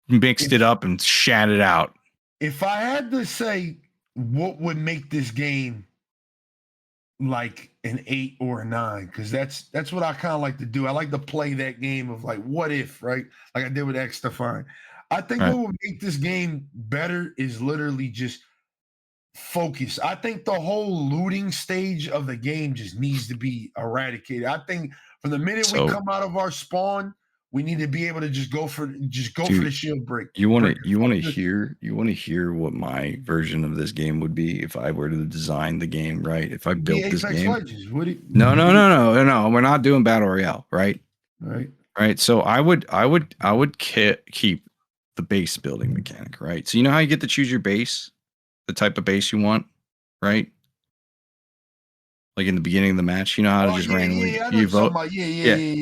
[SPEAKER 3] mixed it up and shat it out?
[SPEAKER 2] If I had to say what would make this game like an 8 or a 9, because that's what I kind of like to do. I like to play that game of like, what if, right? Like I did with X Define. I think what would make this game better is literally just focus. I think the whole looting stage of the game just needs to be eradicated. I think from the minute we come out of our spawn, we need to be able to just go for the shield break.
[SPEAKER 3] You want to hear what my version of this game would be if I were to design the game, right? If I built this game. No. We're not doing Battle Royale, right? Right. So I would keep the base building mechanic, right? So you know how you get to choose your base, the type of base you want, right? Like in the beginning of the match, you know how to just randomly you vote.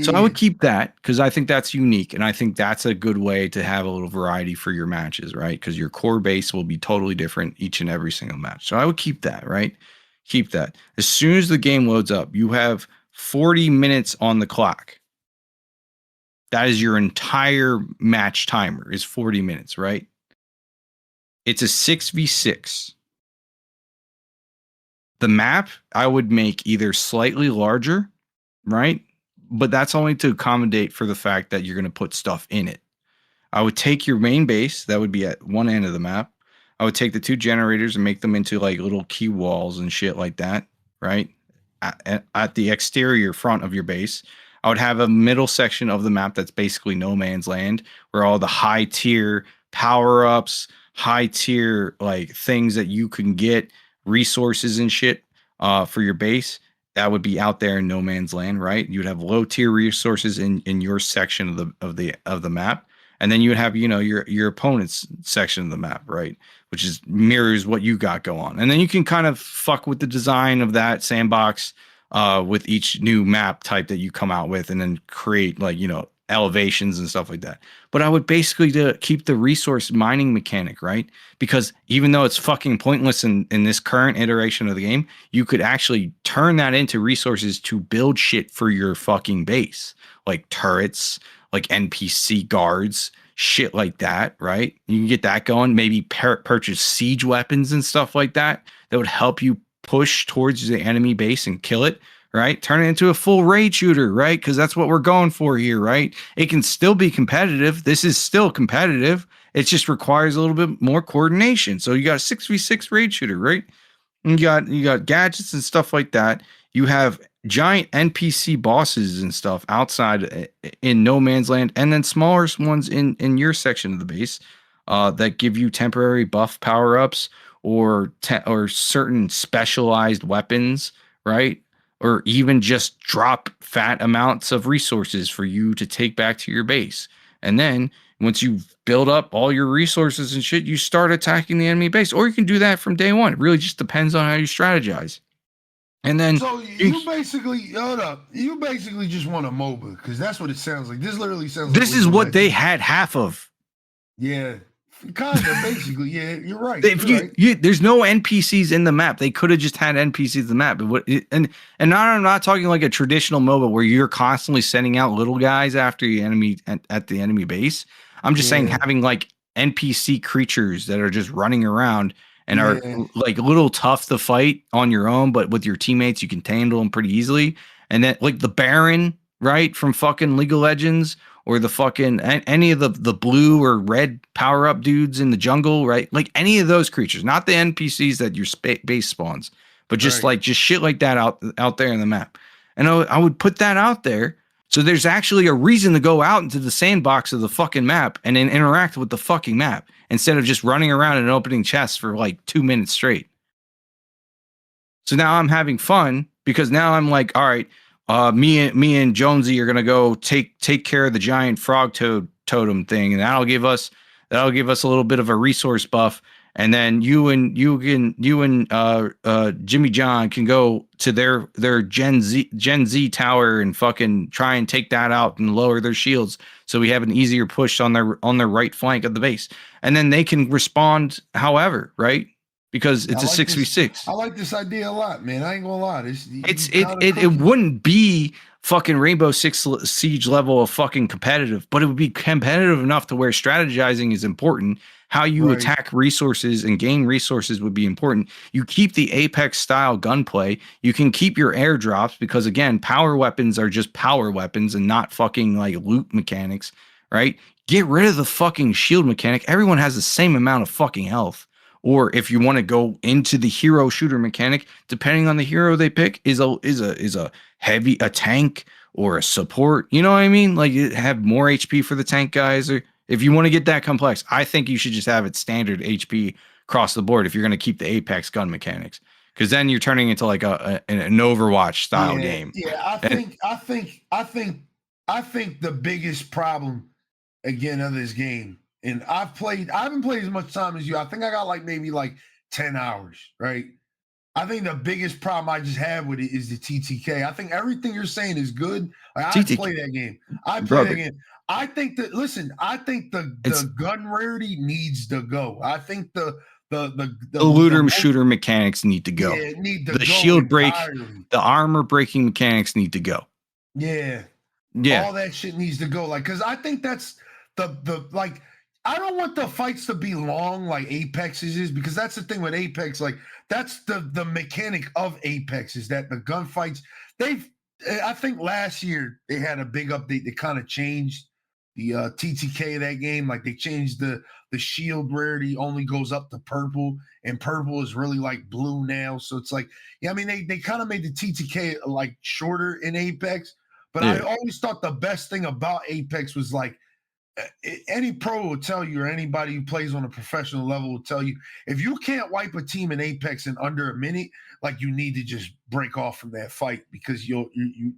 [SPEAKER 3] So I would keep that because I think that's unique, and I think that's a good way to have a little variety for your matches, right? Because your core base will be totally different each and every single match. So I would keep that, right? Keep that. As soon as the game loads up, you have 40 minutes on the clock. That is your entire match timer is 40 minutes, right? It's a 6v6. The map, I would make either slightly larger, right? But that's only to accommodate for the fact that you're going to put stuff in it. I would take your main base, that would be at one end of the map. I would take the 2 generators and make them into like little key walls and shit like that, right? At the exterior front of your base. I would have a middle section of the map that's basically no man's land, where all the high tier power-ups, high tier like things that you can get, resources and shit for your base, that would be out there in no man's land, right? You'd have low tier resources in your section of the map, and then you would have, you know, your opponent's section of the map, right? Which is mirrors what you got go on. And then you can kind of fuck with the design of that sandbox with each new map type that you come out with, and then create, like, you know, elevations and stuff like that. But I would basically keep the resource mining mechanic, right? Because even though it's fucking pointless in this current iteration of the game, you could actually turn that into resources to build shit for your fucking base, like turrets, like NPC guards, shit like that, right? You can get that going. Maybe purchase siege weapons and stuff like that would help you push towards the enemy base and kill it, right? Turn it into a full raid shooter, right? Because that's what we're going for here, right? It can still be competitive. This is still competitive. It just requires a little bit more coordination. So you got a 6v6 raid shooter, right? And you got gadgets and stuff like that. You have giant NPC bosses and stuff outside in no man's land, and then smaller ones in your section of the base that give you temporary buff power-ups or certain specialized weapons, right? Or even just drop fat amounts of resources for you to take back to your base. And then once you build up all your resources and shit, you start attacking the enemy base. Or you can do that from day one. It really just depends on how you strategize. And then
[SPEAKER 2] so you basically hold up. You basically just want a MOBA, because that's what it sounds like. This literally sounds like
[SPEAKER 3] this is what they had half of.
[SPEAKER 2] Yeah. Kind of, basically, yeah, you're right.
[SPEAKER 3] There's no NPCs in the map. They could have just had NPCs in the map. I'm not talking like a traditional MOBA where you're constantly sending out little guys after the enemy at the enemy base. I'm just saying having like NPC creatures that are just running around and are like a little tough to fight on your own, but with your teammates you can handle them pretty easily. And then like the Baron, right, from fucking League of Legends. Or the fucking any of the blue or red power up dudes in the jungle, right? Like any of those creatures, not the NPCs that your base spawns, but just just shit like that out there in the map. And I would put that out there, so there's actually a reason to go out into the sandbox of the fucking map and then interact with the fucking map instead of just running around and opening chests for like 2 minutes straight. So now I'm having fun because now I'm like, all right. Me and Jonesy are gonna go take care of the giant frog totem thing, and that'll give us a little bit of a resource buff. And then you and Jimmy John can go to their Gen Z tower and fucking try and take that out and lower their shields, so we have an easier push on their right flank of the base, and then they can respond however, right? Because it's a 6v6.
[SPEAKER 2] I like this idea a lot, man. I ain't gonna lie.
[SPEAKER 3] It wouldn't be fucking Rainbow Six Siege level of fucking competitive, but it would be competitive enough to where strategizing is important. How you attack resources and gain resources would be important. You keep the Apex style gunplay. You can keep your airdrops because, again, power weapons are just power weapons and not fucking like loot mechanics, right? Get rid of the fucking shield mechanic. Everyone has the same amount of fucking health. Or if you want to go into the hero shooter mechanic, depending on the hero they pick, is a tank or a support. You know what I mean? Like have more HP for the tank guys, or if you want to get that complex, I think you should just have it standard HP across the board if you're going to keep the Apex gun mechanics, because then you're turning into like an Overwatch style game.
[SPEAKER 2] Yeah, I think the biggest problem again of this game. And I haven't played as much time as you. I think I got maybe 10 hours, right? I think the biggest problem I just have with it is the TTK. I think everything you're saying is good. I play that game. I think the gun rarity needs to go. I think the
[SPEAKER 3] looter shooter mechanics need to go.
[SPEAKER 2] Yeah,
[SPEAKER 3] the shield break, the armor breaking mechanics need to go.
[SPEAKER 2] Yeah. All that shit needs to go. Because I think that's I don't want the fights to be long like Apex is, because that's the thing with Apex. That's the mechanic of Apex is that the gunfights. I think last year they had a big update that kind of changed the TTK of that game. Like they changed the shield rarity only goes up to purple, and purple is really like blue now. So it's they kind of made the TTK shorter in Apex. But I always thought the best thing about Apex was any pro will tell you, or anybody who plays on a professional level will tell you, if you can't wipe a team in Apex in under a minute, like you need to just break off from that fight, because your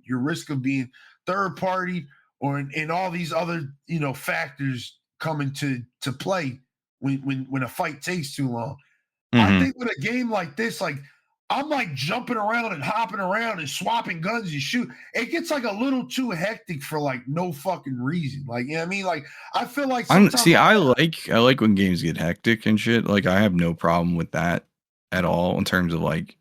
[SPEAKER 2] risk of being third party or in all these other factors coming to play when a fight takes too long. I think with a game like this, like I'm like jumping around and hopping around and swapping guns and shoot. It gets like a little too hectic for like no fucking reason. Like, you know what I mean? Like, I feel like sometimes
[SPEAKER 3] I like when games get hectic and shit. Like, I have no problem with that at all in terms of like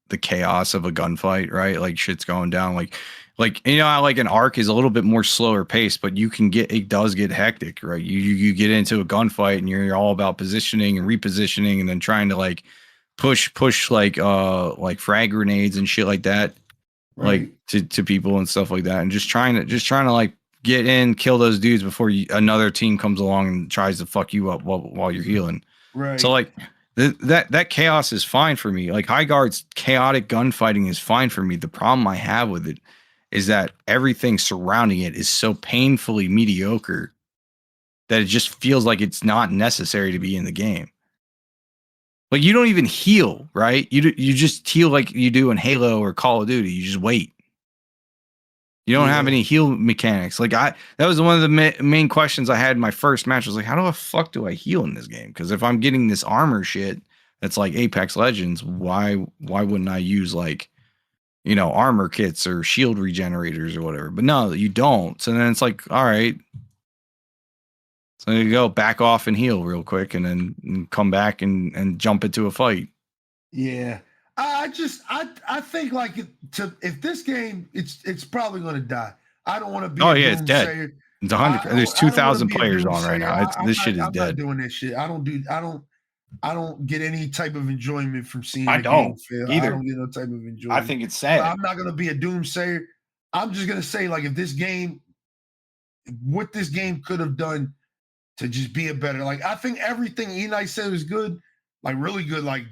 [SPEAKER 3] the chaos of a gunfight, right? Like shit's going down. Like like an arc is a little bit more slower paced, but it does get hectic, right? You get into a gunfight and you're all about positioning and repositioning and then trying to like push like frag grenades and shit like that, right, like to people and stuff like that, and just trying to like get in, kill those dudes before another team comes along and tries to fuck you up while you're healing.
[SPEAKER 2] Right.
[SPEAKER 3] So like that chaos is fine for me. Like Highguard's chaotic gunfighting is fine for me. The problem I have with it is that everything surrounding it is so painfully mediocre that it just feels like it's not necessary to be in the game. Like you don't even heal, right? You just heal like you do in Halo or Call of Duty. You just wait. You don't have any heal mechanics. Like that was one of the main questions I had in my first match. I was like, how the fuck do I heal in this game? Because if I'm getting this armor shit that's like Apex Legends, why wouldn't I use like armor kits or shield regenerators or whatever? But no, you don't. So then it's like, all right. So you go back off and heal real quick and then come back and jump into a fight.
[SPEAKER 2] Yeah. I think like if this game, it's probably going to die. I don't want to be.
[SPEAKER 3] Oh yeah, it's dead. It's 100. There's 2,000 players on right now. This shit is dead.
[SPEAKER 2] I'm not doing this shit. I don't get any type of enjoyment from seeing
[SPEAKER 3] the game
[SPEAKER 2] fail.
[SPEAKER 3] Either.
[SPEAKER 2] I don't get no type of enjoyment.
[SPEAKER 3] I think it's sad.
[SPEAKER 2] I'm not going to be a doomsayer. I'm just going to say, like, if this game, what this game could have done to just be a better, like, I think everything Eknight said was good, like really good, like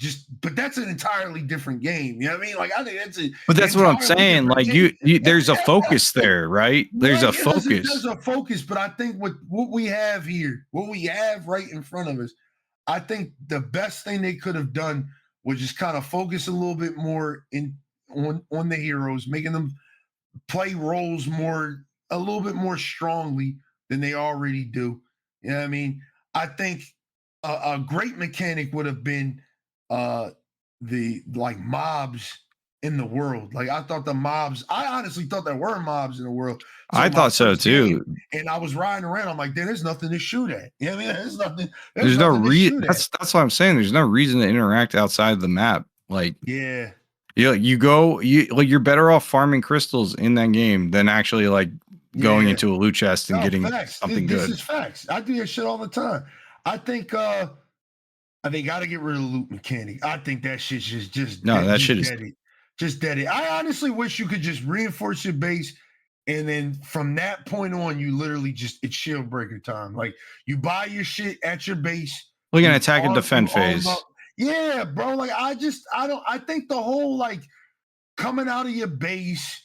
[SPEAKER 2] but that's an entirely different game. You know what I mean? Like, I think
[SPEAKER 3] that's what I'm saying. Like you there's a focus there, right? There's a focus.
[SPEAKER 2] There's a focus, but I think what we have here, what we have right in front of us, I think the best thing they could have done was just kind of focus a little bit more on the heroes, making them play roles a little bit more strongly than they already do. You know what I mean? I think a great mechanic would have been the like mobs in the world. Like I honestly thought there were mobs in the world.
[SPEAKER 3] So I thought so too.
[SPEAKER 2] And I was riding around. I'm like, there's nothing to shoot at. You know what I mean? There's nothing.
[SPEAKER 3] There's no reason. That's what I'm saying. There's no reason to interact outside the map. Like you're better off farming crystals in that game than actually like going into a loot chest and getting something good.
[SPEAKER 2] This is facts. I do that shit all the time. I think they got to get rid of the loot mechanic. I think that shit's just
[SPEAKER 3] no, that shit is
[SPEAKER 2] just dead. I honestly wish you could just reinforce your base, and then from that point on, you literally it's shield breaker time. Like you buy your shit at your base.
[SPEAKER 3] Look at attack and defend phase.
[SPEAKER 2] Yeah, bro. Like I think the whole like coming out of your base,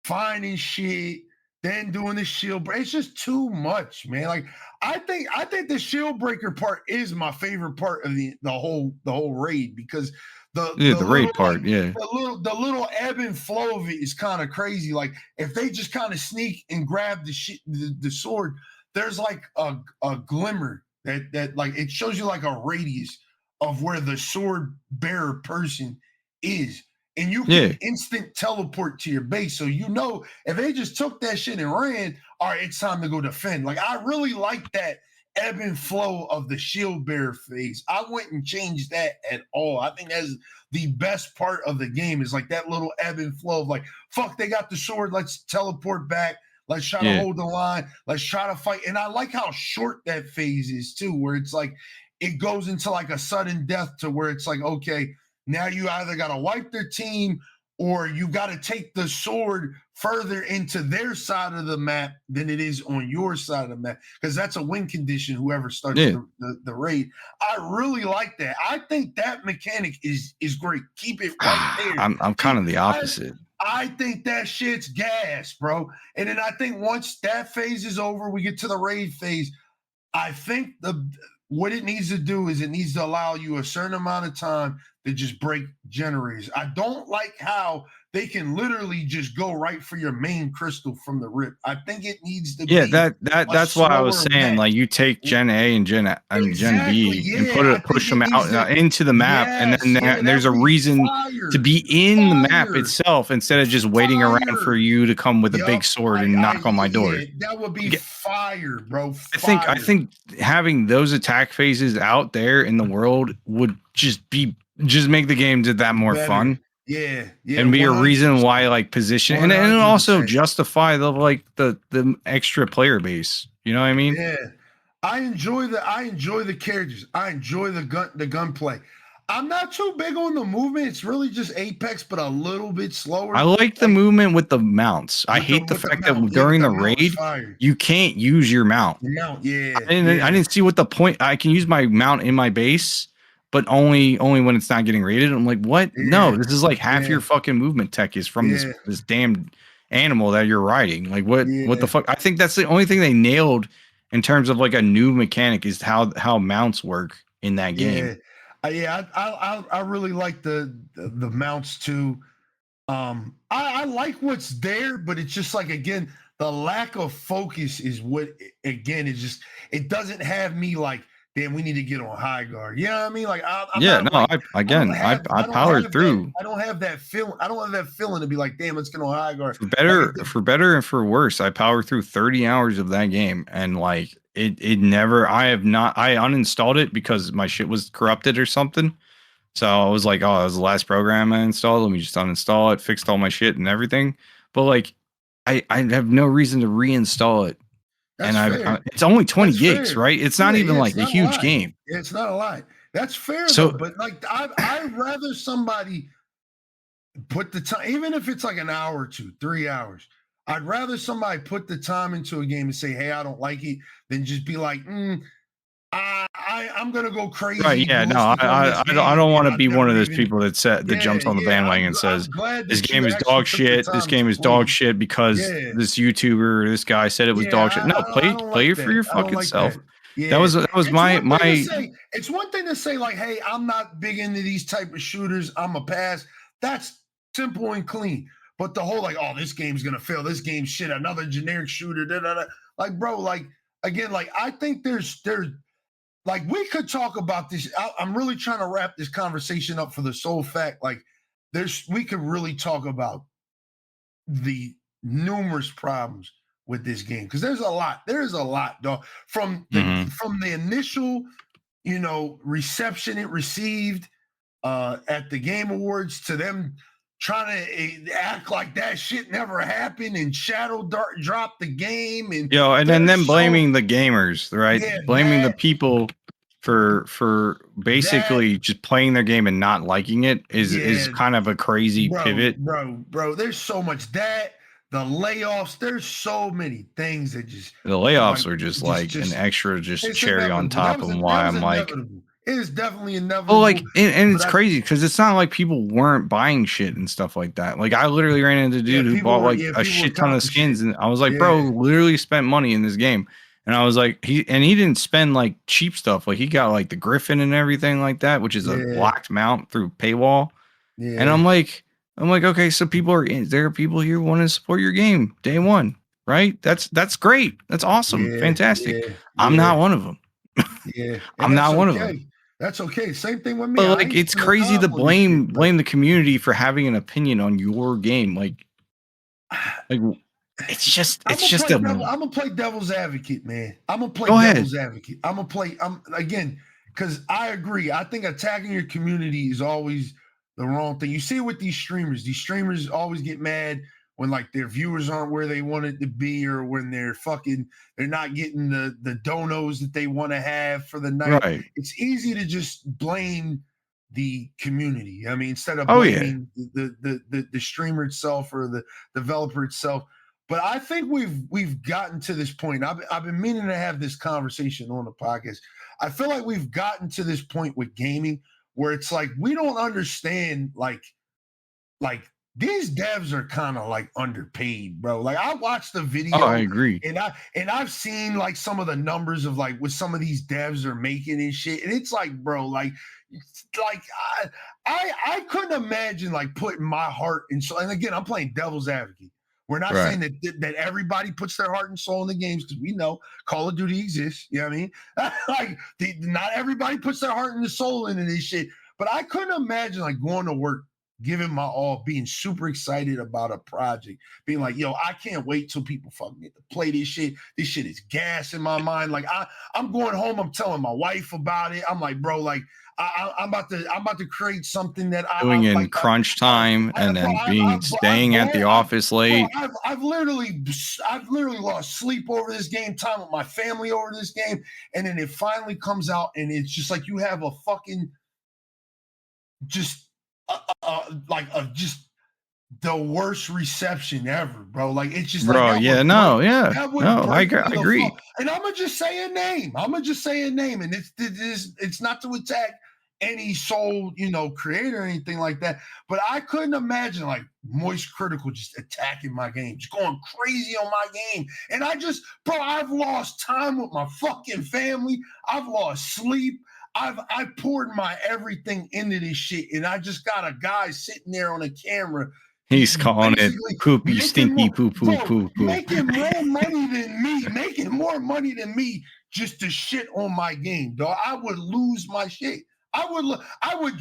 [SPEAKER 2] finding shit, then doing the shield break, it's just too much, man. Like I think the shield breaker part is my favorite part of the whole raid, because the
[SPEAKER 3] raid part,
[SPEAKER 2] the little ebb and flow of it is kind of crazy. Like if they just kind of sneak and grab the sword, there's like a glimmer that like it shows you like a radius of where the sword bearer person is. And you can instant teleport to your base. So if they just took that shit and ran, all right, it's time to go defend. Like I really like that ebb and flow of the shield bearer phase. I wouldn't change that at all. I think that's the best part of the game, is like that little ebb and flow of like, fuck, they got the sword, let's teleport back. Let's try to hold the line. Let's try to fight. And I like how short that phase is too, where it's like, it goes into like a sudden death to where it's like, okay, now you either got to wipe their team or you got to take the sword further into their side of the map than it is on your side of the map, because that's a win condition, whoever starts the raid. I really like that. I think that mechanic is great. Keep it right there.
[SPEAKER 3] I'm kind of the opposite.
[SPEAKER 2] I think that shit's gas, bro. And then I think once that phase is over, we get to the raid phase. I think what it needs to do is it needs to allow you a certain amount of time to just break generators. I don't like how they can literally just go right for your main crystal from the rip. I think it needs to be
[SPEAKER 3] that's why I was saying map. Like you take Gen A and Gen B and push them out into the map, and then there's a reason to be in the map itself instead of just waiting around for you to come with a big sword and knock on my door.
[SPEAKER 2] Yeah, that would be fire, bro.
[SPEAKER 3] I think having those attack phases out there in the world would just make the game that more fun.
[SPEAKER 2] Yeah,
[SPEAKER 3] and be 100%. A reason why like position and also justify the extra player base. You know what I mean?
[SPEAKER 2] Yeah, I enjoy the characters. I enjoy the gunplay. I'm not too big on the movement. It's really just Apex, but a little bit slower.
[SPEAKER 3] I like the movement with the mounts. I hate the fact that during the raid you can't use your mount.
[SPEAKER 2] Yeah.
[SPEAKER 3] I didn't see what the point. I can use my mount in my base, but only when it's not getting raided. I'm like, what? Yeah. No, this is like half your fucking movement tech is from this damn animal that you're riding. Like what the fuck? I think that's the only thing they nailed in terms of like a new mechanic is how mounts work in that game.
[SPEAKER 2] I really like the mounts too. I like what's there, but it's just like, again, the lack of focus is what, again, it's just, it doesn't have me like, damn, we need to get on Highguard. You know what I mean? Like, I powered through. I don't have that feeling. I don't have that feeling to be like, damn, let's get on Highguard.
[SPEAKER 3] For better and for worse, I powered through 30 hours of that game, and like it never. I uninstalled it because my shit was corrupted or something. So I was like, oh, that was the last program I installed. Let me just uninstall it, fixed all my shit and everything. But like, I have no reason to reinstall it.
[SPEAKER 2] That's
[SPEAKER 3] it's only 20 gigs, fair. Right? It's not even like a huge game.
[SPEAKER 2] It's not a lot. That's fair, though. But like, I'd rather somebody put the time, even if it's like an hour or 2, 3 hours. I'd rather somebody put the time into a game and say, hey, I don't like it, than just be like, I'm gonna go crazy.
[SPEAKER 3] Right? Yeah. No, I don't want to be one of those people that jumps on the bandwagon and says this game is dog shit. This game is dog shit because this YouTuber or this guy said it was dog shit. No, play it for your fucking self. Yeah. That was my.
[SPEAKER 2] It's one thing to say like, hey, I'm not big into these type of shooters. I'm a pass. That's simple and clean. But the whole like, oh, this game's gonna fail. This game's shit. Another generic shooter. Like, bro, like again, like I think there's. Like, we could talk about this. I'm really trying to wrap this conversation up for the sole fact, like, we could really talk about the numerous problems with this game, because there's a lot. There is a lot, dog. From the initial, reception it received at the Game Awards to them trying to act like that shit never happened and shadow drop the game and
[SPEAKER 3] then blaming the gamers, right? Blaming the people for basically just playing their game and not liking it is kind of a crazy pivot.
[SPEAKER 2] Bro, there's so much the layoffs, there's so many things that just
[SPEAKER 3] the layoffs are just an extra cherry on top of why I'm like
[SPEAKER 2] it is definitely inevitable.
[SPEAKER 3] Well, like, and it's crazy because it's not like people weren't buying shit and stuff like that. Like, I literally ran into a dude who bought like a shit ton of skins, and I was like, bro, literally spent money in this game. And I was like, he didn't spend like cheap stuff. Like, he got like the Griffin and everything like that, which is a locked mount through paywall. Yeah. And I'm like, okay, so there are people here who want to support your game day one, right? That's great. That's awesome. Fantastic. I'm not one of them. I'm not one of them.
[SPEAKER 2] That's okay. Same thing with me.
[SPEAKER 3] But like, it's crazy to blame the community for having an opinion on your game. Like it's just
[SPEAKER 2] I'm gonna play devil's advocate, man. I'm gonna play devil's advocate. Again, because I agree. I think attacking your community is always the wrong thing. You see it with these streamers. These streamers always get mad when like their viewers aren't where they want it to be, or when they're not getting the donos that they want to have for the night.
[SPEAKER 3] Right.
[SPEAKER 2] It's easy to just blame the community. I mean, instead of
[SPEAKER 3] Oh, yeah.
[SPEAKER 2] blaming the streamer itself or the developer itself. But I think we've gotten to this point. I've been meaning to have this conversation on the podcast. I feel like we've gotten to this point with gaming where it's like we don't understand like these devs are kind of like underpaid, bro. Like I watched the video.
[SPEAKER 3] Oh, I agree.
[SPEAKER 2] And I've seen like some of the numbers of like what some of these devs are making and shit. And it's like, bro, like I couldn't imagine like putting my heart and soul. And again, I'm playing devil's advocate. We're not saying that everybody puts their heart and soul in the games because we know Call of Duty exists. You know what I mean? Like not everybody puts their heart and the soul into this shit. But I couldn't imagine like going to work, giving my all, being super excited about a project, being like, yo, I can't wait till people fucking get to play this shit. This shit is gas in my mind. Like I'm going home, I'm telling my wife about it. I'm like, bro, like I'm about to create something that
[SPEAKER 3] doing in crunch time and then staying at the office late.
[SPEAKER 2] Bro, I've literally lost sleep over this game, time with my family over this game, and then it finally comes out and it's just like you have a fucking just just the worst reception ever, bro. Like it's just
[SPEAKER 3] bro,
[SPEAKER 2] like
[SPEAKER 3] I agree.
[SPEAKER 2] And I'm gonna just say a name. And it's not to attack any sole, creator or anything like that. But I couldn't imagine like Moist Critical just attacking my game, just going crazy on my game. And I've lost time with my fucking family. I've lost sleep. I poured my everything into this shit, and I just got a guy sitting there on a camera.
[SPEAKER 3] He's calling it poopy, stinky, poo.
[SPEAKER 2] Making more money than me just to shit on my game, dog. I would lose my shit. I would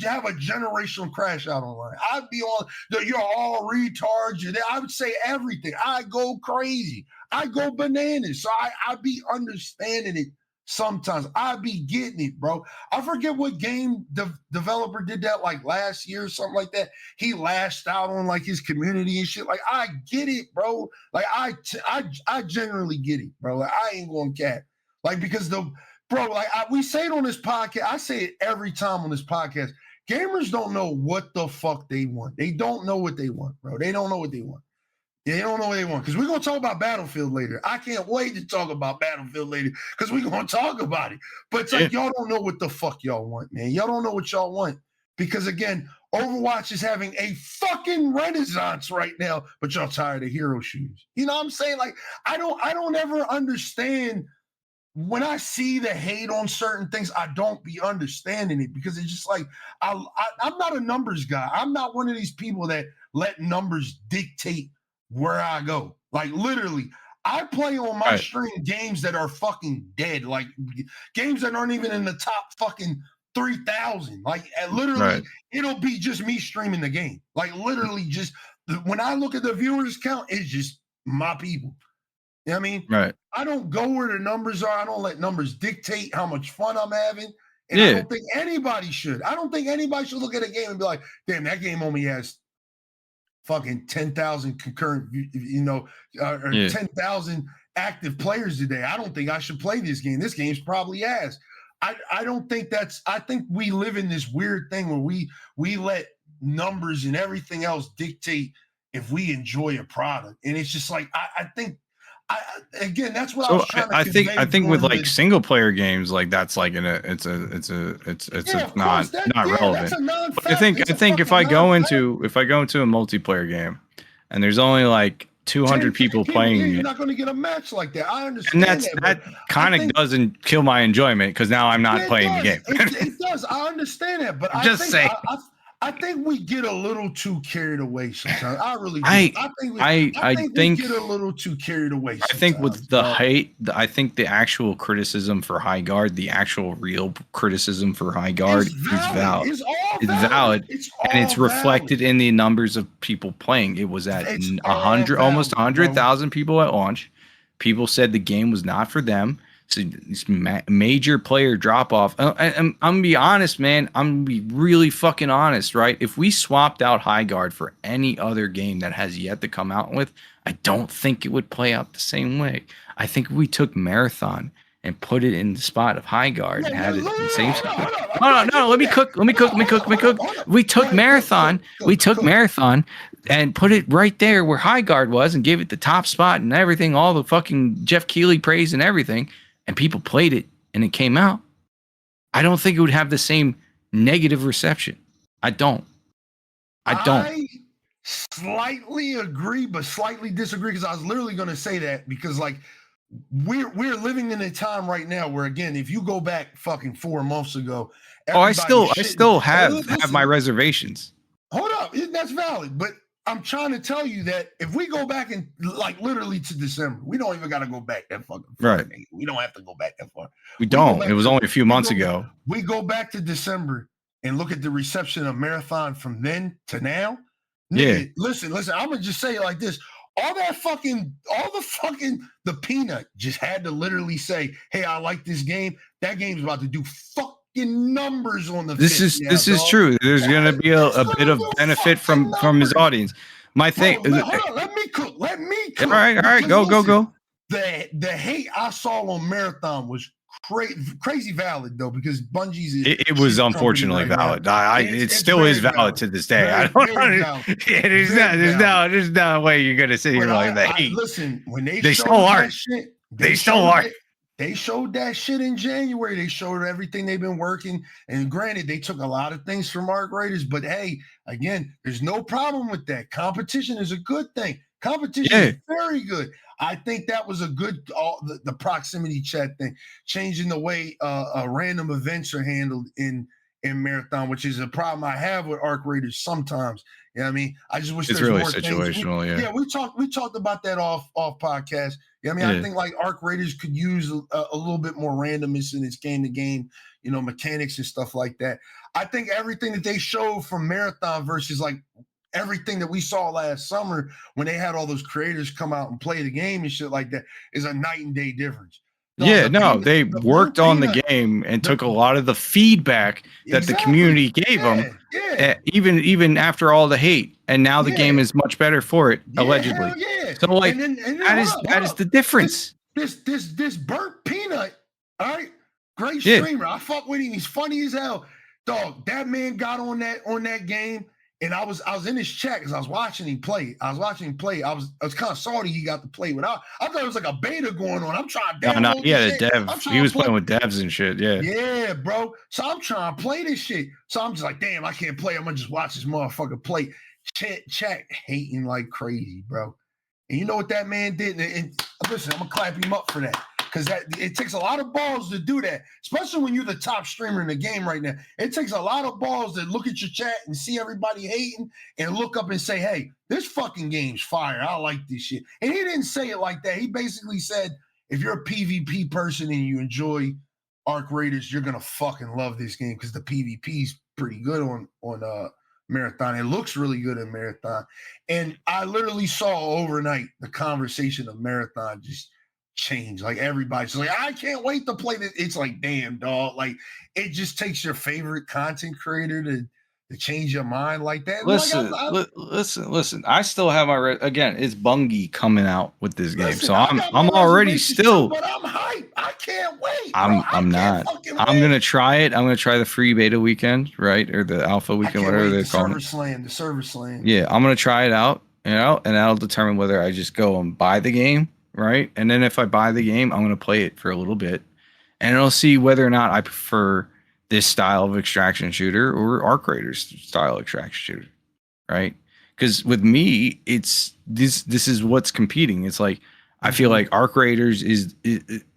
[SPEAKER 2] have a generational crash out online. I'd be on, you're all retards. I would say everything. I go crazy. I go bananas. So I'd be understanding it. Sometimes I be getting it, bro. I forget what game developer did that like last year or something like that. He lashed out on like his community and shit. Like I get it, bro. Like I generally get it, bro. Like I ain't going to cap. Like because we say it on this podcast. I say it every time on this podcast. Gamers don't know what the fuck they want. They don't know what they want, bro. They don't know what they want. They don't know what they want because we're going to talk about Battlefield later. I can't wait to talk about Battlefield later because we're going to talk about it. But it's like y'all don't know what the fuck y'all want, man. Y'all don't know what y'all want because, again, Overwatch is having a fucking renaissance right now, but y'all tired of hero shooters. You know what I'm saying? Like, I don't ever understand when I see the hate on certain things. I don't be understanding it because it's just like I'm not a numbers guy. I'm not one of these people that let numbers dictate where I go. Like literally, I play on my stream games that are fucking dead, like games that aren't even in the top fucking 3,000. Like literally, it'll be just me streaming the game. Like literally, just when I look at the viewers count, it's just my people. You know what I mean?
[SPEAKER 3] Right.
[SPEAKER 2] I don't go where the numbers are. I don't let numbers dictate how much fun I'm having. And I don't think anybody should. I don't think anybody should look at a game and be like, damn, that game only has fucking 10,000 concurrent, or 10,000 active players today. I don't think I should play this game. This game's probably ass. I don't think I think we live in this weird thing where we let numbers and everything else dictate if we enjoy a product. And it's just like, I think, again, that's what I was trying to convey.
[SPEAKER 3] I think with like single player games, like that's like it's not relevant. But I think if I go into a multiplayer game and there's only like 200 people playing
[SPEAKER 2] you're not going to get a match like that. I
[SPEAKER 3] and
[SPEAKER 2] understand
[SPEAKER 3] that kind of doesn't kill my enjoyment because now I'm not playing the game.
[SPEAKER 2] It does. I understand that, but I think we get a little too carried away sometimes. I really do. I think we get a little too carried away sometimes.
[SPEAKER 3] I think with the hate, I think the actual criticism for Highguard, the actual real criticism for Highguard is valid. It's valid. And it's reflected in the numbers of people playing. It was at almost 100,000 people at launch. People said the game was not for them. So it's major player drop off. I'm gonna be honest, man. I'm gonna be really fucking honest, right? If we swapped out Highguard for any other game that has yet to come out with, I don't think it would play out the same way. I think we took Marathon and put it in the spot of Highguard and had it in the same spot.
[SPEAKER 2] Hold
[SPEAKER 3] No, let me cook. We took Marathon. We took Marathon and put it right there where Highguard was and gave it the top spot and everything, all the fucking Jeff Keighley praise and everything. And people played it and it came out. I don't think it would have the same negative reception. I don't.
[SPEAKER 2] I slightly agree, but slightly disagree, because I was literally going to say that, because like we're living in a time right now where, again, if you go back fucking 4 months ago,
[SPEAKER 3] I still have my reservations.
[SPEAKER 2] Hold up, that's valid, but I'm trying to tell you that if we go back and like literally to December, we don't even got to go back that fucking far.
[SPEAKER 3] Right.
[SPEAKER 2] We don't have to go back that far.
[SPEAKER 3] We don't. It was only a few months ago.
[SPEAKER 2] We go back to December and look at the reception of Marathon from then to now. Nigga, listen, I'm gonna just say it like this. The peanut just had to literally say, hey, I like this game. That game's about to do fucking numbers on the
[SPEAKER 3] This is true. There's gonna be a bit of benefit from his audience. My thing.
[SPEAKER 2] Hold on, let me cook.
[SPEAKER 3] All right. Go.
[SPEAKER 2] The hate I saw on Marathon was crazy valid though, because Bungie's
[SPEAKER 3] it was unfortunately valid. It still is valid to this day. There's no way you're gonna sit here like that.
[SPEAKER 2] Listen, when they
[SPEAKER 3] stole art. They stole art.
[SPEAKER 2] They showed that shit in January. They showed everything they've been working. And granted, they took a lot of things from Arc Raiders, but hey, again, there's no problem with that. Competition is a good thing. Competition is very good. I think that was a good, the proximity chat thing, changing the way random events are handled in Marathon, which is a problem I have with Arc Raiders sometimes. You know what I mean? I just wish
[SPEAKER 3] it's
[SPEAKER 2] there's
[SPEAKER 3] really
[SPEAKER 2] more
[SPEAKER 3] situational.
[SPEAKER 2] things. We talked about that off podcast. You know what I mean? I think like Arc Raiders could use a little bit more randomness in its game to game, mechanics and stuff like that. I think everything that they showed from Marathon versus like everything that we saw last summer when they had all those creators come out and play the game and shit like that is a night and day difference.
[SPEAKER 3] They worked on the game and took a lot of the feedback that the community gave them, even after all the hate. And now the game is much better for it, allegedly. So like, that is the difference.
[SPEAKER 2] This burnt peanut, all right, great streamer. I fuck with him. He's funny as hell, dog. That man got on that game. And I was in his chat because I was watching him play. I was kind of salty he got to play without. I thought it was like a beta going on. I'm trying to download
[SPEAKER 3] he had a dev. He was playing with devs and shit.
[SPEAKER 2] Yeah, bro. So I'm trying to play this shit. So I'm just like, damn, I can't play. I'm gonna just watch this motherfucker play. Chat hating like crazy, bro. And you know what that man did? And listen, I'm gonna clap him up for that. Because it takes a lot of balls to do that, especially when you're the top streamer in the game right now. It takes a lot of balls to look at your chat and see everybody hating and look up and say, hey, this fucking game's fire. I like this shit. And he didn't say it like that. He basically said, if you're a PvP person and you enjoy Arc Raiders, you're going to fucking love this game because the PvP is pretty good on Marathon. It looks really good in Marathon. And I literally saw overnight the conversation of Marathon just change. Like everybody's like, I can't wait to play this. It's like, damn, dog. Like it just takes your favorite content creator to change your mind like that.
[SPEAKER 3] Listen. I still have my again. It's Bungie coming out with this game, so I'm already still.
[SPEAKER 2] But I'm hyped. I can't wait.
[SPEAKER 3] I'm not. I'm gonna try it. I'm gonna try the free beta weekend, right, or the alpha weekend, whatever they're calling it.
[SPEAKER 2] The server slam.
[SPEAKER 3] Yeah, I'm gonna try it out. And that'll determine whether I just go and buy the game. Right. And then if I buy the game, I'm going to play it for a little bit and I'll see whether or not I prefer this style of extraction shooter or Arc Raiders style extraction shooter. Right. Because with me, it's this is what's competing. It's like I feel like Arc Raiders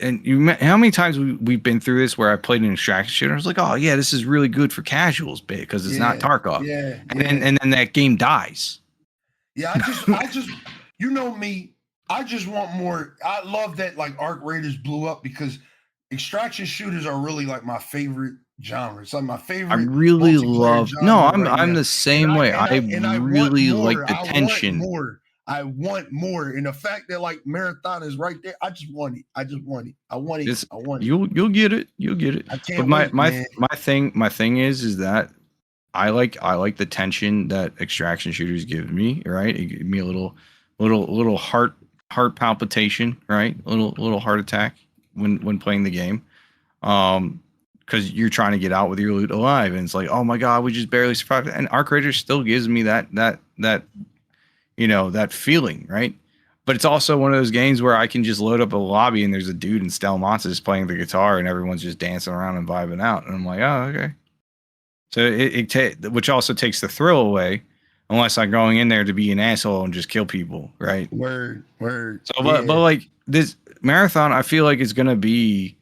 [SPEAKER 3] how many times we've been through this where I played an extraction shooter? I was like, oh, yeah, this is really good for casuals because it's not Tarkov. And then that game dies.
[SPEAKER 2] Yeah. I just you know me. I just want more. I love that like Arc Raiders blew up because extraction shooters are really like my favorite genre. It's like my favorite.
[SPEAKER 3] I really love. No, I'm the same way. I really like the tension.
[SPEAKER 2] I want more. And the fact that like Marathon is right there, I just want it. I want it.
[SPEAKER 3] You'll get it. You'll get it.
[SPEAKER 2] I can't
[SPEAKER 3] but
[SPEAKER 2] wait,
[SPEAKER 3] my thing is that I like the tension that extraction shooters give me. Right, it gives me a little heart palpitation, right? A little heart attack when playing the game. Because you're trying to get out with your loot alive, and it's like, oh my god, we just barely survived. And Arc Raiders still gives me that that feeling, right? But it's also one of those games where I can just load up a lobby and there's a dude in Stelmontis playing the guitar and everyone's just dancing around and vibing out, and I'm like, oh, okay. So which also takes the thrill away, unless I'm going in there to be an asshole and just kill people, right?
[SPEAKER 2] Word.
[SPEAKER 3] So, but like this marathon, I feel like it's gonna be.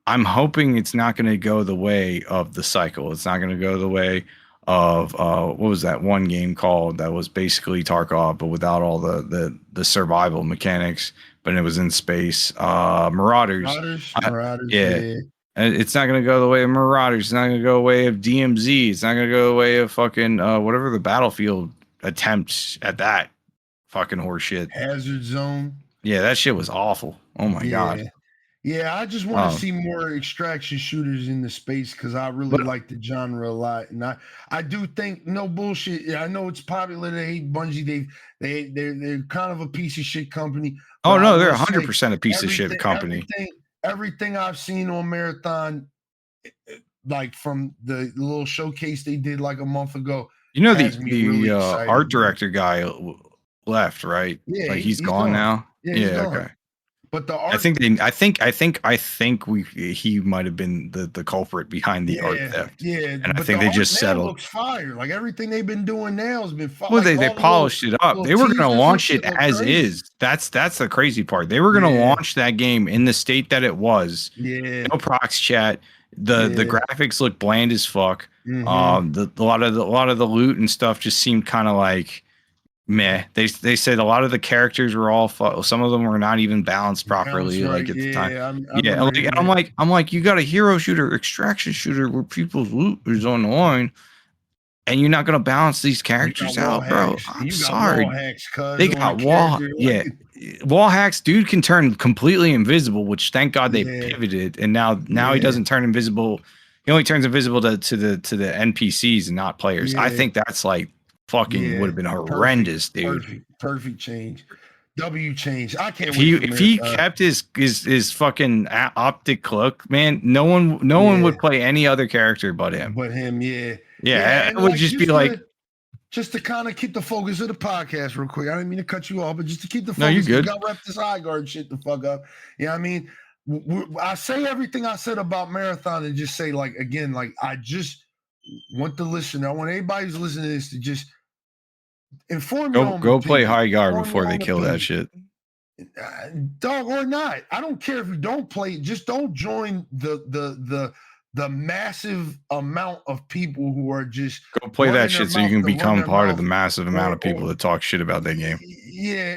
[SPEAKER 3] I'm hoping it's not going to go the way of the cycle. It's not going to go the way of what was that one game called that was basically Tarkov, but without all the survival mechanics, but it was in space. Marauders.
[SPEAKER 2] Marauders.
[SPEAKER 3] Yeah. And it's not going to go the way of Marauders. It's not going to go the way of DMZ. It's not going to go the way of fucking whatever the Battlefield attempts at that fucking horseshit.
[SPEAKER 2] Hazard Zone.
[SPEAKER 3] Yeah, that shit was awful. Oh my god.
[SPEAKER 2] Yeah, I just want to see more extraction shooters in the space because I really like the genre a lot, and I do think, no bullshit. I know it's popular to hate Bungie. They're kind of a piece of shit company.
[SPEAKER 3] Oh no, they're 100% a piece of shit company.
[SPEAKER 2] Everything I've seen on Marathon, like from the little showcase they did like a month ago.
[SPEAKER 3] You know, the really art director guy left, right?
[SPEAKER 2] Yeah,
[SPEAKER 3] like he's gone now. Yeah, okay.
[SPEAKER 2] But the art,
[SPEAKER 3] I think he might have been the culprit behind the art theft.
[SPEAKER 2] Yeah,
[SPEAKER 3] and I think they just settled.
[SPEAKER 2] Looks fire. Like everything they've been doing now has been fire.
[SPEAKER 3] Well, they polished it up. They were going to launch it as is. That's the crazy part. They were going to launch that game in the state that it was.
[SPEAKER 2] Yeah,
[SPEAKER 3] no prox chat. The graphics look bland as fuck.
[SPEAKER 2] Mm-hmm.
[SPEAKER 3] A lot of the loot and stuff just seemed kind of like meh. They said a lot of the characters were all some of them were not even balanced properly, like at the time. I'm like, you got a hero shooter, extraction shooter where people's loot is on the line, and you're not gonna balance these characters out, bro. I'm sorry. They got wall, wall hacks. Dude can turn completely invisible, which thank God they pivoted, and now he doesn't turn invisible. He only turns invisible to the NPCs and not players. I think that's like fucking would have been horrendous, dude.
[SPEAKER 2] Perfect change. W change. I can't
[SPEAKER 3] wait. If he kept his fucking optic cloak, man, no one would play any other character but him. Yeah. It would just be like,
[SPEAKER 2] just to kind of keep the focus of the podcast real quick. I didn't mean to cut you off, but just to keep the focus.
[SPEAKER 3] No, you're good.
[SPEAKER 2] We got to wrap this Highguard shit the fuck up. You know what I mean? I say everything I said about Marathon and just say, like, again, like, I just want the listener, I want anybody who's listening to this to just inform you.
[SPEAKER 3] Go play Highguard before they kill that shit.
[SPEAKER 2] Dog or not. I don't care if you don't play, just don't join the massive amount of people who are just
[SPEAKER 3] go play that shit so you can become part of the massive amount of people that talk shit about that game.
[SPEAKER 2] Yeah,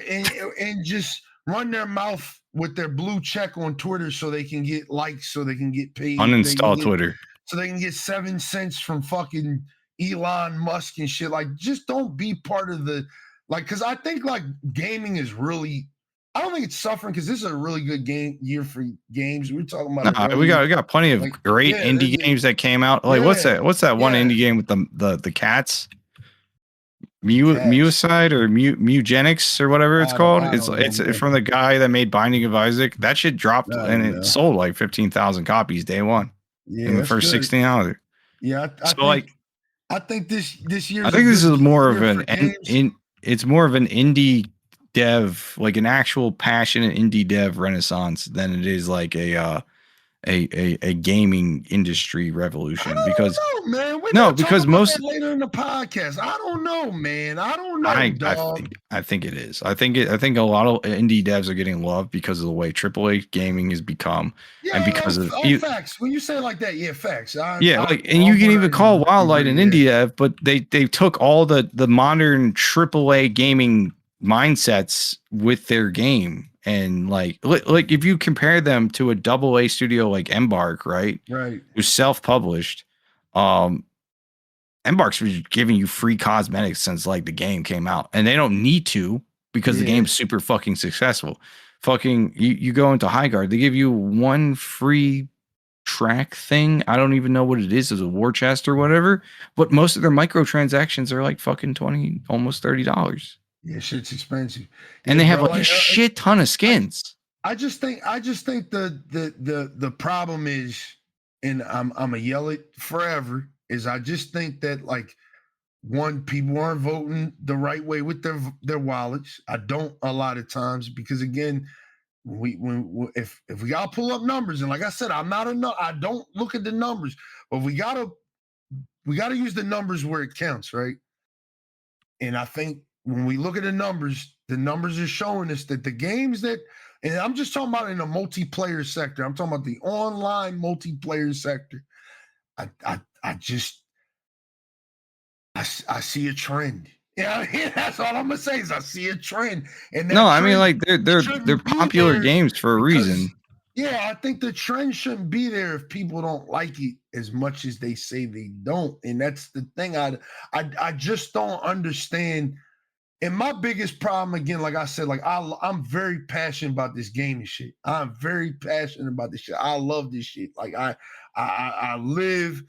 [SPEAKER 2] and just run their mouth with their blue check on Twitter so they can get likes, so they can get paid.
[SPEAKER 3] Uninstall Twitter.
[SPEAKER 2] So they can get 7 cents from fucking Elon Musk and shit. Like, just don't be part of the, like, because I think like gaming is really, I don't think it's suffering because this is a really good year for games. We're talking about
[SPEAKER 3] we got plenty of great indie games that came out. Like what's that one indie game with the cats? Mucide or Mugenics or whatever it's called. It's from the guy that made Binding of Isaac. That shit dropped and it sold like 15,000 copies day one in the first 16 hours.
[SPEAKER 2] Yeah, I think this year.
[SPEAKER 3] I think this is more of it's more of an indie dev, like an actual passionate indie dev renaissance than it is like a gaming industry revolution. Because because most
[SPEAKER 2] later in the podcast, I don't know, man. I don't know.
[SPEAKER 3] I think it is. I think a lot of indie devs are getting loved because of the way AAA gaming has become, and because of
[SPEAKER 2] facts. When you say it like that, facts.
[SPEAKER 3] And you can even call Wildlight an indie dev, but they took all the modern AAA gaming mindsets with their game. And like if you compare them to a AA studio like Embark, right? Who's self-published, Embark's giving you free cosmetics since like the game came out, and they don't need to because the game's super fucking successful. Fucking you go into Highguard, they give you one free track thing. I don't even know what it is as a war chest or whatever, but most of their microtransactions are like fucking $20, almost $30.
[SPEAKER 2] Yeah, shit's expensive.
[SPEAKER 3] And they have like a shit ton of skins.
[SPEAKER 2] I just think the problem is, and I'm gonna yell it forever, is I just think that like one, people aren't voting the right way with their wallets. I don't a lot of times because again, if we gotta pull up numbers, and like I said, I don't look at the numbers, but we gotta use the numbers where it counts, right? And I think when we look at the numbers are showing us that the games that, and I'm just talking about in the multiplayer sector, I'm talking about the online multiplayer sector. I just see a trend. Yeah, that's all I'm gonna say is I see a trend. And
[SPEAKER 3] no, I mean like they're popular games for a reason.
[SPEAKER 2] Yeah, I think the trend shouldn't be there if people don't like it as much as they say they don't. And that's the thing. I just don't understand. And my biggest problem, again, like I said, like I'm very passionate about this gaming shit. I'm very passionate about this shit. I love this shit. Like I live,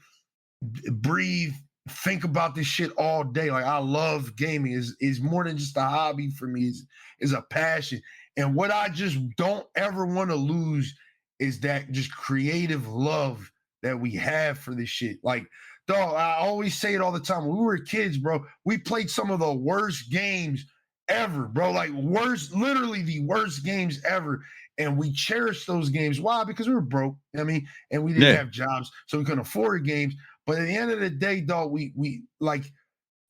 [SPEAKER 2] breathe, think about this shit all day. Like I love gaming. Is more than just a hobby for me. Is a passion. And what I just don't ever want to lose is that just creative love that we have for this shit. Like, dog, I always say it all the time. When we were kids, bro, we played some of the worst games ever, bro. Like literally the worst games ever. And we cherished those games. Why? Because we were broke. I mean, and we didn't have jobs, so we couldn't afford games. But at the end of the day, dog, we like,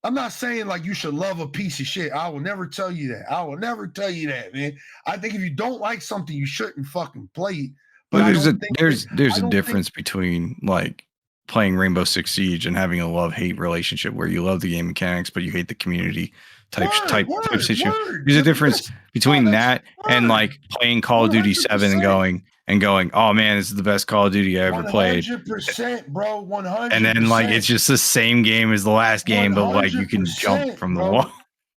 [SPEAKER 2] I'm not saying like you should love a piece of shit. I will never tell you that. I will never tell you that, man. I think if you don't like something, you shouldn't fucking play it. But
[SPEAKER 3] there's a difference between like playing Rainbow Six Siege and having a love-hate relationship where you love the game mechanics but you hate the community type situation. There's a difference between that and like playing Call of Duty 7 and going, oh man, this is the best Call of Duty I ever played.
[SPEAKER 2] 100%, bro. 100%.
[SPEAKER 3] And then like it's just the same game as the last game, but like you can jump from the wall.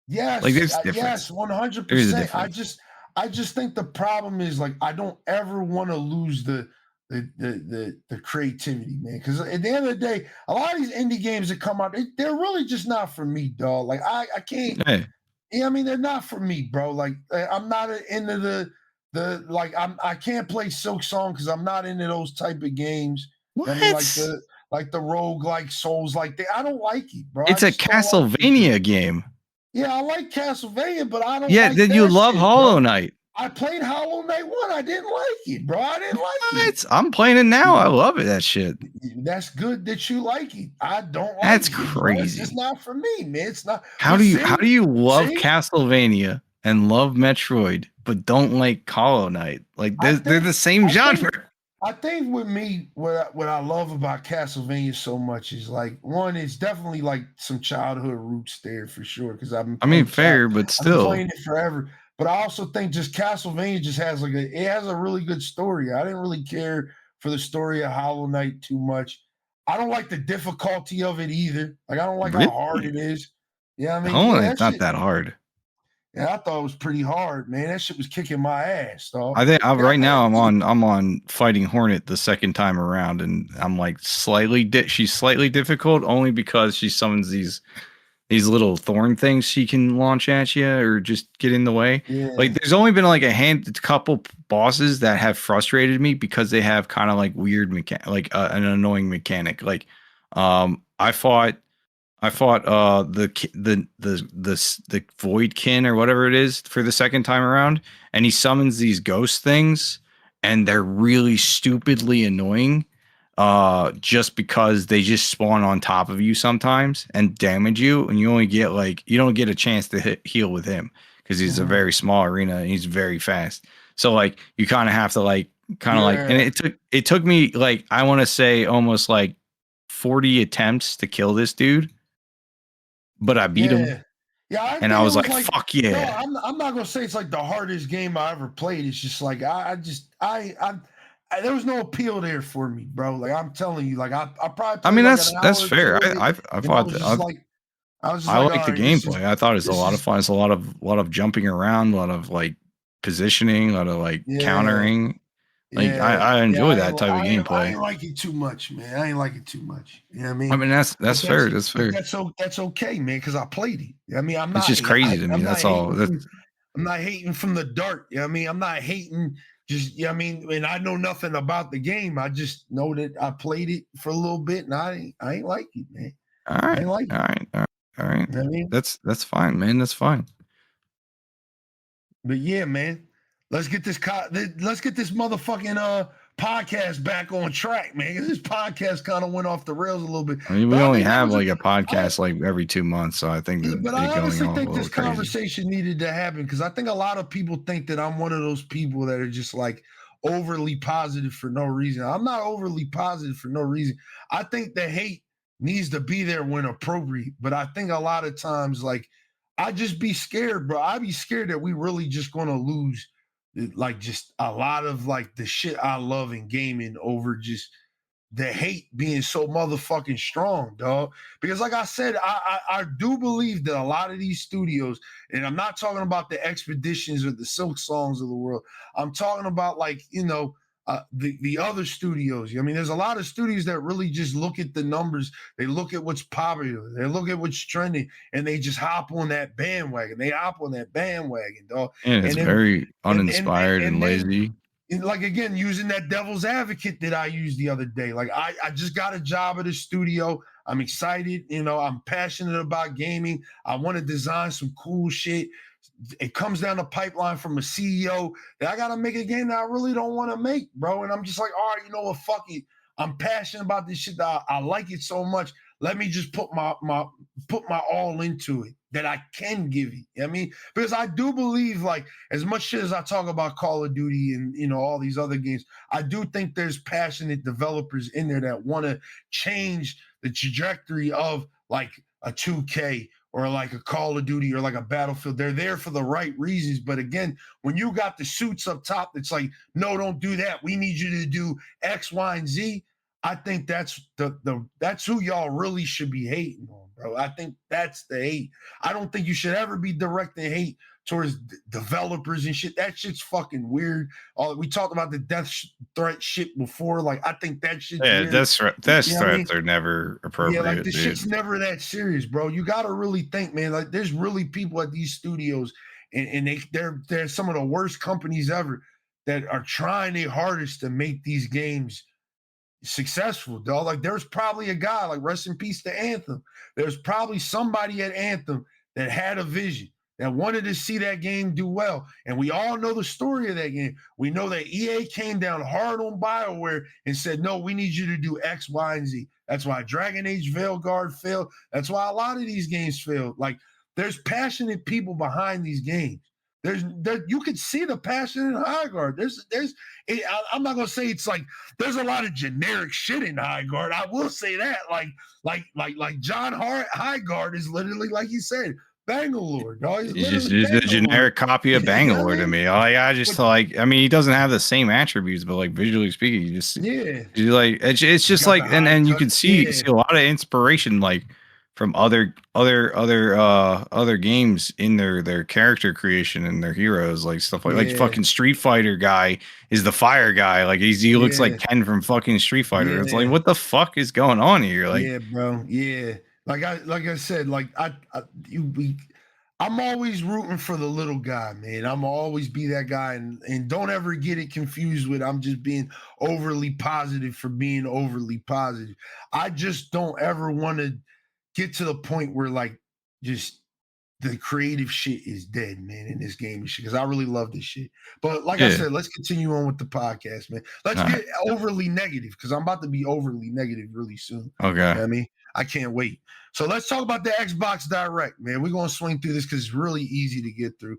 [SPEAKER 2] Yes,
[SPEAKER 3] like there's difference.
[SPEAKER 2] Yes, 100%. I just think the problem is like I don't ever want to lose the creativity, man. Because at the end of the day, a lot of these indie games that come out, they're really just not for me, dog. Like I can't. Hey. Yeah, I mean they're not for me, bro. Like I'm not into the like I can't play Silk Song because I'm not into those type of games.
[SPEAKER 3] What?
[SPEAKER 2] I mean, like the rogue like Souls, like I don't like it, bro.
[SPEAKER 3] It's a Castlevania game.
[SPEAKER 2] Yeah, I like Castlevania, but I don't.
[SPEAKER 3] Yeah,
[SPEAKER 2] like
[SPEAKER 3] then you love Hollow Knight.
[SPEAKER 2] I played Hollow Knight 1. I didn't like it, bro. I didn't like it.
[SPEAKER 3] I'm playing it now. I love it. That shit.
[SPEAKER 2] That's good that you like it. I don't.
[SPEAKER 3] That's crazy.
[SPEAKER 2] It's not for me, man. It's not.
[SPEAKER 3] How do you love Castlevania and love Metroid, but don't like Hollow Knight? Like they're the same genre.
[SPEAKER 2] I think with me, what I love about Castlevania so much is like one, it's definitely like some childhood roots there for sure. Because but still
[SPEAKER 3] playing
[SPEAKER 2] it forever. But I also think just Castlevania just has it has a really good story. I didn't really care for the story of Hollow Knight too much. I don't like the difficulty of it either. Like I don't like how hard it is. Yeah, I mean,
[SPEAKER 3] Hollow Knight's not that hard.
[SPEAKER 2] Yeah, I thought it was pretty hard, man. That shit was kicking my ass, dog.
[SPEAKER 3] I think right now I'm on Fighting Hornet the second time around, and I'm like she's slightly difficult only because she summons these little thorn things she can launch at you or just get in the way. Yeah. Like there's only been like a couple bosses that have frustrated me because they have kind of like weird an annoying mechanic. Like I fought the Voidkin or whatever it is for the second time around, and he summons these ghost things, and they're really stupidly annoying. Just because they just spawn on top of you sometimes and damage you, and you don't get a chance to heal with him because he's a very small arena and he's very fast. So like you kind of have to and it took me like I want to say almost like 40 attempts to kill this dude. But I beat him.
[SPEAKER 2] Yeah,
[SPEAKER 3] and I was like, "Fuck yeah!"
[SPEAKER 2] No, I'm not gonna say it's like the hardest game I ever played. It's just like I there was no appeal there for me, bro. Like I'm telling you, like I probably.
[SPEAKER 3] I mean, that's fair. I thought that. I like the gameplay. I thought it's a lot of fun. It's a lot of jumping around, a lot of like positioning, a lot of like countering. Like I enjoy that type of gameplay.
[SPEAKER 2] I ain't like it too much, man. I ain't like it too much. You know what I mean?
[SPEAKER 3] I mean that's fair. That's fair.
[SPEAKER 2] That's okay, man. Because I played it. I mean, I'm not.
[SPEAKER 3] It's just crazy to me. That's all.
[SPEAKER 2] I'm not hating from the dart. You know what I mean? I'm not hating just yeah, I mean, and I know nothing about the game. I just know that I played it for a little bit, and I ain't like it, man.
[SPEAKER 3] All
[SPEAKER 2] I
[SPEAKER 3] right,
[SPEAKER 2] ain't like it.
[SPEAKER 3] all right.
[SPEAKER 2] You know what I mean?
[SPEAKER 3] That's fine, man. That's fine.
[SPEAKER 2] But yeah, man, let's get this motherfucking podcast back on track, man. 'Cause this podcast kind of went off the rails a little bit.
[SPEAKER 3] I mean, we
[SPEAKER 2] But
[SPEAKER 3] only
[SPEAKER 2] think that
[SPEAKER 3] have
[SPEAKER 2] was
[SPEAKER 3] like a podcast like every 2 months, so I think
[SPEAKER 2] but
[SPEAKER 3] it
[SPEAKER 2] I
[SPEAKER 3] going
[SPEAKER 2] honestly
[SPEAKER 3] off a
[SPEAKER 2] think
[SPEAKER 3] little
[SPEAKER 2] this
[SPEAKER 3] crazy.
[SPEAKER 2] conversation needed to happen because I think a lot of people think that I'm one of those people that are just like overly positive for no reason. I'm not overly positive for no reason. I think the hate needs to be there when appropriate, but I think a lot of times, like, I just be scared, bro. I be scared that we really just gonna lose, like, just a lot of like the shit I love in gaming over just the hate being so motherfucking strong, dog. Because like I said, I do believe that a lot of these studios, and I'm not talking about the Expeditions or the Silk Songs of the world. I'm talking about like, the other studios. I mean, there's a lot of studios that really just look at the numbers. They look at what's popular. They look at what's trending, and they just hop on that bandwagon. They hop on that bandwagon, dog.
[SPEAKER 3] And it's
[SPEAKER 2] And then
[SPEAKER 3] very
[SPEAKER 2] and
[SPEAKER 3] uninspired and
[SPEAKER 2] then
[SPEAKER 3] lazy.
[SPEAKER 2] and like again, using that devil's advocate that I used the other day. Like I just got a job at a studio. I'm excited, I'm passionate about gaming. I want to design some cool shit. It comes down the pipeline from a CEO that I gotta make a game that I really don't want to make, bro. And I'm just like, all right, you know what? Fuck it. I'm passionate about this shit. That I like it so much. Let me just put my all into it that I can give you. I mean, because I do believe, like, as much shit as I talk about Call of Duty and all these other games, I do think there's passionate developers in there that want to change the trajectory of like a 2K or like a Call of Duty or like a Battlefield. They're there for the right reasons. But again, when you got the suits up top, it's like, no, don't do that. We need you to do X, Y, and Z. I think that's that's who y'all really should be hating on, bro. I think that's the hate. I don't think you should ever be directing hate towards developers and shit. That shit's fucking weird. We talked about the death threat shit before. Like, I think that shit's weird.
[SPEAKER 3] Death threats are never appropriate.
[SPEAKER 2] Yeah, like the shit's never that serious, bro. You gotta really think, man. Like, there's really people at these studios, and they're some of the worst companies ever that are trying their hardest to make these games successful, dog. Like, there's probably a guy, like, rest in peace to Anthem. There's probably somebody at Anthem that had a vision, that wanted to see that game do well. And we all know the story of that game. We know that EA came down hard on BioWare and said, no, we need you to do X, Y, and Z. That's why Dragon Age Veilguard failed. That's why a lot of these games failed. Like, there's passionate people behind these games. You could see the passion in Highguard. I'm not gonna say it's like there's a lot of generic shit in Highguard. I will say that, like John Highguard is literally, like you said, Bangalore. Dog.
[SPEAKER 3] He's just a generic copy of Bangalore to me. I mean, he doesn't have the same attributes, but like visually speaking, you like it's just like, and you can see a lot of inspiration like from other games in their character creation and their heroes, like stuff like fucking Street Fighter guy is the fire guy. Like he looks like Ken from fucking Street Fighter. It's like, what the fuck is going on here? Like,
[SPEAKER 2] yeah, bro. Yeah. Like I said, like I'm always rooting for the little guy, man. I'm always be that guy, and don't ever get it confused with I'm just being overly positive for being overly positive. I just don't ever want to get to the point where like just the creative shit is dead, man, in this game and shit. Because I really love this shit. But like I said, let's continue on with the podcast, man. Let's get overly negative, because I'm about to be overly negative really soon.
[SPEAKER 3] Okay.
[SPEAKER 2] You know what I mean? I can't wait. So let's talk about the Xbox Direct, man. We're gonna swing through this because it's really easy to get through.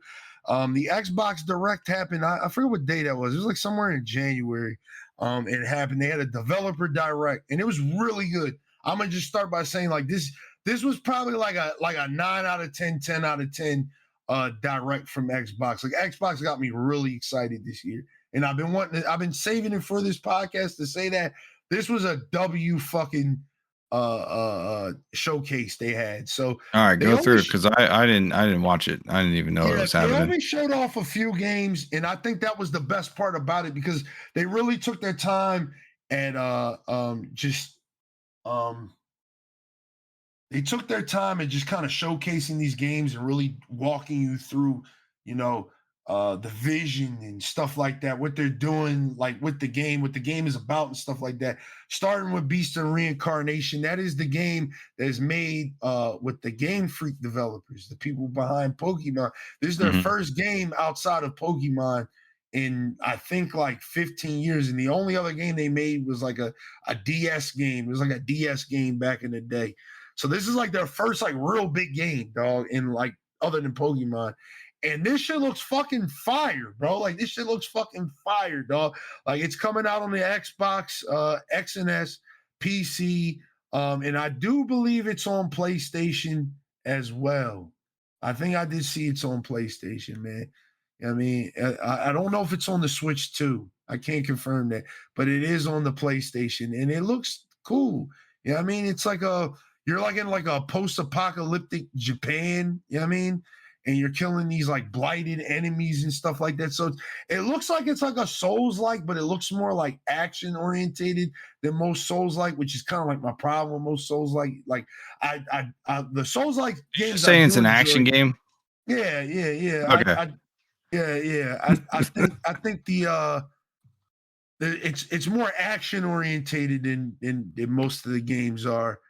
[SPEAKER 2] The Xbox Direct happened. I forget what day that was. It was like somewhere in January. It happened. They had a developer direct, and it was really good. I'm gonna just start by saying, like, this was probably like a 9 out of 10, 10 out of 10 direct from Xbox. Like, Xbox got me really excited this year. And I've been saving it for this podcast to say that this was a W fucking showcase they had. So
[SPEAKER 3] all right, go through it, because I didn't watch it. I didn't even know it was happening.
[SPEAKER 2] They only showed off a few games, and I think that was the best part about it, because they really took their time and they took their time and just kind of showcasing these games and really walking you through, the vision and stuff like that, what they're doing, like with the game, what the game is about and stuff like that. Starting with Beast and Reincarnation, that is the game that is made with the Game Freak developers, the people behind Pokemon. This is their first game outside of Pokemon in I think like 15 years. And the only other game they made was like a DS game. It was like a DS game back in the day. So this is like their first like real big game, dog, in like other than Pokemon. And this shit looks fucking fire, bro. Like this shit looks fucking fire, dog. Like it's coming out on the Xbox, X and S, PC, and I do believe it's on PlayStation as well. I think I did see it's on PlayStation, man. I mean, I don't know if it's on the Switch too. I can't confirm that, but it is on the PlayStation, and it looks cool. Yeah, I mean, it's like you're like in like a post-apocalyptic Japan. You know what I mean? And you're killing these like blighted enemies and stuff like that. So it looks like it's like a Souls-like, but it looks more like action-orientated than most Souls-like, which is kind of like my problem with most Souls-like. Like the Souls-like games.
[SPEAKER 3] You're saying it's an action game?
[SPEAKER 2] Yeah.
[SPEAKER 3] Okay.
[SPEAKER 2] I think it's more action-orientated than most of the games are.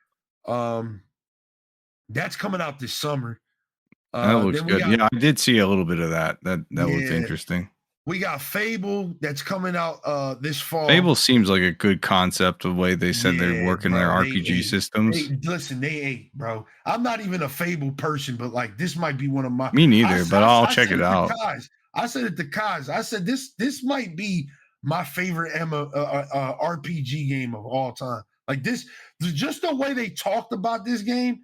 [SPEAKER 2] That's coming out this summer.
[SPEAKER 3] That looks good. Yeah, I did see a little bit of that. That looks interesting.
[SPEAKER 2] We got Fable that's coming out this fall.
[SPEAKER 3] Fable seems like a good concept of the way they said they're working their RPG systems.
[SPEAKER 2] They ate, bro. I'm not even a Fable person, but like this might be one of my.
[SPEAKER 3] Me neither, but I'll check it out.
[SPEAKER 2] I said it to Kaz. I said this might be my favorite RPG game of all time. Like this, just the way they talked about this game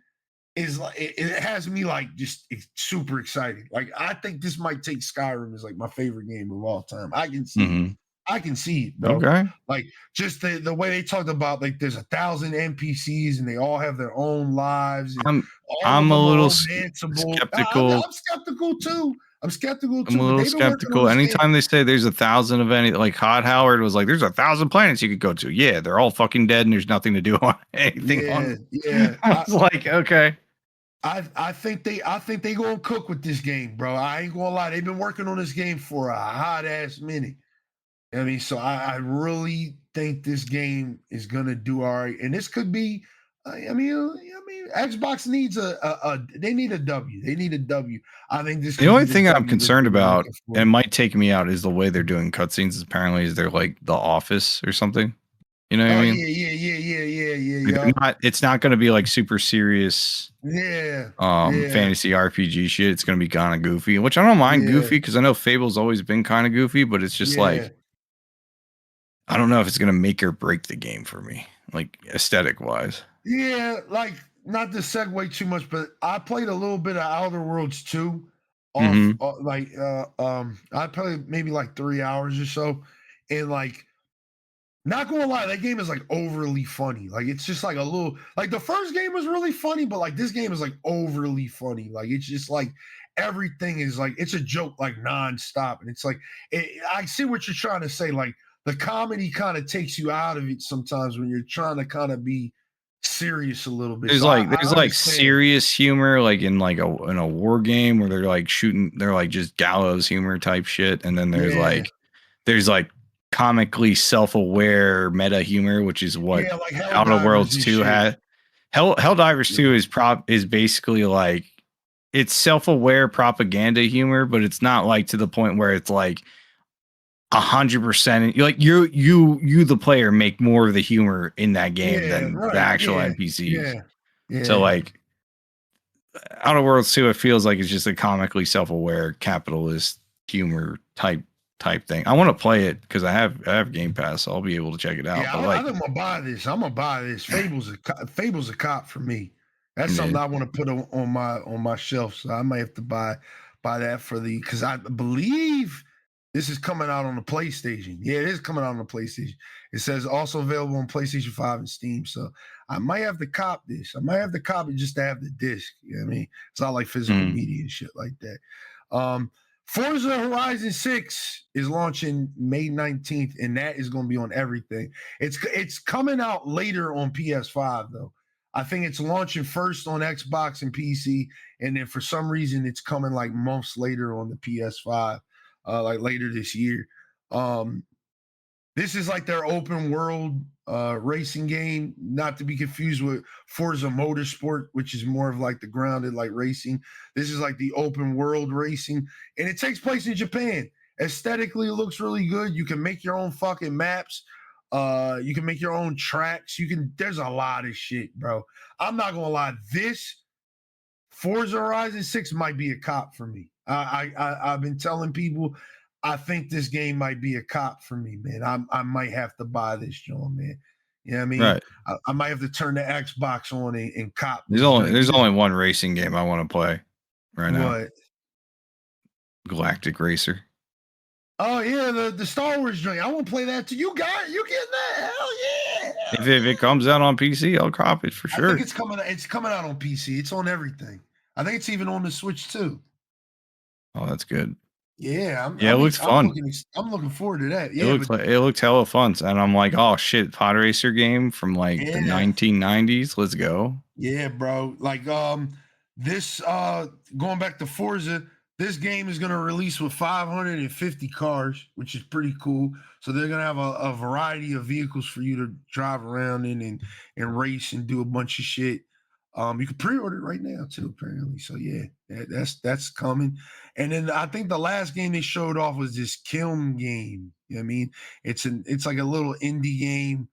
[SPEAKER 2] is like it has me like just super excited. Like I think this might take Skyrim as like my favorite game of all time. I can see I can see it, bro.
[SPEAKER 3] Okay.
[SPEAKER 2] Like just the way they talked about like there's 1,000 NPCs and they all have their own lives. And
[SPEAKER 3] I'm a little skeptical.
[SPEAKER 2] I'm skeptical too. I'm
[SPEAKER 3] a little skeptical. Anytime they say there's 1,000 of any, like Hot Howard was like, there's 1,000 planets you could go to. Yeah, they're all fucking dead and there's nothing to do on anything.
[SPEAKER 2] Yeah.
[SPEAKER 3] I was like, okay.
[SPEAKER 2] I think they gonna cook with this game, bro. I ain't gonna lie. They've been working on this game for a hot ass minute. I mean, so I really think this game is gonna do all right. And this could be, I mean, Xbox needs they need a W. They need a W. I think this.
[SPEAKER 3] The only thing I'm concerned about, and might take me out, is the way they're doing cutscenes. Apparently, is they're like The Office or something. You know what I mean?
[SPEAKER 2] Yeah.
[SPEAKER 3] It's not going to be like super serious.
[SPEAKER 2] Yeah.
[SPEAKER 3] Fantasy RPG shit. It's going to be kind of goofy, which I don't mind goofy because I know Fable's always been kind of goofy, but it's just like I don't know if it's going to make or break the game for me, like aesthetic wise.
[SPEAKER 2] Yeah, like not to segue too much, but I played a little bit of Outer Worlds 2. I played maybe like 3 hours or so, and like. Not gonna lie, that game is like overly funny. Like it's just like a little like the first game was really funny, but like this game is like overly funny. Like it's just like everything is like it's a joke like nonstop. And it's like I see what you're trying to say. Like the comedy kind of takes you out of it sometimes when you're trying to kind of be serious a little bit.
[SPEAKER 3] There's like serious humor, like in a war game where they're like shooting, they're like just gallows humor type shit, and then there's like comically self-aware meta humor, which is what Outer Worlds 2 had. Helldivers 2 is basically like it's self-aware propaganda humor, but it's not like to the point where it's like 100%. Like you the player make more of the humor in that game than the actual NPCs. So like Outer Worlds 2, it feels like it's just a comically self-aware capitalist humor type thing. I want to play it because I have Game Pass, so I'll be able to check it out.
[SPEAKER 2] Yeah, I think I'm gonna buy this. Fable's a cop for me. That's something I want to put on my shelf. So I might have to buy that because I believe this is coming out on the PlayStation. Yeah, it is coming out on the PlayStation. It says also available on PlayStation 5 and Steam. So I might have to cop this. I might have to cop it just to have the disc. You know what I mean? It's not like physical media and shit like that. Forza Horizon 6 is launching May 19th, and that is going to be on everything. It's coming out later on PS5, though. I think it's launching first on Xbox and PC, and then for some reason it's coming like months later on the PS5. like later this year. This is like their open world racing game, not to be confused with Forza Motorsport, which is more of like the grounded like racing. This is like the open world racing, and it takes place in Japan. Aesthetically, it looks really good. You can make your own fucking maps. You can make your own tracks. There's a lot of shit, bro. I'm not gonna lie. This Forza Horizon 6 might be a cop for me. I've been telling people I think this game might be a cop for me, man. I might have to buy this, John, man. You know what I mean?
[SPEAKER 3] Right.
[SPEAKER 2] I might have to turn the Xbox on and cop.
[SPEAKER 3] There's only one racing game I want to play right now.
[SPEAKER 2] What?
[SPEAKER 3] Galactic Racer.
[SPEAKER 2] Oh yeah, the Star Wars joint. I want to play that too. You getting that? Hell yeah!
[SPEAKER 3] If it comes out on PC, I'll cop it for sure.
[SPEAKER 2] I think it's coming out on PC. It's on everything. I think it's even on the Switch too.
[SPEAKER 3] Oh, that's good.
[SPEAKER 2] Yeah,
[SPEAKER 3] it looks fun.
[SPEAKER 2] I'm looking forward to that. Yeah,
[SPEAKER 3] it looked hella fun, and I'm like, oh shit, pod racer game from like the 1990s. Let's go.
[SPEAKER 2] Yeah, bro. Like this going back to Forza. This game is going to release with 550 cars, which is pretty cool. So they're going to have a variety of vehicles for you to drive around in and race and do a bunch of shit. You can pre-order it right now too, apparently. So yeah, that's coming. And then I think the last game they showed off was this Kiln game. You know what I mean? It's like a little indie game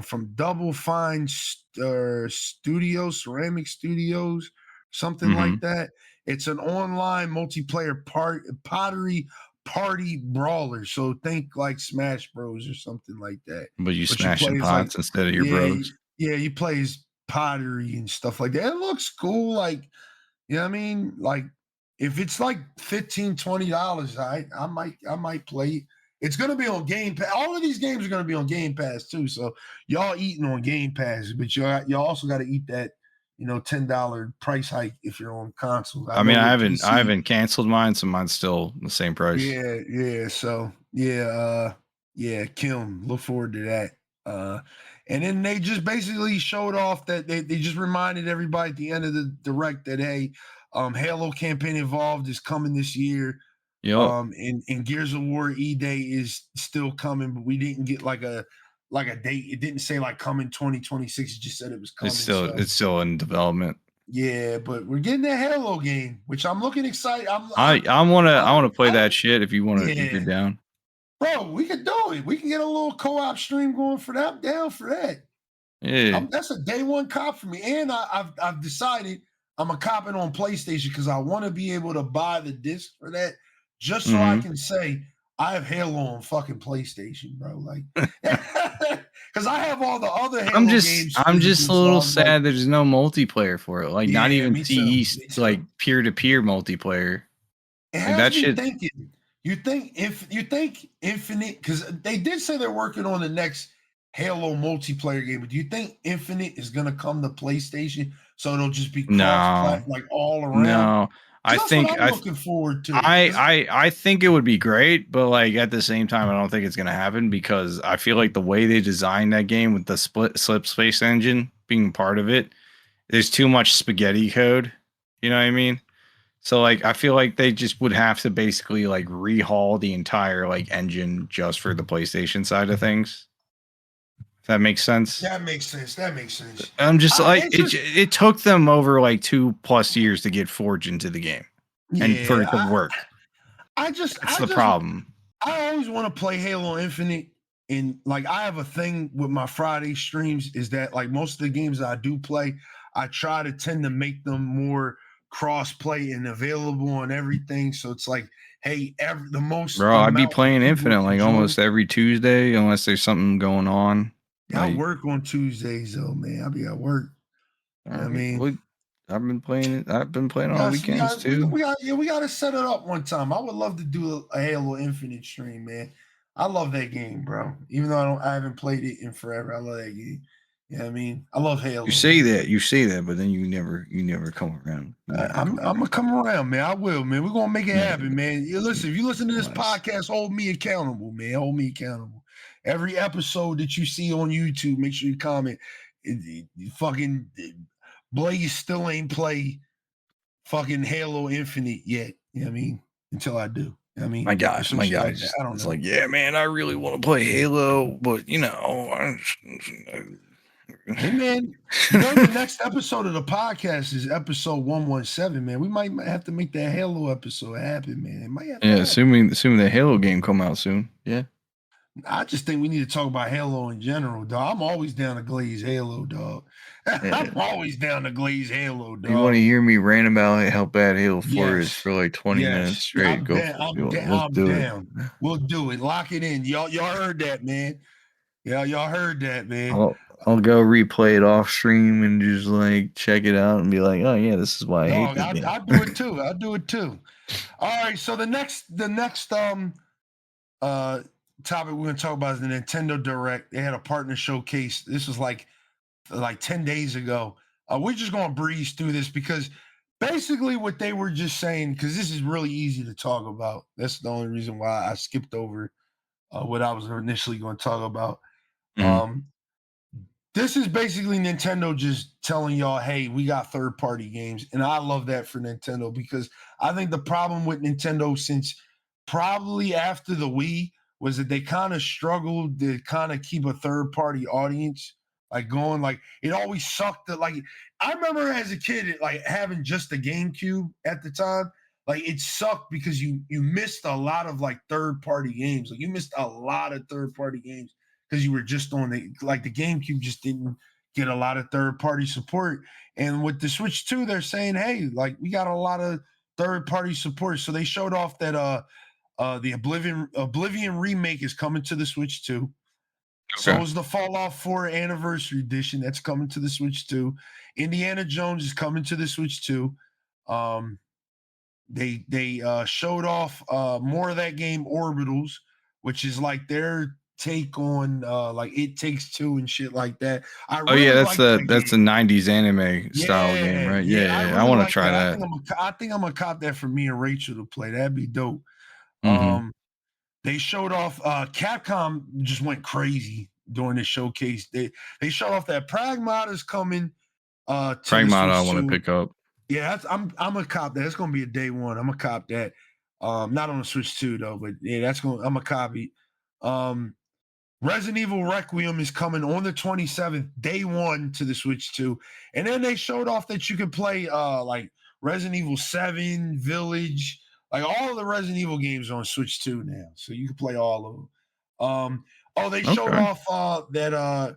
[SPEAKER 2] from Double Fine Studios, Ceramic Studios, something like that. It's an online multiplayer pottery party brawler. So think like Smash Bros or something like that.
[SPEAKER 3] But you smashing pots instead of your bros.
[SPEAKER 2] Yeah, you play pottery and stuff like that. It looks cool. Like, you know what I mean? Like if it's like $15-$20, I might play it. It's gonna be on Game Pass. All of these games are gonna be on Game Pass too. So y'all eating on Game Pass, but y'all also got to eat that, $10 price hike if you're on console.
[SPEAKER 3] I haven't canceled mine, so mine's still the same price.
[SPEAKER 2] Yeah. So Kim, look forward to that. And then they just basically showed off that they just reminded everybody at the end of the direct that hey, Halo Campaign Evolved is coming this year.
[SPEAKER 3] Yep.
[SPEAKER 2] And Gears of War E-Day is still coming, but we didn't get like a date. It didn't say like coming 2026. It just said it was coming.
[SPEAKER 3] It's still in development.
[SPEAKER 2] Yeah, but we're getting that Halo game, which I'm looking excited.
[SPEAKER 3] I want to play that shit if you want to if you're down.
[SPEAKER 2] Bro, we could do it. We can get a little co-op stream going for that. I'm down for that.
[SPEAKER 3] Yeah,
[SPEAKER 2] that's a day one cop for me. And I've decided I'm a copping on PlayStation because I want to be able to buy the disc for that, just so I can say I have Halo on fucking PlayStation, bro. Like, because I have all the other Halo games.
[SPEAKER 3] I'm just a little sad there's no multiplayer for it. Like, not even CE, like peer-to-peer multiplayer.
[SPEAKER 2] It has me thinking. You think Infinite, because they did say they're working on the next Halo multiplayer game, but do you think Infinite is going to come to PlayStation so it'll just be like all around?
[SPEAKER 3] No.
[SPEAKER 2] I think I'm looking forward to.
[SPEAKER 3] I think it would be great, but like at the same time, I don't think it's gonna happen because I feel like the way they designed that game with the slip space engine being part of it, there's too much spaghetti code. You know what I mean? So like I feel like they just would have to basically like rehaul the entire like engine just for the PlayStation side of things. If that makes sense.
[SPEAKER 2] That makes sense.
[SPEAKER 3] I'm just it took them over like 2+ years to get Forge into the game and for it to work. That's the problem.
[SPEAKER 2] I always want to play Halo Infinite, and like I have a thing with my Friday streams is that like most of the games that I do play, I try to tend to make them more cross-play and available on everything. So it's like, hey,
[SPEAKER 3] I'd be playing Infinite like almost every Tuesday unless there's something going on.
[SPEAKER 2] I work on Tuesdays though, man. I'll be at work. I mean,
[SPEAKER 3] I've been playing it. I've been playing all weekends too.
[SPEAKER 2] We got to set it up one time. I would love to do a Halo Infinite stream, man. I love that game, bro. Even though I haven't played it in forever, I love that game. You know what I mean? I love Halo.
[SPEAKER 3] You say that, but then you never come around.
[SPEAKER 2] I'm gonna come around, man. I will, man. We're gonna make it happen, man. If you listen to this podcast, hold me accountable, man. Hold me accountable. Every episode that you see on YouTube, make sure you comment. Fucking Blaze still ain't play fucking Halo Infinite yet. You know what I mean? Until I do. I mean,
[SPEAKER 3] My guy,
[SPEAKER 2] or some
[SPEAKER 3] my
[SPEAKER 2] shit
[SPEAKER 3] guy
[SPEAKER 2] like that.
[SPEAKER 3] just
[SPEAKER 2] I don't
[SPEAKER 3] it's
[SPEAKER 2] know.
[SPEAKER 3] like, yeah, man, I really want to play Halo, but
[SPEAKER 2] Hey man, the next episode of the podcast is episode 117, man. We might have to make that Halo episode happen, man. It might have to
[SPEAKER 3] yeah,
[SPEAKER 2] happen.
[SPEAKER 3] assuming the Halo game come out soon. Yeah.
[SPEAKER 2] I just think we need to talk about Halo in general, dog. I'm always down to glaze Halo, dog. I'm always down to glaze Halo,
[SPEAKER 3] You want to
[SPEAKER 2] dog.
[SPEAKER 3] hear me rant about how bad Halo 4 is
[SPEAKER 2] Yes.
[SPEAKER 3] for like 20 minutes
[SPEAKER 2] Yes.
[SPEAKER 3] straight?
[SPEAKER 2] I'm
[SPEAKER 3] Go
[SPEAKER 2] down.
[SPEAKER 3] for it. Let's
[SPEAKER 2] I'm
[SPEAKER 3] do
[SPEAKER 2] down.
[SPEAKER 3] it.
[SPEAKER 2] We'll do it. Lock it in. Y'all heard that, man. Yeah, y'all heard that, man.
[SPEAKER 3] I'll go replay it off stream and just like check it out and be like, oh yeah, this is why I hate
[SPEAKER 2] Dog,
[SPEAKER 3] this game.
[SPEAKER 2] I'll do it too. I'll do it too. All right. So the next topic we're gonna talk about is the Nintendo Direct. They had a partner showcase. This was like 10 days ago. We're just gonna breeze through this because basically what they were just saying, because this is really easy to talk about. That's the only reason why I skipped over what I was initially going to talk about.
[SPEAKER 3] Mhm.
[SPEAKER 2] This is basically Nintendo just telling y'all, hey, we got third-party games. And I love that for Nintendo because I think the problem with Nintendo since probably after the Wii was that they kind of struggled to kind of keep a third-party audience like going. Like it always sucked that, like, I remember as a kid like having just the GameCube at the time. Like it sucked because you missed a lot of like third-party games. Like you missed a lot of third-party games because you were just on the GameCube just didn't get a lot of third-party support. And with the Switch 2, they're saying, hey, like we got a lot of third-party support. So they showed off that the Oblivion remake is coming to the Switch 2. So is the Fallout 4 Anniversary Edition that's coming to the Switch 2. Indiana Jones is coming to the Switch 2. They showed off more of that game, Orbitals, which is like their take on like It Takes Two and shit like that. I
[SPEAKER 3] Oh yeah,
[SPEAKER 2] really like that
[SPEAKER 3] that's
[SPEAKER 2] game.
[SPEAKER 3] the 90s anime style game, right? Yeah,
[SPEAKER 2] I
[SPEAKER 3] yeah. I
[SPEAKER 2] really
[SPEAKER 3] want to
[SPEAKER 2] like
[SPEAKER 3] try
[SPEAKER 2] that.
[SPEAKER 3] that.
[SPEAKER 2] I think I'm gonna cop that for me and Rachel to play. That'd be dope.
[SPEAKER 3] Mm-hmm.
[SPEAKER 2] They showed off Capcom just went crazy during the showcase. They showed off that Pragmata is coming to the
[SPEAKER 3] Pragmata I
[SPEAKER 2] Switch
[SPEAKER 3] want to
[SPEAKER 2] 2.
[SPEAKER 3] pick up.
[SPEAKER 2] Yeah, I'm a cop that. It's gonna be a day one. I'm a cop that. Not on the Switch 2 though, but yeah, I'm a copy. Resident Evil Requiem is coming on the 27th, day one to the Switch 2. And then they showed off that you could play like Resident Evil 7, Village, like all of the Resident Evil games on Switch 2 now. So you can play all of them. They showed off that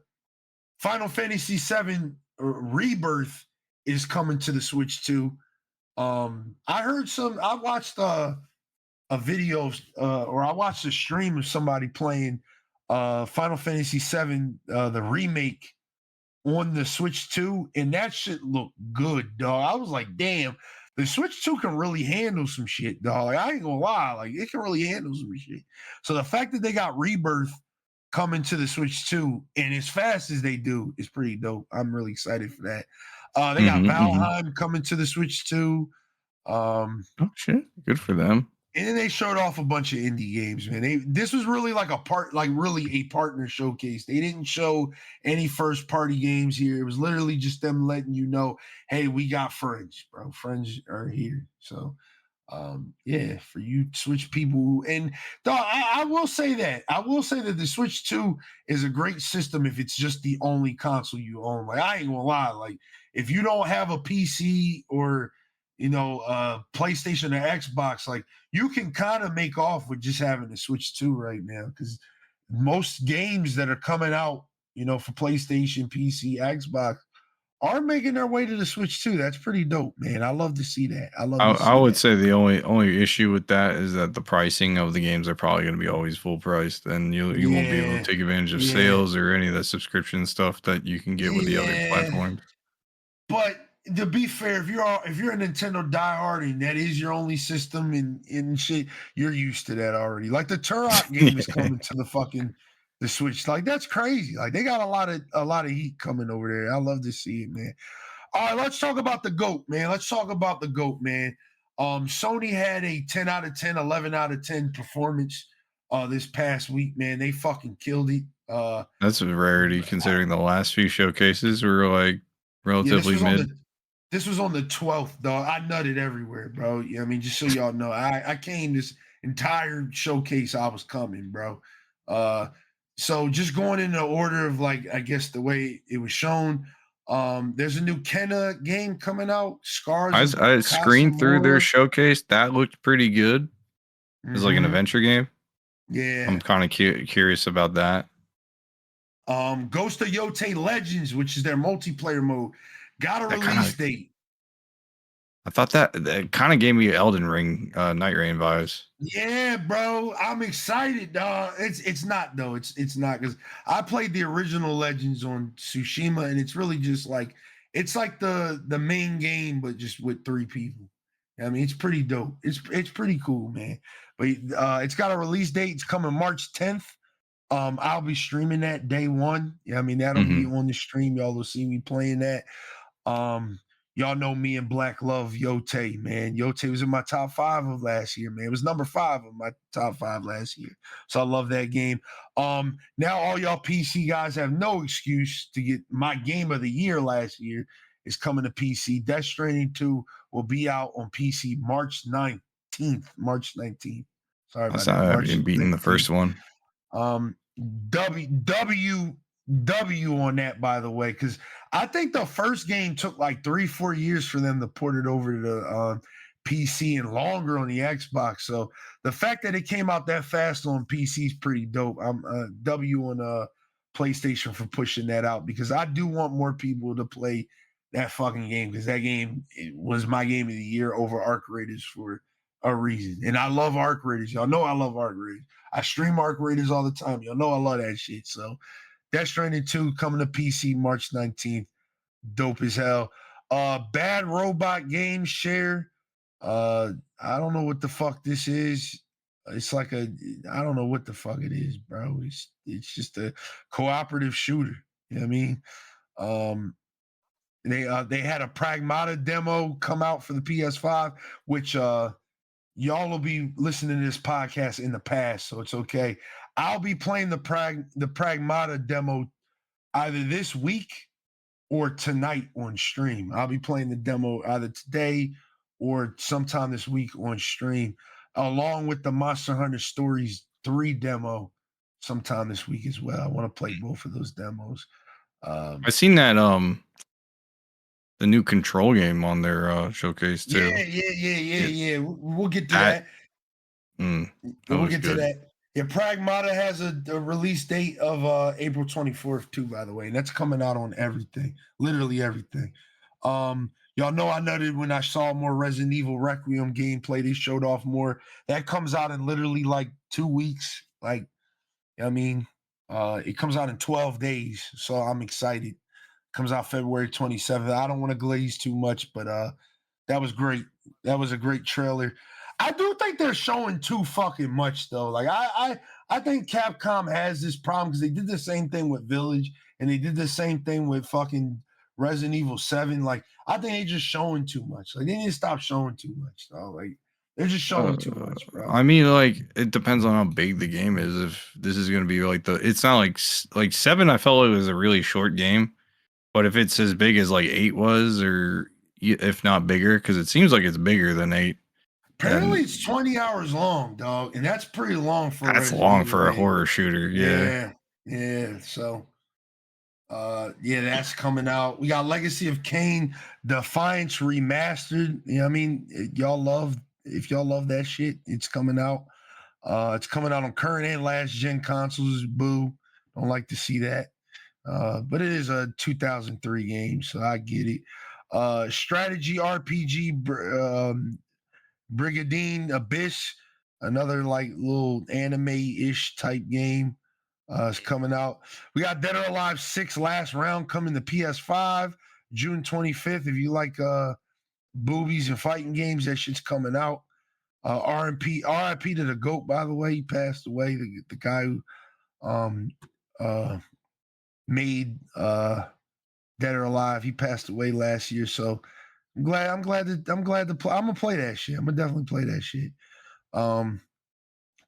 [SPEAKER 2] Final Fantasy 7 Rebirth is coming to the Switch 2. I watched a video or I watched a stream of somebody playing Final Fantasy 7 the remake on the Switch 2, and that shit looked good, dog. I was like, damn, the Switch 2 can really handle some shit, dog. Like, I ain't gonna lie, like it can really handle some shit. So the fact that they got Rebirth coming to the Switch 2 and as fast as they do is pretty dope. I'm really excited for that. They got Valheim coming to the Switch 2.
[SPEAKER 3] Oh shit, good for them.
[SPEAKER 2] And then they showed off a bunch of indie games, man. This was really like really a partner showcase. They didn't show any first party games here. It was literally just them letting you know, hey, we got friends, bro. Friends are here. So yeah, for you Switch people. And dog, I will say that. I will say that the Switch 2 is a great system if it's just the only console you own. Like, I ain't gonna lie. Like, if you don't have a PC or PlayStation or Xbox, like you can kind of make off with just having the Switch 2 right now, because most games that are coming out, for PlayStation, PC, Xbox are making their way to the Switch 2. That's pretty dope, man. I love to see that.
[SPEAKER 3] I would say the only issue with that is that the pricing of the games are probably going to be always full priced, and you won't be able to take advantage of sales or any of the subscription stuff that you can get with the other platforms.
[SPEAKER 2] But to be fair, if you're a Nintendo diehard and that is your only system and shit, you're used to that already. Like the Turok game is coming to the Switch. Like that's crazy. Like they got a lot of heat coming over there. I love to see it, man. All right, let's talk about the GOAT, man. Sony had a 10 out of 10, 11 out of 10 performance this past week, man. They fucking killed it.
[SPEAKER 3] That's a rarity considering the last few showcases were like relatively mid.
[SPEAKER 2] This was on the 12th, dog. I nutted everywhere, bro. I mean, just so y'all know, I came entire showcase I was coming, bro. So just going in the order of like, I guess the way it was shown. There's a new Kenna game coming out. Scars.
[SPEAKER 3] I screened through their showcase. That looked pretty good. It was like an adventure game.
[SPEAKER 2] Yeah.
[SPEAKER 3] I'm kind of curious about that.
[SPEAKER 2] Ghost of Yotei Legends, which is their multiplayer mode, got a release date.
[SPEAKER 3] I thought that kind of gave me Elden Ring, Night Rain vibes.
[SPEAKER 2] Yeah, bro, I'm excited, dog. It's not though. It's not, because I played the original Legends on Tsushima, and it's really just like it's like the main game, but just with 3 people. I mean, it's pretty dope. It's pretty cool, man. But it's got a release date. It's coming March 10th. I'll be streaming that day one. Yeah, I mean, that'll be on the stream. Y'all will see me playing that. Y'all know me and Black love Yotei, man. Yotei was in my top 5 of last year, man. It was number 5 of my top 5 last year. So I love that game. Now all y'all PC guys have no excuse to get my game of the year last year is coming to PC. Death Stranding 2 will be out on PC March 19th. March 19th. Sorry about that.
[SPEAKER 3] March 19th. Beating the first one.
[SPEAKER 2] W on that, by the way, because I think the first game took like 3-4 years for them to port it over to the PC and longer on the Xbox. So the fact that it came out that fast on PC is pretty dope. I'm W on PlayStation for pushing that out, because I do want more people to play that fucking game, because that game was my game of the year over Arc Raiders for a reason. And I love Arc Raiders. Y'all know I love Arc Raiders. I stream Arc Raiders all the time. Y'all know I love that shit. So Death Stranding 2 coming to PC March 19th. Dope as hell. Bad Robot Game Share. I don't know what the fuck this is. It's like I don't know what the fuck it is, bro. It's just a cooperative shooter. You know what I mean? They had a Pragmata demo come out for the PS5, which y'all will be listening to this podcast in the past, so it's okay. I'll be playing the Pragmata demo either this week or tonight on stream. I'll be playing the demo either today or sometime this week on stream, along with the Monster Hunter Stories 3 demo sometime this week as well. I want to play both of those demos.
[SPEAKER 3] I seen that the new Control game on their showcase too.
[SPEAKER 2] Yeah. We'll get to that. We'll get to that. Yeah, Pragmata has a release date of April 24th too, by the way, and that's coming out on everything, literally everything. Y'all know I noted when I saw more Resident Evil Requiem gameplay, they showed off more. That comes out in literally like 2 weeks. Like, I mean, it comes out in 12 days, so I'm excited. Comes out February 27th. I don't want to glaze too much, but that was great. That was a great trailer. I do think they're showing too fucking much though. Like I think Capcom has this problem because they did the same thing with Village and they did the same thing with fucking Resident Evil 7. Like I think they're just showing too much. Like they need to stop showing too much though. Like they're just showing too much, bro.
[SPEAKER 3] I mean, like it depends on how big the game is. If this is gonna be like it's not like 7. I felt it was a really short game, but if it's as big as like 8 was, or if not bigger, because it seems like it's bigger than 8.
[SPEAKER 2] Apparently it's 20 hours long, dog, and that's pretty long for
[SPEAKER 3] a horror shooter.
[SPEAKER 2] Yeah. So, that's coming out. We got Legacy of Kain Defiance Remastered. You know what I mean? If y'all love that shit, it's coming out. It's coming out on current and last gen consoles. Boo, don't like to see that. But it is a 2003 game, so I get it. Strategy RPG. Brigadine Abyss, another like little anime-ish type game is coming out. We got Dead or Alive 6 Last Round coming to PS5 June 25th. If you like boobies and fighting games, that shit's coming out. RIP to the GOAT, by the way. He passed away. The guy who made Dead or Alive, he passed away last year. So I'm glad to play. I'm gonna play that shit. I'm gonna definitely play that shit.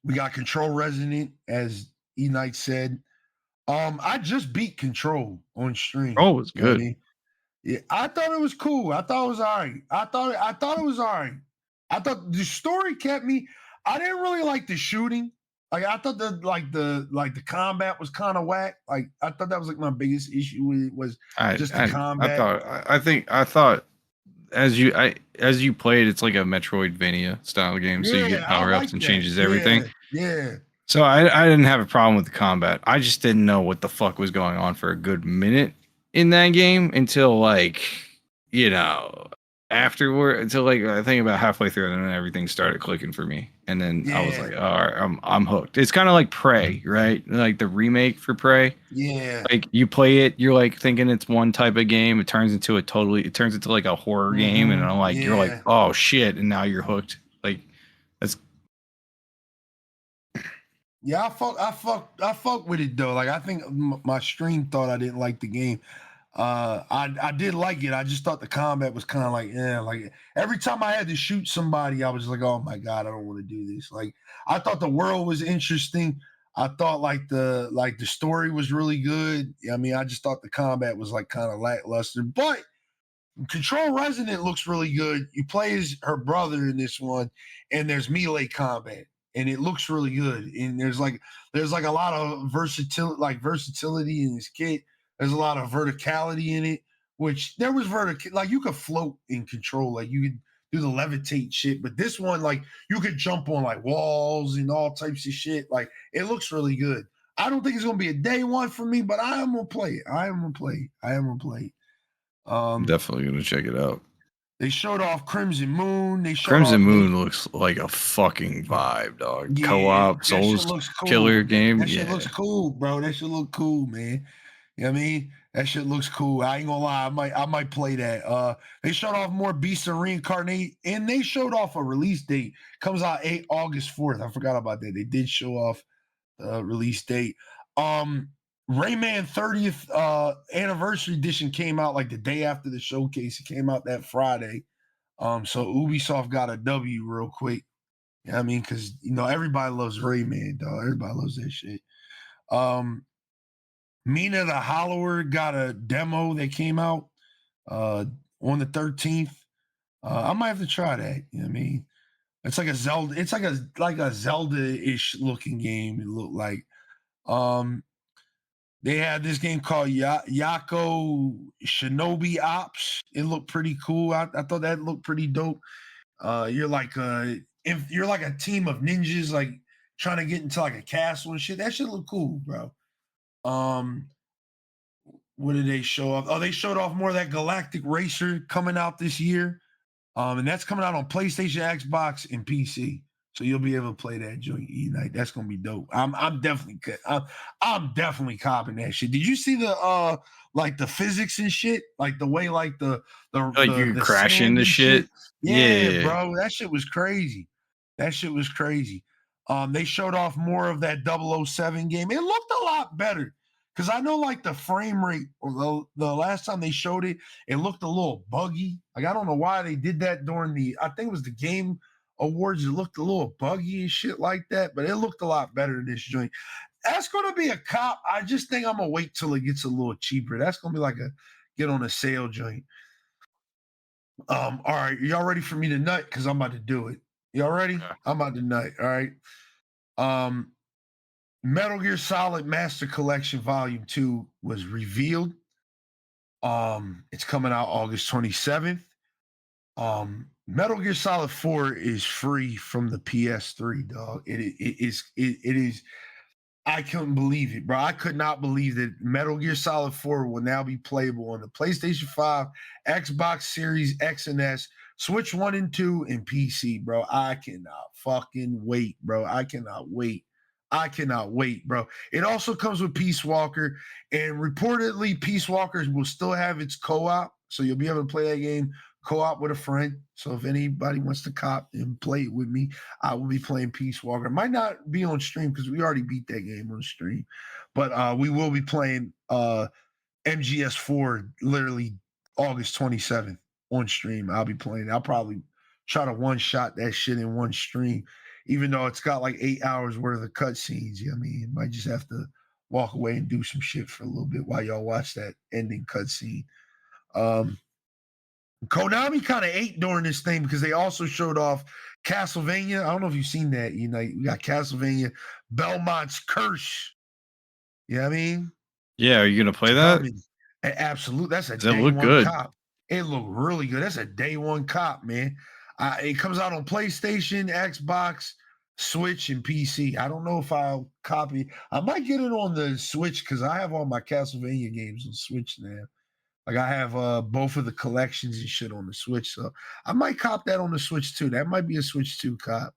[SPEAKER 2] We got Control Resonant, as Eknight said. I just beat Control on stream.
[SPEAKER 3] Oh, it was good.
[SPEAKER 2] I mean? Yeah, I thought it was cool. I thought it was all right. I thought it was all right. I thought the story kept me. I didn't really like the shooting. Like I thought the combat was kind of whack. Like I thought that was like my biggest issue with it was just the combat.
[SPEAKER 3] I thought as you played, it's like a Metroidvania style game, so you get
[SPEAKER 2] Yeah, I
[SPEAKER 3] power ups
[SPEAKER 2] like
[SPEAKER 3] and
[SPEAKER 2] that.
[SPEAKER 3] changes everything.
[SPEAKER 2] Yeah.
[SPEAKER 3] So I didn't have a problem with the combat. I just didn't know what the fuck was going on for a good minute in that game until like, you know, afterward, until like I think about halfway through, and then everything started clicking for me. And then I was
[SPEAKER 2] Yeah.
[SPEAKER 3] like, all right, I'm hooked. It's kind of like Prey, right? Like the remake for Prey.
[SPEAKER 2] Yeah.
[SPEAKER 3] Like you play it, you're like thinking it's one type of game. It turns into like a horror game, and I'm like, you're like,
[SPEAKER 2] Yeah.
[SPEAKER 3] oh shit, and now you're hooked. Like that's
[SPEAKER 2] Yeah, I fuck with it though. Like I think my stream thought I didn't like the game. I did like it. I just thought the combat was kind of like, yeah, like every time I had to shoot somebody, I was like, oh my god, I don't want to do this. Like I thought the world was interesting. I thought the story was really good. I mean, I just thought the combat was like kind of lackluster. But Control Resident looks really good. You play as her brother in this one, and there's melee combat, and it looks really good. And there's like a lot of versatility in this kit. There's a lot of verticality in it, which there was like you could float in Control, like you could do the levitate shit. But this one, like you could jump on like walls and all types of shit. Like it looks really good. I don't think it's gonna be a day one for me, but I am gonna play it. I am gonna play it.
[SPEAKER 3] I'm
[SPEAKER 2] Um,
[SPEAKER 3] definitely gonna check it out.
[SPEAKER 2] they showed off Crimson Moon. They showed
[SPEAKER 3] Crimson
[SPEAKER 2] off
[SPEAKER 3] Moon looks like a fucking vibe, dog.
[SPEAKER 2] yeah,
[SPEAKER 3] Co-op
[SPEAKER 2] that shit
[SPEAKER 3] Souls
[SPEAKER 2] looks cool.
[SPEAKER 3] killer game.
[SPEAKER 2] That shit
[SPEAKER 3] Yeah.
[SPEAKER 2] looks cool, bro. That shit look cool, man. You know what I mean? That shit looks cool. I ain't gonna lie, I might play that. They showed off more Beasts of Reincarnate, and they showed off a release date. Comes out August 4th. I forgot about that. They did show off the release date. Rayman 30th anniversary edition came out like the day after the showcase. It came out that Friday. So Ubisoft got a W real quick. You know what I mean? Because everybody loves Rayman, dog. Everybody loves that shit. Mina the Hollower got a demo that came out on the 13th. I might have to try that. You know what I mean? It's like a Zelda, it's like a Zelda-ish looking game, it looked like. They had this game called Yako Shinobi Ops. It looked pretty cool. I thought that looked pretty dope. You're like a team of ninjas, like trying to get into like a castle and shit. That shit look cool, bro. What did they show off? Oh, they showed off more of that Galactic Racer coming out this year. And that's coming out on PlayStation, Xbox, and PC. So you'll be able to play that joint Eknight. That's gonna be dope. I'm definitely copping that shit. Did you see the like the physics and shit? Like the way like the
[SPEAKER 3] Like you
[SPEAKER 2] the
[SPEAKER 3] crash
[SPEAKER 2] sand
[SPEAKER 3] into
[SPEAKER 2] and
[SPEAKER 3] shit.
[SPEAKER 2] Yeah, bro. That shit was crazy. That shit was crazy. They showed off more of that 007 game. It looked a lot better. Because I know like the frame rate, the last time they showed it, it looked a little buggy. Like I don't know why they did that during I think it was the Game Awards. It looked a little buggy and shit like that, but it looked a lot better than this joint. That's going to be a cop. I just think I'm going to wait till it gets a little cheaper. That's going to be like a get on a sale joint. All right. Y'all ready for me to nut? Because I'm about to do it. Y'all ready?
[SPEAKER 3] Yeah.
[SPEAKER 2] I'm about to nut. All right. Metal Gear Solid Master Collection Volume 2 was revealed. It's coming out August 27th. Metal Gear Solid 4 is free from the PS3, dog. It is. I couldn't believe it, bro. I could not believe that Metal Gear Solid 4 will now be playable on the PlayStation 5, Xbox Series X and S, Switch 1 and 2, and PC, bro. I cannot fucking wait, bro. I cannot wait, bro. It also comes with Peace Walker, and reportedly, Peace Walker will still have its co-op, so you'll be able to play that game co-op with a friend. So if anybody wants to cop and play it with me, I will be playing Peace Walker. Might not be on stream because we already beat that game on stream, but we will be playing MGS4 literally August 27th on stream. I'll be playing. I'll probably try to one-shot that shit in one stream, even though it's got like 8 hours worth of cutscenes. You know what I mean? Might just have to walk away and do some shit for a little bit while y'all watch that ending cutscene. Konami kind of ate during this thing because they also showed off Castlevania. I don't know if you've seen that. You know, we got Castlevania, Belmont's Curse. You know what I mean?
[SPEAKER 3] Yeah, are you gonna play
[SPEAKER 2] It's
[SPEAKER 3] that?
[SPEAKER 2] coming. Absolute. That's a
[SPEAKER 3] Does it
[SPEAKER 2] day
[SPEAKER 3] look
[SPEAKER 2] one
[SPEAKER 3] good?
[SPEAKER 2] cop. It looked really good. That's a day one cop, man. It comes out on PlayStation, Xbox, Switch, and PC. I don't know if I'll copy. I might get it on the Switch because I have all my Castlevania games on Switch now. Like I have both of the collections and shit on the Switch, so I might cop that on the Switch too. That might be a Switch 2 cop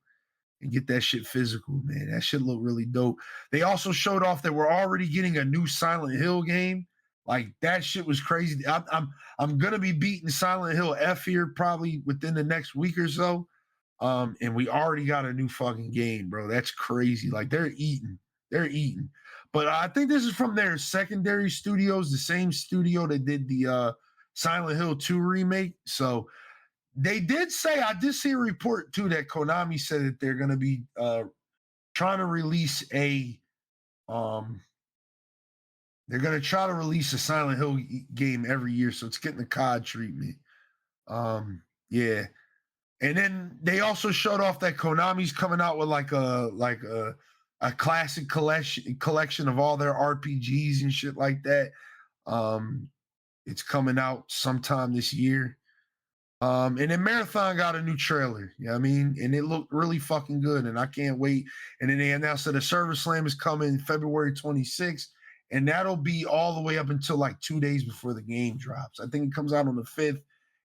[SPEAKER 2] and get that shit physical, man. That shit look really dope. They also showed off that we're already getting a new Silent Hill game. Like that shit was crazy. I'm gonna be beating Silent Hill F here probably within the next week or so. And we already got a new fucking game, bro. That's crazy. Like they're eating. They're eating. But I think this is from their secondary studios, the same studio that did the Silent Hill 2 remake. So they did say, I did see a report too that Konami said that they're going to be trying to release they're going to try to release a Silent Hill game every year. So it's getting the COD treatment. Yeah. And then they also showed off that Konami's coming out with like a classic collection of all their RPGs and shit like that. It's coming out sometime this year. And then Marathon got a new trailer, you know what I mean? And it looked really fucking good, and I can't wait. And then they announced that a Server Slam is coming February 26th, and that'll be all the way up until like 2 days before the game drops. I think it comes out on the 5th,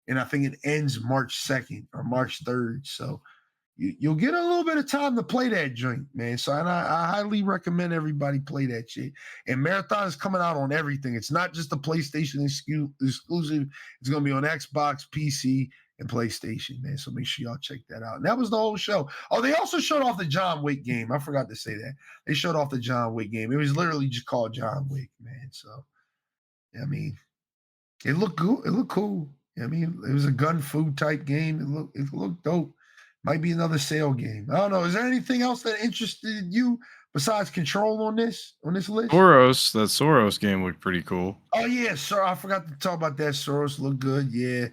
[SPEAKER 2] and I think it ends March 2nd or March 3rd. So you'll get a little bit of time to play that joint, man. So I highly recommend everybody play that shit. And Marathon is coming out on everything. It's not just a PlayStation exclusive. It's going to be on Xbox, PC, and PlayStation, man. So make sure y'all check that out. And that was the whole show. Oh, they also showed off the John Wick game. I forgot to say that. They showed off the John Wick game. It was literally just called John Wick, man. So, I mean, it looked good. It looked cool. I mean, it was a gun food type game. It looked dope. Might be another sale game. I don't know. Is there anything else that interested you besides Control on this list?
[SPEAKER 3] That Soros game looked pretty cool.
[SPEAKER 2] Oh yeah, sir. I forgot to talk about that. Soros looked good. Yeah,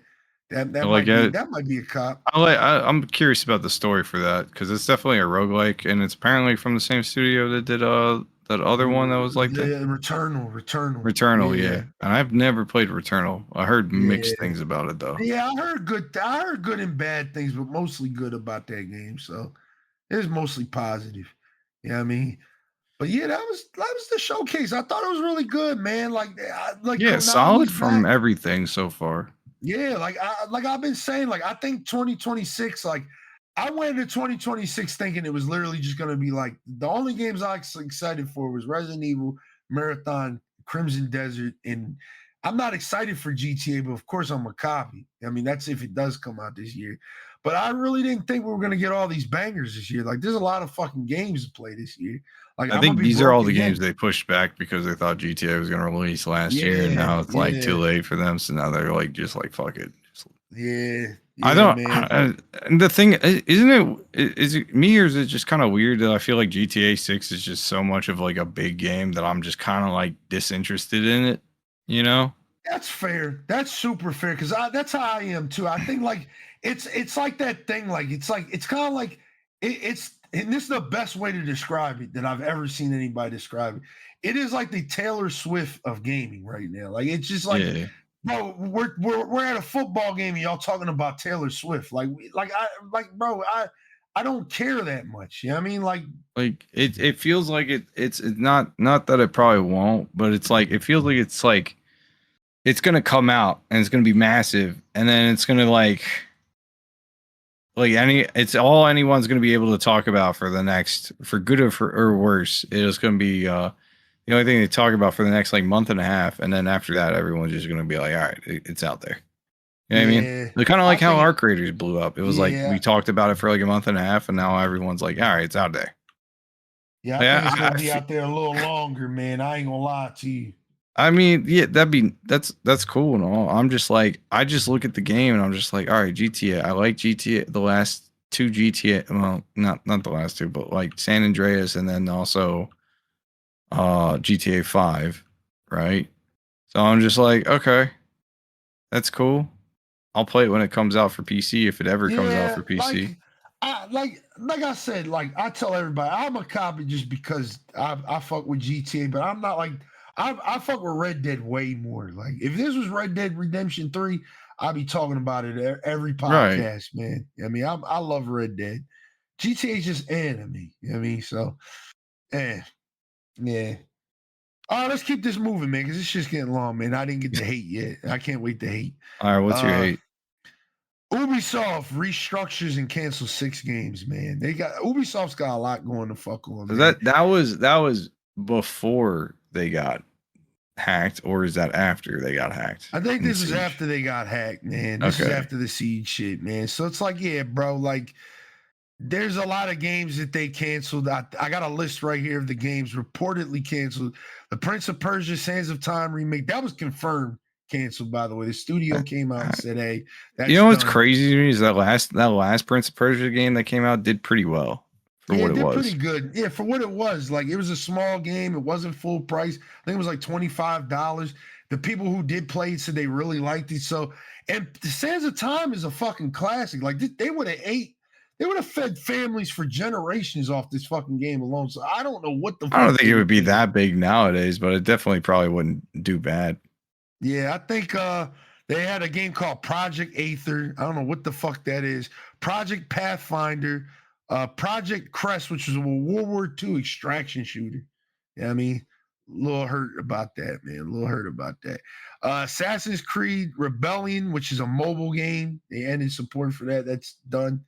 [SPEAKER 2] that might be a cop.
[SPEAKER 3] I'm curious about the story for that because it's definitely a roguelike, and it's apparently from the same studio that did that other one that was like that. Returnal, yeah. And I've never played Returnal. I heard mixed things about it though.
[SPEAKER 2] Yeah, I heard good and bad things, but mostly good about that game. So it was mostly positive. You know what I mean? But yeah, that was the showcase. I thought it was really good, man. Like
[SPEAKER 3] yeah, solid from everything so far.
[SPEAKER 2] Yeah, I've been saying, like I think 2026, like I went into 2026 thinking it was literally just going to be like the only games I was excited for was Resident Evil, Marathon, Crimson Desert, and I'm not excited for GTA, but of course I'm a copy. I mean, that's if it does come out this year. But I really didn't think we were going to get all these bangers this year. Like, there's a lot of fucking games to play this year. Like,
[SPEAKER 3] I think these are all the games they pushed back because they thought GTA was going to release last year, and now it's like too late for them. So now they're like, just like, fuck it. I don't. And the thing isn't it? Is it me or is it just kind of weird that I feel like GTA 6 is just so much of like a big game that I'm just kind of like disinterested in it? You know?
[SPEAKER 2] That's fair. That's super fair because that's how I am too. I think like it's like that thing. Like it's kind of like it's. And this is the best way to describe it that I've ever seen anybody describe it. It is like the Taylor Swift of gaming right now. Like it's just like. Yeah. Bro, we're at a football game and y'all talking about Taylor Swift. Bro, I don't care that much. You know what I mean? Like
[SPEAKER 3] it feels like it's not that it probably won't, but it's like it feels like it's gonna come out and it's gonna be massive, and then it's gonna it's all anyone's gonna be able to talk about for the next, for good or worse. It is gonna be the only thing they talk about for the next like month and a half, and then after that, everyone's just gonna be like, "All right, it's out there." You know what I mean? They're kind of like how Arc Raiders blew up. It was like we talked about it for like a month and a half, and now everyone's like, "All right, it's out there."
[SPEAKER 2] Yeah, I think it's gonna be out there a little longer, man. I ain't gonna lie to you.
[SPEAKER 3] I mean, yeah, that's cool and all. I'm just like, I just look at the game and I'm just like, all right, GTA. I like GTA, the last two GTA. Well, not the last two, but like San Andreas and then also GTA 5, right? So I'm just like, okay, that's cool. I'll play it when it comes out for PC if it ever comes out for PC.
[SPEAKER 2] Like I said, like I tell everybody, I'm a copy just because I fuck with GTA, but I'm not like I fuck with Red Dead way more. Like if this was Red Dead Redemption 3, I'd be talking about it every podcast, man. I mean, I love Red Dead. GTA is just to me. You know what I mean? So, yeah. All right, let's keep this moving, man, because it's just getting long, man. I didn't get the hate yet. I can't wait to hate.
[SPEAKER 3] All right, what's your hate?
[SPEAKER 2] Ubisoft restructures and cancels 6 games, man. Ubisoft's got a lot going to fuck on.
[SPEAKER 3] So that was before they got hacked, or is that after they got hacked?
[SPEAKER 2] I think this is after they got hacked, man. This is after the Siege shit, man. So it's like, yeah, bro, like there's a lot of games that they canceled. I got a list right here of the games reportedly canceled. The Prince of Persia: Sands of Time remake, that was confirmed canceled, by the way. The studio came out and said, hey, that's
[SPEAKER 3] what's crazy to me is that last Prince of Persia game that came out did pretty well for what it was.
[SPEAKER 2] Pretty good. Yeah, for what it was. Like, it was a small game. It wasn't full price. I think it was like $25. The people who did play it said they really liked it. So, and the Sands of Time is a fucking classic. Like, they would have fed families for generations off this fucking game alone. So I don't know what the fuck.
[SPEAKER 3] I don't think it would be that big nowadays, but it definitely probably wouldn't do bad.
[SPEAKER 2] Yeah, I think they had a game called Project Aether. I don't know what the fuck that is. Project Pathfinder, Project Crest, which was a World War II extraction shooter. Yeah, I mean, a little hurt about that, man. A little hurt about that. Assassin's Creed Rebellion, which is a mobile game. They ended support for that. That's done.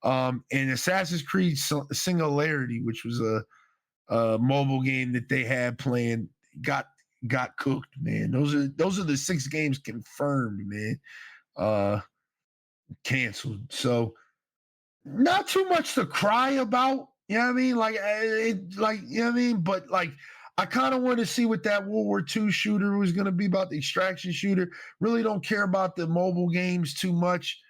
[SPEAKER 2] And Assassin's Creed Singularity, which was a mobile game that they had playing, got cooked, man. Those are the 6 games confirmed, man. Canceled. So not too much to cry about. You know what I mean? Like you know what I mean? But like I kind of want to see what that World War II shooter was going to be about, the extraction shooter. Really don't care about the mobile games too much.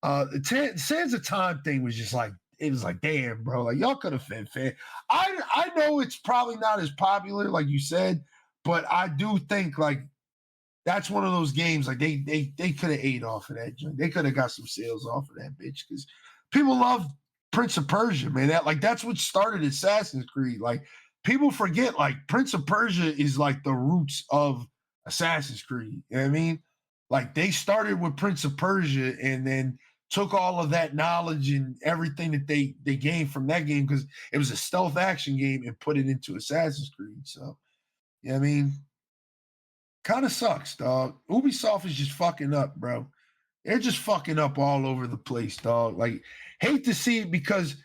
[SPEAKER 2] The Sands of Time thing was just like, it was like, damn, bro, like y'all could have fed fair. I know it's probably not as popular, like you said, but I do think like that's one of those games like they could have ate off of that joint. They could have got some sales off of that bitch because people love Prince of Persia, man. That's what started Assassin's Creed. Like people forget, like Prince of Persia is like the roots of Assassin's Creed. You know what I mean? Like they started with Prince of Persia and then took all of that knowledge and everything that they gained from that game, because it was a stealth action game, and put it into Assassin's Creed. So, yeah, I mean, kind of sucks, dog. Ubisoft is just fucking up, bro. They're just fucking up all over the place, dog. Like, hate to see it because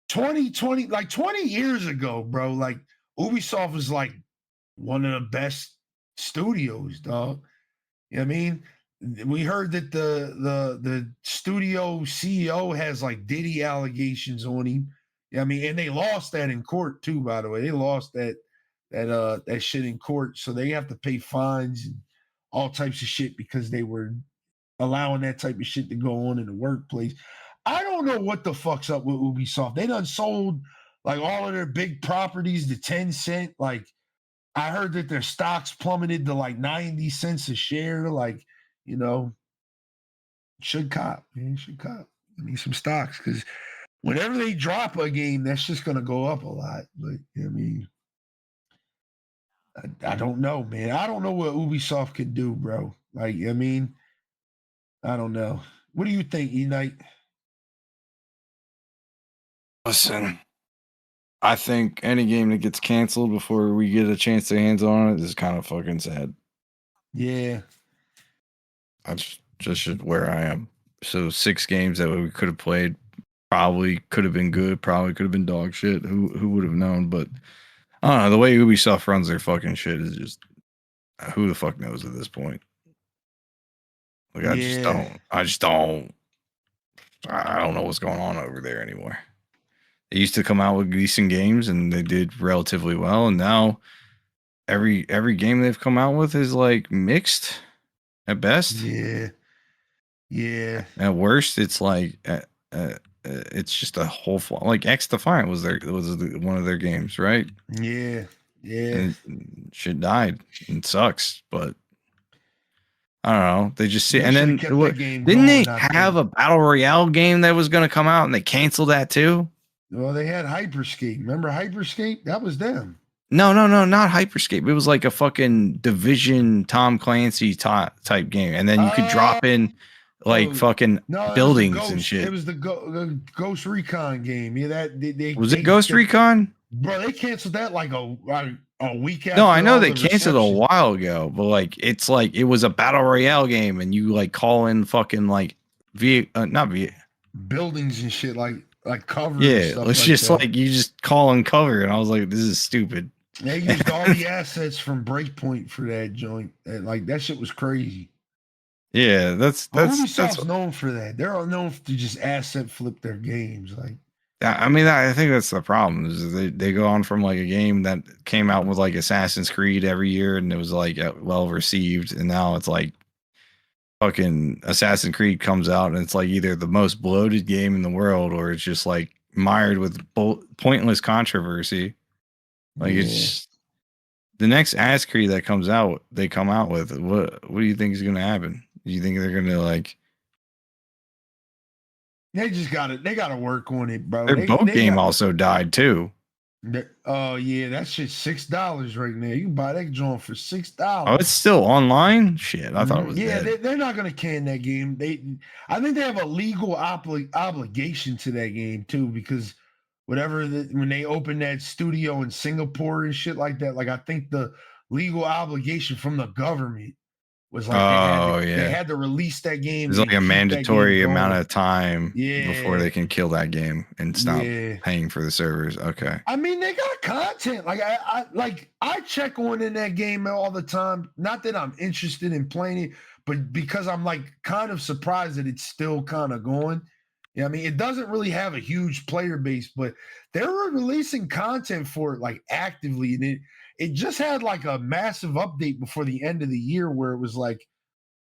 [SPEAKER 2] 2020, like 20 years ago, bro, like Ubisoft was like one of the best studios, dog. You know what I mean? We heard that the studio CEO has like Diddy allegations on him. Yeah, I mean, and they lost that in court too, by the way. They lost that shit in court. So they have to pay fines and all types of shit because they were allowing that type of shit to go on in the workplace. I don't know what the fuck's up with Ubisoft. They done sold like all of their big properties to Tencent. Like I heard that their stocks plummeted to like 90 cents a share. Like, you know, should cop, man. Should cop. I need some stocks because whenever they drop a game, that's just going to go up a lot. But I mean, I don't know, man. I don't know what Ubisoft can do, bro. Like, I mean, I don't know. What do you think, Eknight?
[SPEAKER 3] Listen, I think any game that gets canceled before we get a chance to hands on it is kind of fucking sad.
[SPEAKER 2] Yeah.
[SPEAKER 3] That's just where I am. So 6 games that we could have played probably could have been good, probably could have been dog shit. Who would have known? But I don't know. The way Ubisoft runs their fucking shit is just who the fuck knows at this point. Like I just don't know what's going on over there anymore. They used to come out with decent games and they did relatively well, and now every game they've come out with is like mixed at best.
[SPEAKER 2] Yeah.
[SPEAKER 3] At worst, it's like it's just a whole like X Defiant was one of their games, right?
[SPEAKER 2] Yeah.
[SPEAKER 3] And shit died. It sucks, but I don't know. They just see,
[SPEAKER 2] They
[SPEAKER 3] and then
[SPEAKER 2] should've kept that game
[SPEAKER 3] didn't
[SPEAKER 2] going,
[SPEAKER 3] they
[SPEAKER 2] I
[SPEAKER 3] have
[SPEAKER 2] think.
[SPEAKER 3] a battle royale game that was going to come out and they canceled that too?
[SPEAKER 2] Well, they had Hyperscape. Remember Hyperscape? That was them.
[SPEAKER 3] No, not Hyperscape. It was like a fucking Division Tom Clancy type game, and then you could drop in like fucking
[SPEAKER 2] No, it was the
[SPEAKER 3] buildings and
[SPEAKER 2] Ghost.
[SPEAKER 3] shit.
[SPEAKER 2] It was the Ghost Recon game. Yeah, that
[SPEAKER 3] Was it Ghost Recon?
[SPEAKER 2] Bro, they canceled that like a week after.
[SPEAKER 3] No, I know
[SPEAKER 2] all
[SPEAKER 3] they
[SPEAKER 2] the
[SPEAKER 3] canceled a
[SPEAKER 2] reception.
[SPEAKER 3] while ago, but like it's like it was a battle royale game, and you like call in fucking like
[SPEAKER 2] buildings and shit like cover. And
[SPEAKER 3] yeah,
[SPEAKER 2] stuff
[SPEAKER 3] it's
[SPEAKER 2] like
[SPEAKER 3] just
[SPEAKER 2] that.
[SPEAKER 3] like you just call and cover, and I was like, this is stupid.
[SPEAKER 2] They used all the assets from Breakpoint for that joint. And, like that shit was crazy.
[SPEAKER 3] Yeah, that's
[SPEAKER 2] Ubisoft's known for that. They're all known to just asset flip their games. Like,
[SPEAKER 3] I mean, I think that's the problem is they go on from like a game that came out with like Assassin's Creed every year and it was like well received, and now it's like fucking Assassin's Creed comes out and it's like either the most bloated game in the world or it's just like mired with pointless controversy. Like it's the next Assassin's Creed that comes out, they come out with. What do you think is going to happen? Do you think they're going to like?
[SPEAKER 2] They just they got to work on it, bro.
[SPEAKER 3] Their boat game also died too.
[SPEAKER 2] Oh yeah, that shit's $6 right now. You can buy that joint for $6.
[SPEAKER 3] Oh, it's still online. Shit, I thought it was.
[SPEAKER 2] Yeah,
[SPEAKER 3] dead.
[SPEAKER 2] they're not gonna can that game. I think they have a legal obligation to that game too, because when they open that studio in Singapore and shit like that, like I think the legal obligation from the government was like they had to release that game.
[SPEAKER 3] There's like a mandatory amount of time before they can kill that game and stop paying for the servers. Okay.
[SPEAKER 2] I mean, they got content. Like I check on in that game all the time. Not that I'm interested in playing it, but because I'm like kind of surprised that it's still kind of going. Yeah, I mean, it doesn't really have a huge player base, but they were releasing content for it like actively, and it just had like a massive update before the end of the year where it was like,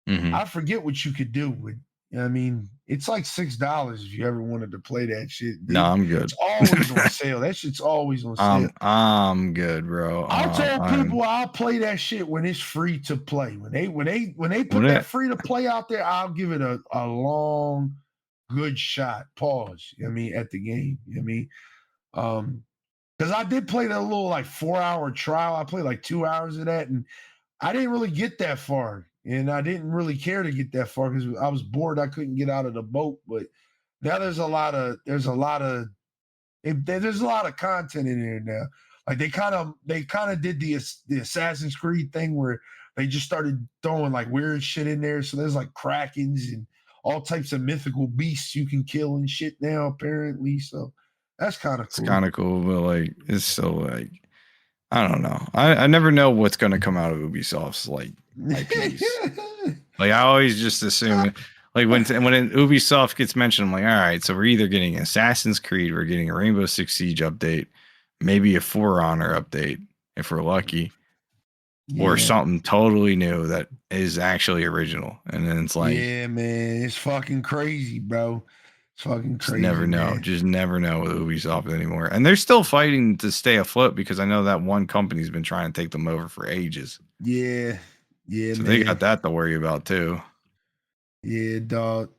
[SPEAKER 2] I forget what you could do with. I mean, it's like $6 if you ever wanted to play that shit.
[SPEAKER 3] No, I'm good.
[SPEAKER 2] It's always on sale. That shit's always on sale.
[SPEAKER 3] I'm good, bro.
[SPEAKER 2] I'll tell people I'll play that shit when it's free to play. When they put that free to play out there, I'll give it a long, good shot. Pause. I mean, at the game. I mean, because I did play that little like 4-hour trial. I played like 2 hours of that, and I didn't really get that far. And I didn't really care to get that far because I was bored. I couldn't get out of the boat. But now there's a lot of content in there now. Like they kind of did the Assassin's Creed thing where they just started throwing like weird shit in there. So there's like krakens and all types of mythical beasts you can kill and shit now apparently. So that's kind of cool.
[SPEAKER 3] It's kind of cool, but like it's so like I don't know. I never know what's going to come out of Ubisoft's like IPs. Like I always just assume like when Ubisoft gets mentioned, I'm like, all right, so we're either getting Assassin's Creed, we're getting a Rainbow Six Siege update, maybe a For Honor update if we're lucky, or something totally new that is actually original. And then it's like,
[SPEAKER 2] yeah, man, it's fucking crazy, bro. Fucking crazy.
[SPEAKER 3] Never know.
[SPEAKER 2] Man.
[SPEAKER 3] Just never know with Ubisoft anymore. And they're still fighting to stay afloat because I know that one company's been trying to take them over for ages.
[SPEAKER 2] Yeah. Yeah.
[SPEAKER 3] So
[SPEAKER 2] man.
[SPEAKER 3] they got that to worry about too.
[SPEAKER 2] Yeah, dog.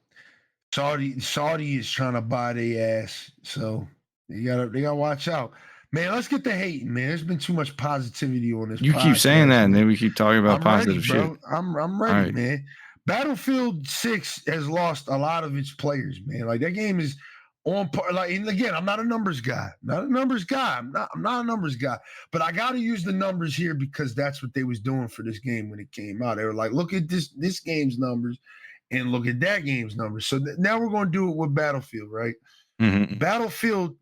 [SPEAKER 2] Saudi is trying to buy their ass. So they gotta watch out. Man, let's get the hating, man. There's been too much positivity on this.
[SPEAKER 3] You keep saying that, and then we keep talking about positive shit.
[SPEAKER 2] Bro. I'm ready, man. Battlefield 6 has lost a lot of its players, man. Like that game is on par. Like, and again, I'm not a numbers guy. I'm not a numbers guy. But I got to use the numbers here because that's what they was doing for this game when it came out. They were like, look at this game's numbers and look at that game's numbers. So now we're going to do it with Battlefield, right?
[SPEAKER 3] Mm-hmm.
[SPEAKER 2] Battlefield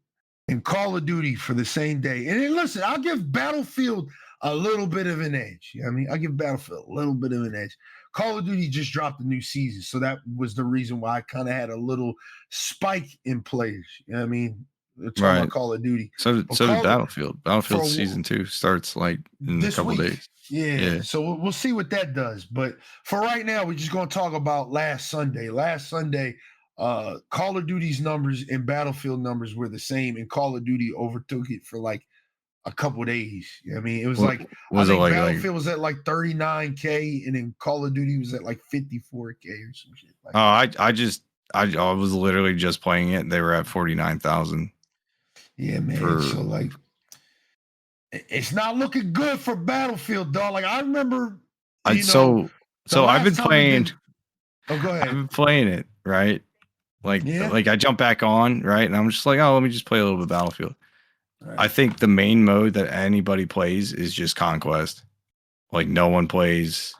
[SPEAKER 2] and Call of Duty for the same day. And then listen, I'll give Battlefield a little bit of an edge. You know what I mean? I'll give Battlefield a little bit of an edge. Call of Duty just dropped a new season, so that was the reason why I kind of had a little spike in players. You know what I mean? It's all about Call of Duty.
[SPEAKER 3] So did Battlefield. Battlefield season 2 starts like in a couple days.
[SPEAKER 2] Yeah. So we'll see what that does. But for right now, we're just going to talk about last Sunday. Last Sunday, Call of Duty's numbers and Battlefield numbers were the same, and Call of Duty overtook it for like a couple days. I mean, it was
[SPEAKER 3] What
[SPEAKER 2] like I
[SPEAKER 3] was it
[SPEAKER 2] think
[SPEAKER 3] like?
[SPEAKER 2] Battlefield was at like 39K, and then Call of Duty was at like 54K or some shit. Like,
[SPEAKER 3] I was literally just playing it. They were at 49,000.
[SPEAKER 2] yeah, man.
[SPEAKER 3] For
[SPEAKER 2] So like, it's not looking good for Battlefield, dog. Like I remember, you know,
[SPEAKER 3] so I've been
[SPEAKER 2] last time we
[SPEAKER 3] playing.
[SPEAKER 2] did. Oh, go
[SPEAKER 3] I've
[SPEAKER 2] ahead.
[SPEAKER 3] been playing it, right?
[SPEAKER 2] Yeah.
[SPEAKER 3] Like I jump back on, right, and I'm just like, oh, let me just play a little bit of Battlefield.
[SPEAKER 2] Right.
[SPEAKER 3] I think the main mode that anybody plays is just Conquest. Like no one plays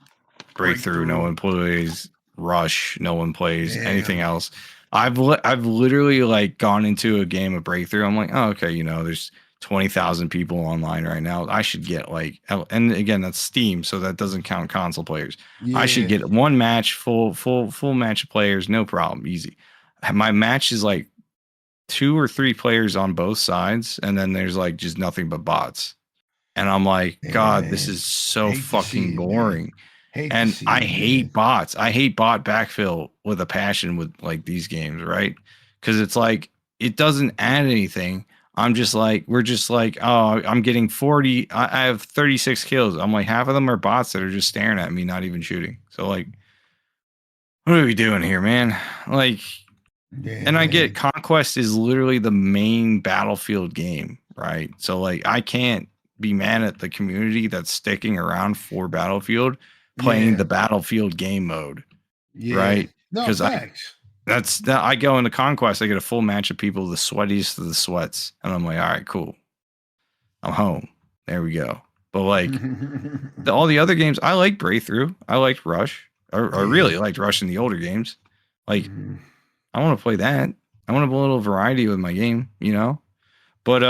[SPEAKER 3] Breakthrough, no one plays Rush, no one plays anything else. I've literally like gone into a game of Breakthrough. I'm like, oh, okay, there's 20,000 people online right now. I should get like, and again, that's Steam, so that doesn't count console players.
[SPEAKER 2] Yeah.
[SPEAKER 3] I should get one match, full match of players, no problem, easy. My match is like 2 or 3 players on both sides, and then there's like just nothing but bots. And I'm like, God,
[SPEAKER 2] man.
[SPEAKER 3] this is so
[SPEAKER 2] Hate
[SPEAKER 3] fucking boring. And I hate bots. I hate bot backfill with a passion with like these games, right? Because it's like it doesn't add anything. I'm just like, we're just like, oh, I'm getting 40. I have 36 kills. I'm like, half of them are bots that are just staring at me, not even shooting. So like, what are we doing here, man? Like, and I get Conquest is literally the main Battlefield game, right? So like, I can't be mad at the community that's sticking around for Battlefield playing the Battlefield game mode, right?
[SPEAKER 2] Because
[SPEAKER 3] I go into Conquest, I get a full match of people, the sweatiest of the sweats, and I'm like, all right, cool, I'm home. There we go. But like all the other games, I like Breakthrough, I liked Rush, I really liked Rush in the older games. Like, I want to play that. I want a little variety with my game, But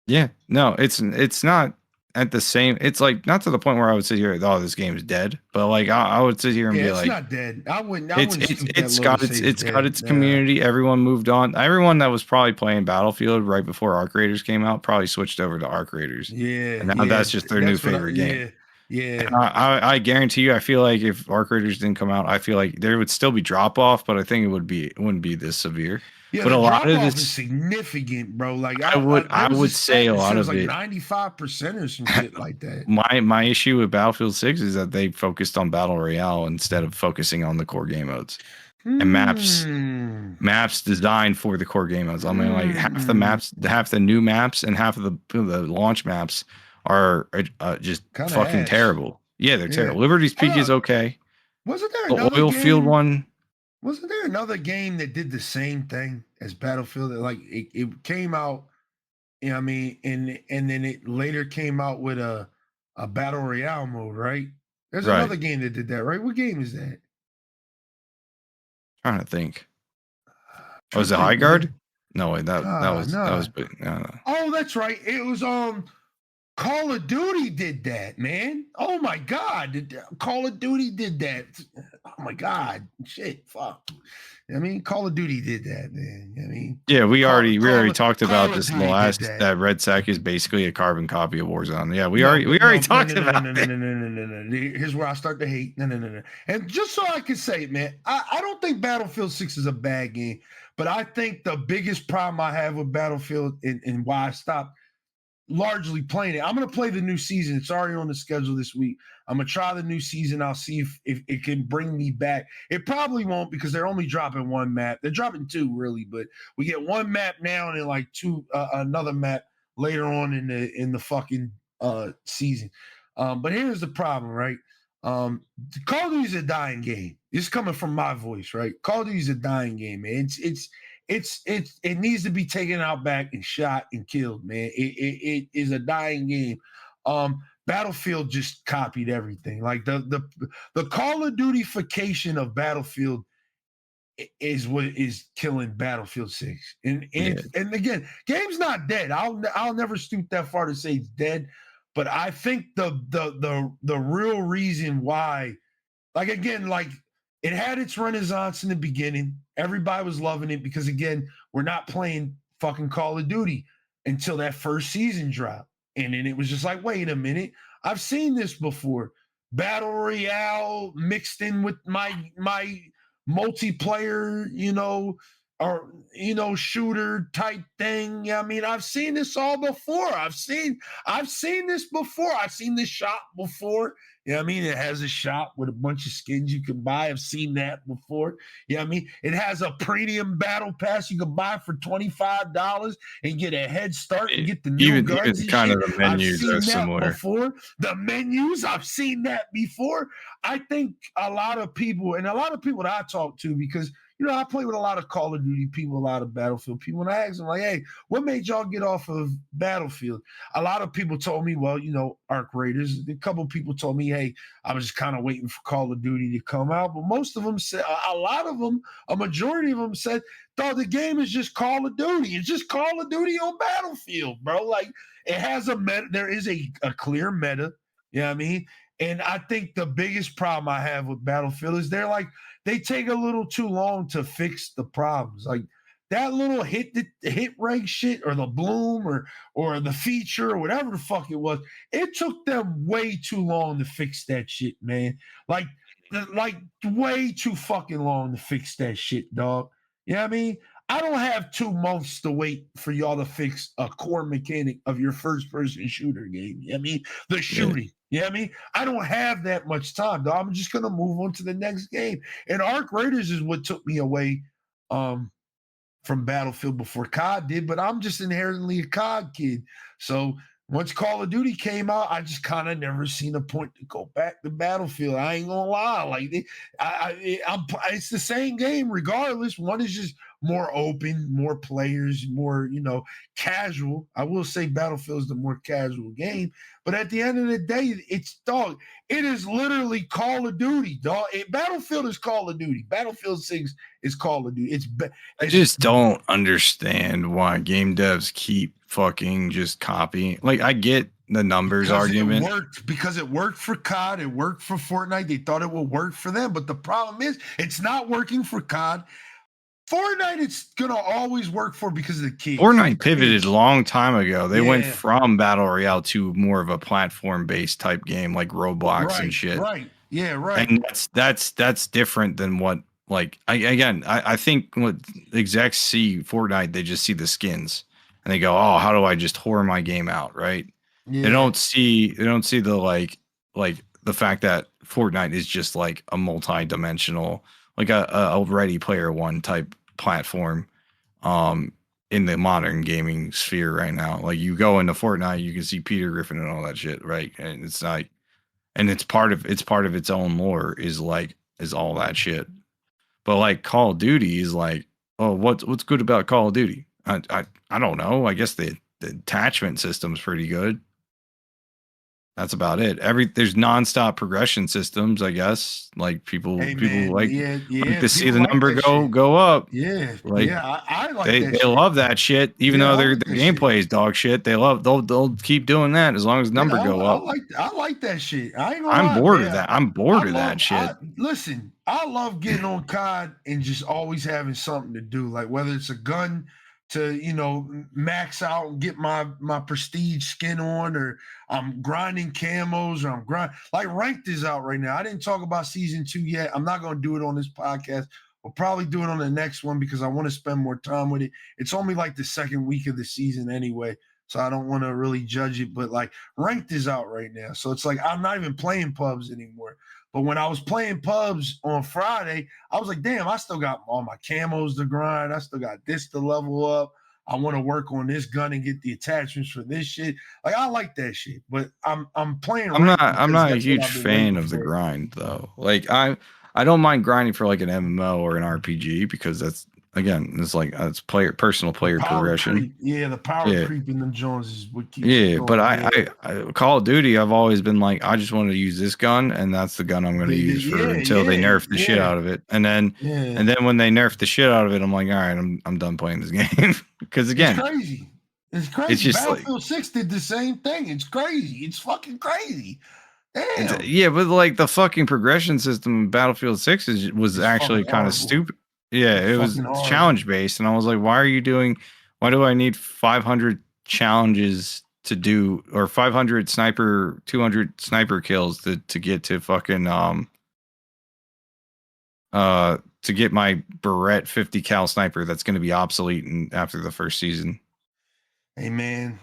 [SPEAKER 3] yeah, no, it's not at the same. It's like not to the point where I would sit here, oh, this game is dead. But like I would sit here and be like,
[SPEAKER 2] it's not dead. I wouldn't.
[SPEAKER 3] It's got its community. Everyone moved on. Everyone that was probably playing Battlefield right before Arc Raiders came out probably switched over to Arc Raiders.
[SPEAKER 2] Yeah,
[SPEAKER 3] and now that's just their new favorite game.
[SPEAKER 2] Yeah.
[SPEAKER 3] And I guarantee you, I feel like if Arc Raiders didn't come out, I feel like there would still be drop off, but I think it wouldn't be this severe.
[SPEAKER 2] Yeah,
[SPEAKER 3] but
[SPEAKER 2] a
[SPEAKER 3] lot of this
[SPEAKER 2] is significant, bro. Like
[SPEAKER 3] I would say a lot of
[SPEAKER 2] like
[SPEAKER 3] it,
[SPEAKER 2] 95% or some shit like that.
[SPEAKER 3] My issue with Battlefield 6 is that they focused on Battle Royale instead of focusing on the core game modes. And maps designed for the core game modes. I mean, like half the new maps and half of the launch maps are just kinda fucking terrible. Yeah, they're terrible. Liberty's Peak is okay.
[SPEAKER 2] Wasn't there
[SPEAKER 3] the oil field one?
[SPEAKER 2] Wasn't there another game that did the same thing as Battlefield? Like it came out, you know what I mean, and then it later came out with a Battle Royale mode, right? There's another game that did that, right? What game is that?
[SPEAKER 3] Trying to think. Was it Highguard? No, wait, that was no.
[SPEAKER 2] Oh, that's right. It was Call of Duty did that, man. Oh my God. Call of Duty did that. Oh my God. Shit. Fuck. I mean, Call of Duty did that, man. I mean,
[SPEAKER 3] yeah, we already talked about this in the last that Red Sack is basically a carbon copy of Warzone. Yeah, we already talked about it.
[SPEAKER 2] No. Here's where I start to hate. No. And just so I can say it, man, I don't think Battlefield 6 is a bad game, but I think the biggest problem I have with Battlefield and why I stopped largely playing it. I'm going to play the new season. It's already on the schedule this week. I'm going to try the new season. I'll see if it can bring me back. It probably won't because they're only dropping one map. They're dropping 2 really, but we get one map now and then like 2 another map later on in the fucking season. But here's the problem, right? Call of Duty is a dying game. It's coming from my voice, right? Call of Duty is a dying game, man. It needs to be taken out back and shot and killed, man. It is a dying game. Battlefield just copied everything. Like the Call of Duty-fication of Battlefield is what is killing Battlefield 6. And again, game's not dead. I'll never stoop that far to say it's dead. But I think the real reason why, like again, like it had its renaissance in the beginning. Everybody was loving it because, again, we're not playing fucking Call of Duty until that first season dropped. And then it was just like, wait a minute. I've seen this before. Battle Royale mixed in with my multiplayer, shooter type thing. Yeah, I mean, I've seen this all before. I've seen this before. I've seen this shop before. Yeah, I mean, it has a shop with a bunch of skins you can buy. I've seen that before. Yeah, I mean, it has a premium battle pass you can buy for $25 and get a head start and get the new guns and
[SPEAKER 3] kind
[SPEAKER 2] shit.
[SPEAKER 3] of the menus
[SPEAKER 2] I've
[SPEAKER 3] are
[SPEAKER 2] seen that
[SPEAKER 3] similar.
[SPEAKER 2] before. The menus, I've seen that before. I think a lot of people that I talk to, because I play with a lot of Call of Duty people, a lot of Battlefield people, and I ask them, like, hey, what made y'all get off of Battlefield? A lot of people told me, well, Arc Raiders. A couple of people told me, hey, I was just kind of waiting for Call of Duty to come out. But most of them said, a majority of them said, dog, the game is just Call of Duty. It's just Call of Duty on Battlefield, bro. Like, it has a meta. There is a clear meta. You know what I mean? And I think the biggest problem I have with Battlefield is they take a little too long to fix the problems. Like that little hit reg shit, or the bloom, or the feature, or whatever the fuck it was. It took them way too long to fix that shit, man. Like way too fucking long to fix that shit, dog. You know what I mean? I don't have 2 months to wait for y'all to fix a core mechanic of your first-person shooter game. You know what I mean? The shooting. You know what I mean? I don't have that much time, though. I'm just going to move on to the next game. And Arc Raiders is what took me away from Battlefield before COD did, but I'm just inherently a COD kid. So once Call of Duty came out, I just kind of never seen a point to go back to Battlefield. I ain't gonna lie, like it's the same game regardless. One is just more open, more players, more casual. I will say Battlefield is the more casual game, but at the end of the day, it is literally Call of Duty, dog. Battlefield is Call of Duty. Battlefield 6 is Call of Duty.
[SPEAKER 3] I just don't understand why game devs keep fucking just copying. Like, I get the numbers argument.
[SPEAKER 2] Because it worked for COD, it worked for Fortnite. They thought it would work for them, but the problem is it's not working for COD. Fortnite, it's gonna always work for because of the kids.
[SPEAKER 3] Fortnite pivoted a long time ago. They went from Battle Royale to more of a platform-based type game like Roblox and shit.
[SPEAKER 2] Right. Yeah, right.
[SPEAKER 3] And that's different than what, like, I think what execs see Fortnite, they just see the skins and they go, oh, how do I just whore my game out, right? Yeah. They don't see the like the fact that Fortnite is just like a multi-dimensional, like a Ready Player One type platform in the modern gaming sphere right now. Like, you go into Fortnite, you can see Peter Griffin and all that shit, right? And it's like, and it's part of its own lore is all that shit. But like Call of Duty is like, oh, what's good about Call of Duty? I don't know. I guess the attachment system's pretty good. That's about it. There's nonstop progression systems, I guess. Like people like to see the number go up.
[SPEAKER 2] Yeah,
[SPEAKER 3] like,
[SPEAKER 2] I like
[SPEAKER 3] they
[SPEAKER 2] that.
[SPEAKER 3] They love that shit, even though their gameplay is dog shit. They'll keep doing that as long as the number go up.
[SPEAKER 2] I like that shit.
[SPEAKER 3] I'm bored of that. I'm bored of that shit.
[SPEAKER 2] Listen, I love getting on COD and just always having something to do. Like whether it's a gun to max out and get my prestige skin on, or I'm grinding camos, or I'm like ranked is out right now. I didn't talk about season 2 yet. I'm not going to do it on this podcast. We'll probably do it on the next one because I want to spend more time with it. It's only like the second week of the season anyway, so I don't want to really judge it. But like ranked is out right now, so it's like I'm not even playing pubs anymore. But when I was playing pubs on Friday, I was like, damn, I still got all my camos to grind. I still got this to level up. I want to work on this gun and get the attachments for this shit. Like, I like that shit, but I'm playing.
[SPEAKER 3] I'm not a huge fan of the grind though. Like I don't mind grinding for like an MMO or an RPG because that's, again, it's like it's personal player progression.
[SPEAKER 2] The power creep in them Jones is what keeps.
[SPEAKER 3] Yeah, but I Call of Duty, I've always been like, I just want to use this gun, and that's the gun I'm going to use until they nerf the shit out of it, and then when they nerf the shit out of it, I'm like, all right, I'm done playing this game because again,
[SPEAKER 2] it's crazy. It's crazy.
[SPEAKER 3] It's just
[SPEAKER 2] Battlefield 6 did the same thing. It's crazy. It's fucking crazy.
[SPEAKER 3] Yeah, but like the fucking progression system in Battlefield 6 was actually kind of stupid. Yeah, it was challenge based, and I was like, why do I need 500 challenges to do, or 500 sniper, 200 sniper kills to get to fucking to to get my Barrett 50 cal sniper that's going to be obsolete after the first season.
[SPEAKER 2] Hey, man.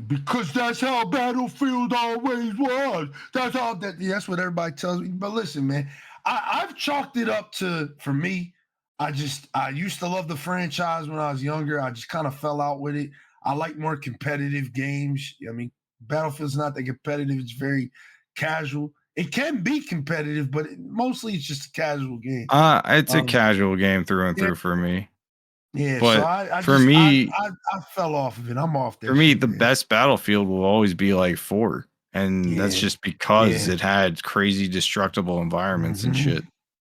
[SPEAKER 2] Because that's how Battlefield always was. That's what everybody tells me. But listen, man, I've chalked it up to, for me, I used to love the franchise when I was younger. I just kind of fell out with it. I like more competitive games. I mean, Battlefield's not that competitive. It's very casual. It can be competitive, but mostly it's just a casual game.
[SPEAKER 3] It's a casual game through and through for me.
[SPEAKER 2] Yeah,
[SPEAKER 3] but
[SPEAKER 2] so I fell off of it. I'm off there.
[SPEAKER 3] For me, the best Battlefield will always be like 4. And that's just because it had crazy destructible environments and shit.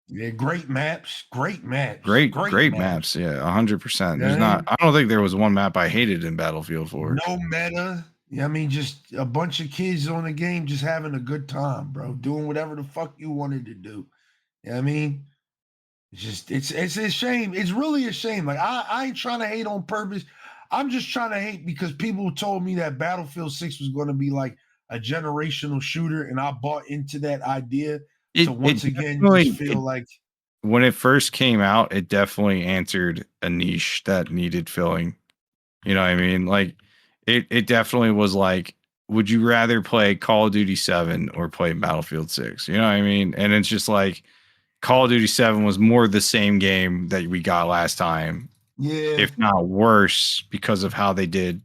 [SPEAKER 2] Yeah, great maps. Great maps.
[SPEAKER 3] Great maps. Yeah, 100%. There's not. I don't think there was one map I hated in Battlefield 4.
[SPEAKER 2] No meta. Yeah, I mean, just a bunch of kids on the game just having a good time, bro. Doing whatever the fuck you wanted to do. You know what I mean? It's a shame. It's really a shame. Like, I ain't trying to hate on purpose. I'm just trying to hate because people told me that Battlefield 6 was going to be like a generational shooter, and I bought into that idea. So once again, just feel like
[SPEAKER 3] when it first came out, it definitely answered a niche that needed filling. You know what I mean? Like, it definitely was like, would you rather play Call of Duty 7 or play Battlefield 6? You know what I mean? And it's just like, Call of Duty 7 was more the same game that we got last time.
[SPEAKER 2] Yeah.
[SPEAKER 3] If not worse, because of how they did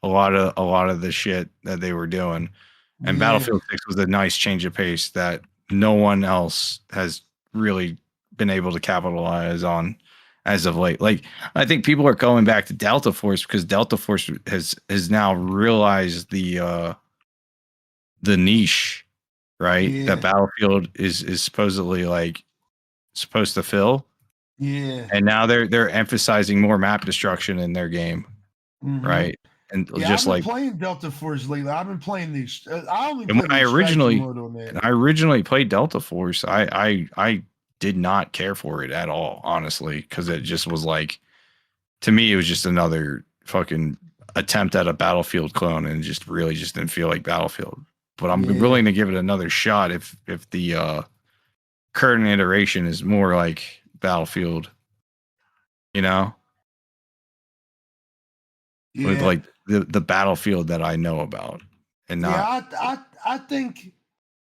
[SPEAKER 3] a lot of the shit that they were doing. And Battlefield 6 was a nice change of pace that no one else has really been able to capitalize on as of late. Like, I think people are going back to Delta Force because Delta Force has now realized the niche, right? That Battlefield is supposedly like supposed to fill.
[SPEAKER 2] Yeah.
[SPEAKER 3] And now they're emphasizing more map destruction in their game. Right. And just
[SPEAKER 2] I've been
[SPEAKER 3] like
[SPEAKER 2] playing Delta Force lately. I've been playing these.
[SPEAKER 3] I originally played Delta Force, I did not care for it at all, honestly, because it just was like, to me, it was just another fucking attempt at a Battlefield clone, and just really just didn't feel like Battlefield. But I'm willing to give it another shot if the current iteration is more like Battlefield, you know, with like the Battlefield that I know about, and not.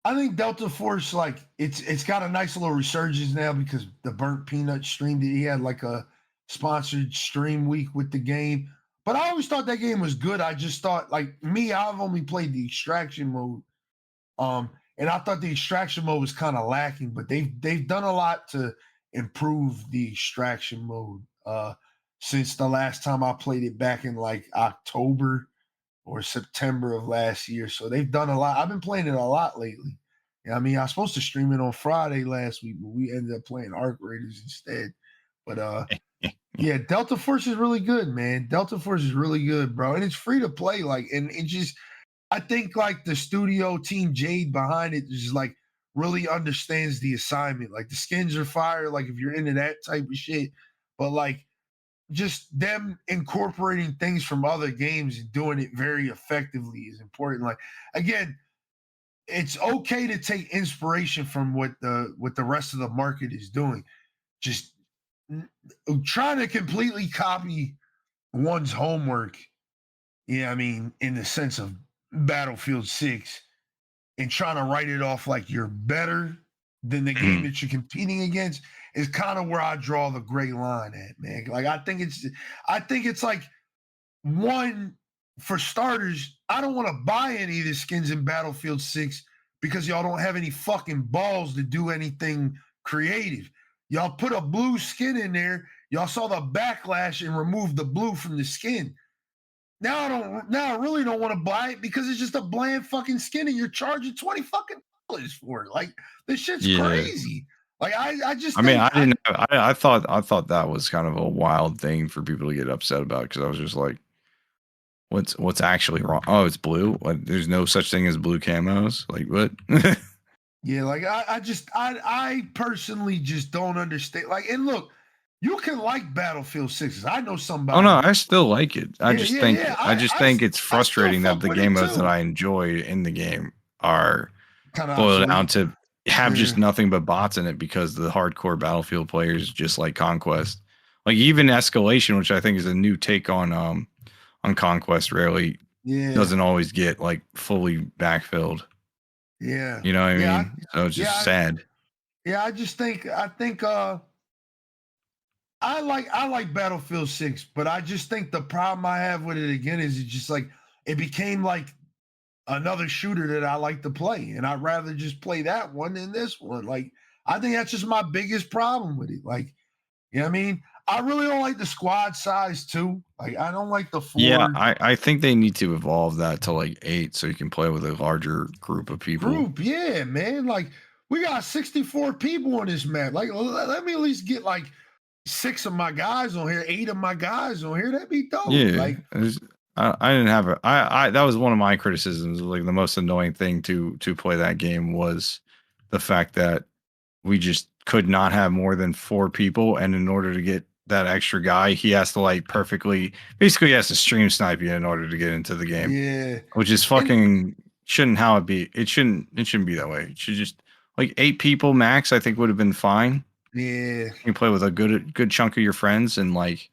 [SPEAKER 2] I think Delta Force, like, it's got a nice little resurgence now because the Burnt Peanut streamed it. He had like a sponsored stream week with the game. But I always thought that game was good. I just thought, like, I've only played the extraction mode. And I thought the extraction mode was kind of lacking, but they've done a lot to improve the extraction mode since the last time I played it back in like October or September of last year. So they've done a lot. I've been playing it a lot lately. I mean, I was supposed to stream it on Friday last week, but we ended up playing Arc Raiders instead. But yeah, Delta Force is really good, man. Delta Force is really good, bro. And it's free to play. Like, and it just, I think like the studio Team Jade behind it just like really understands the assignment. Like, the skins are fire, like if you're into that type of shit. But like, just them incorporating things from other games and doing it very effectively is important. Like, again, it's okay to take inspiration from what the rest of the market is doing. Just trying to completely copy one's homework. Yeah, I mean, in the sense of Battlefield 6, and trying to write it off like you're better than the game that you're competing against is kind of where I draw the gray line at, man. Like, I think it's like, one, for starters, I don't want to buy any of the skins in Battlefield 6 because y'all don't have any fucking balls to do anything creative. Y'all put a blue skin in there. Y'all saw the backlash and removed the blue from the skin. Now I really don't want to buy it because it's just a bland fucking skin and you're charging $20 fucking for it. Like, this shit's crazy. Like,
[SPEAKER 3] I thought that was kind of a wild thing for people to get upset about, because I was just like, what's actually wrong? Oh, it's blue. Like, there's no such thing as blue camos. Like, what?
[SPEAKER 2] Yeah, like, I personally just don't understand. Like, and look, you can like Battlefield 6. I know somebody.
[SPEAKER 3] Oh no, I still like it. I just think it's frustrating that the game modes that I enjoy in the game are boiled down to have just nothing but bots in it because the hardcore Battlefield players just like Conquest. Like even Escalation, which I think is a new take on Conquest, rarely doesn't always get like fully backfilled.
[SPEAKER 2] Yeah.
[SPEAKER 3] You know what I mean? So it's just sad.
[SPEAKER 2] I think I like Battlefield 6, but I just think the problem I have with it again is it just like it became like another shooter that I like to play, and I'd rather just play that one than this one. Like, I think that's just my biggest problem with it. Like, you know what I mean? I really don't like the squad size too. Like, I don't like the 4.
[SPEAKER 3] Yeah, I think they need to evolve that to like 8 so you can play with a larger group of people.
[SPEAKER 2] Yeah, man. Like, we got 64 people on this map. Like, let me at least get like 6 of my guys on here, 8 of my guys on here. That'd be dope.
[SPEAKER 3] Yeah,
[SPEAKER 2] like
[SPEAKER 3] I didn't have a. I that was one of my criticisms. Like the most annoying thing to play that game was the fact that we just could not have more than 4 people, and in order to get that extra guy, he has to like basically he has to stream snipe you in order to get into the game.
[SPEAKER 2] Yeah,
[SPEAKER 3] which is fucking shouldn't how it be. It shouldn't be that way. It should just like 8 people max. I think would have been fine.
[SPEAKER 2] Yeah,
[SPEAKER 3] you play with a good chunk of your friends and like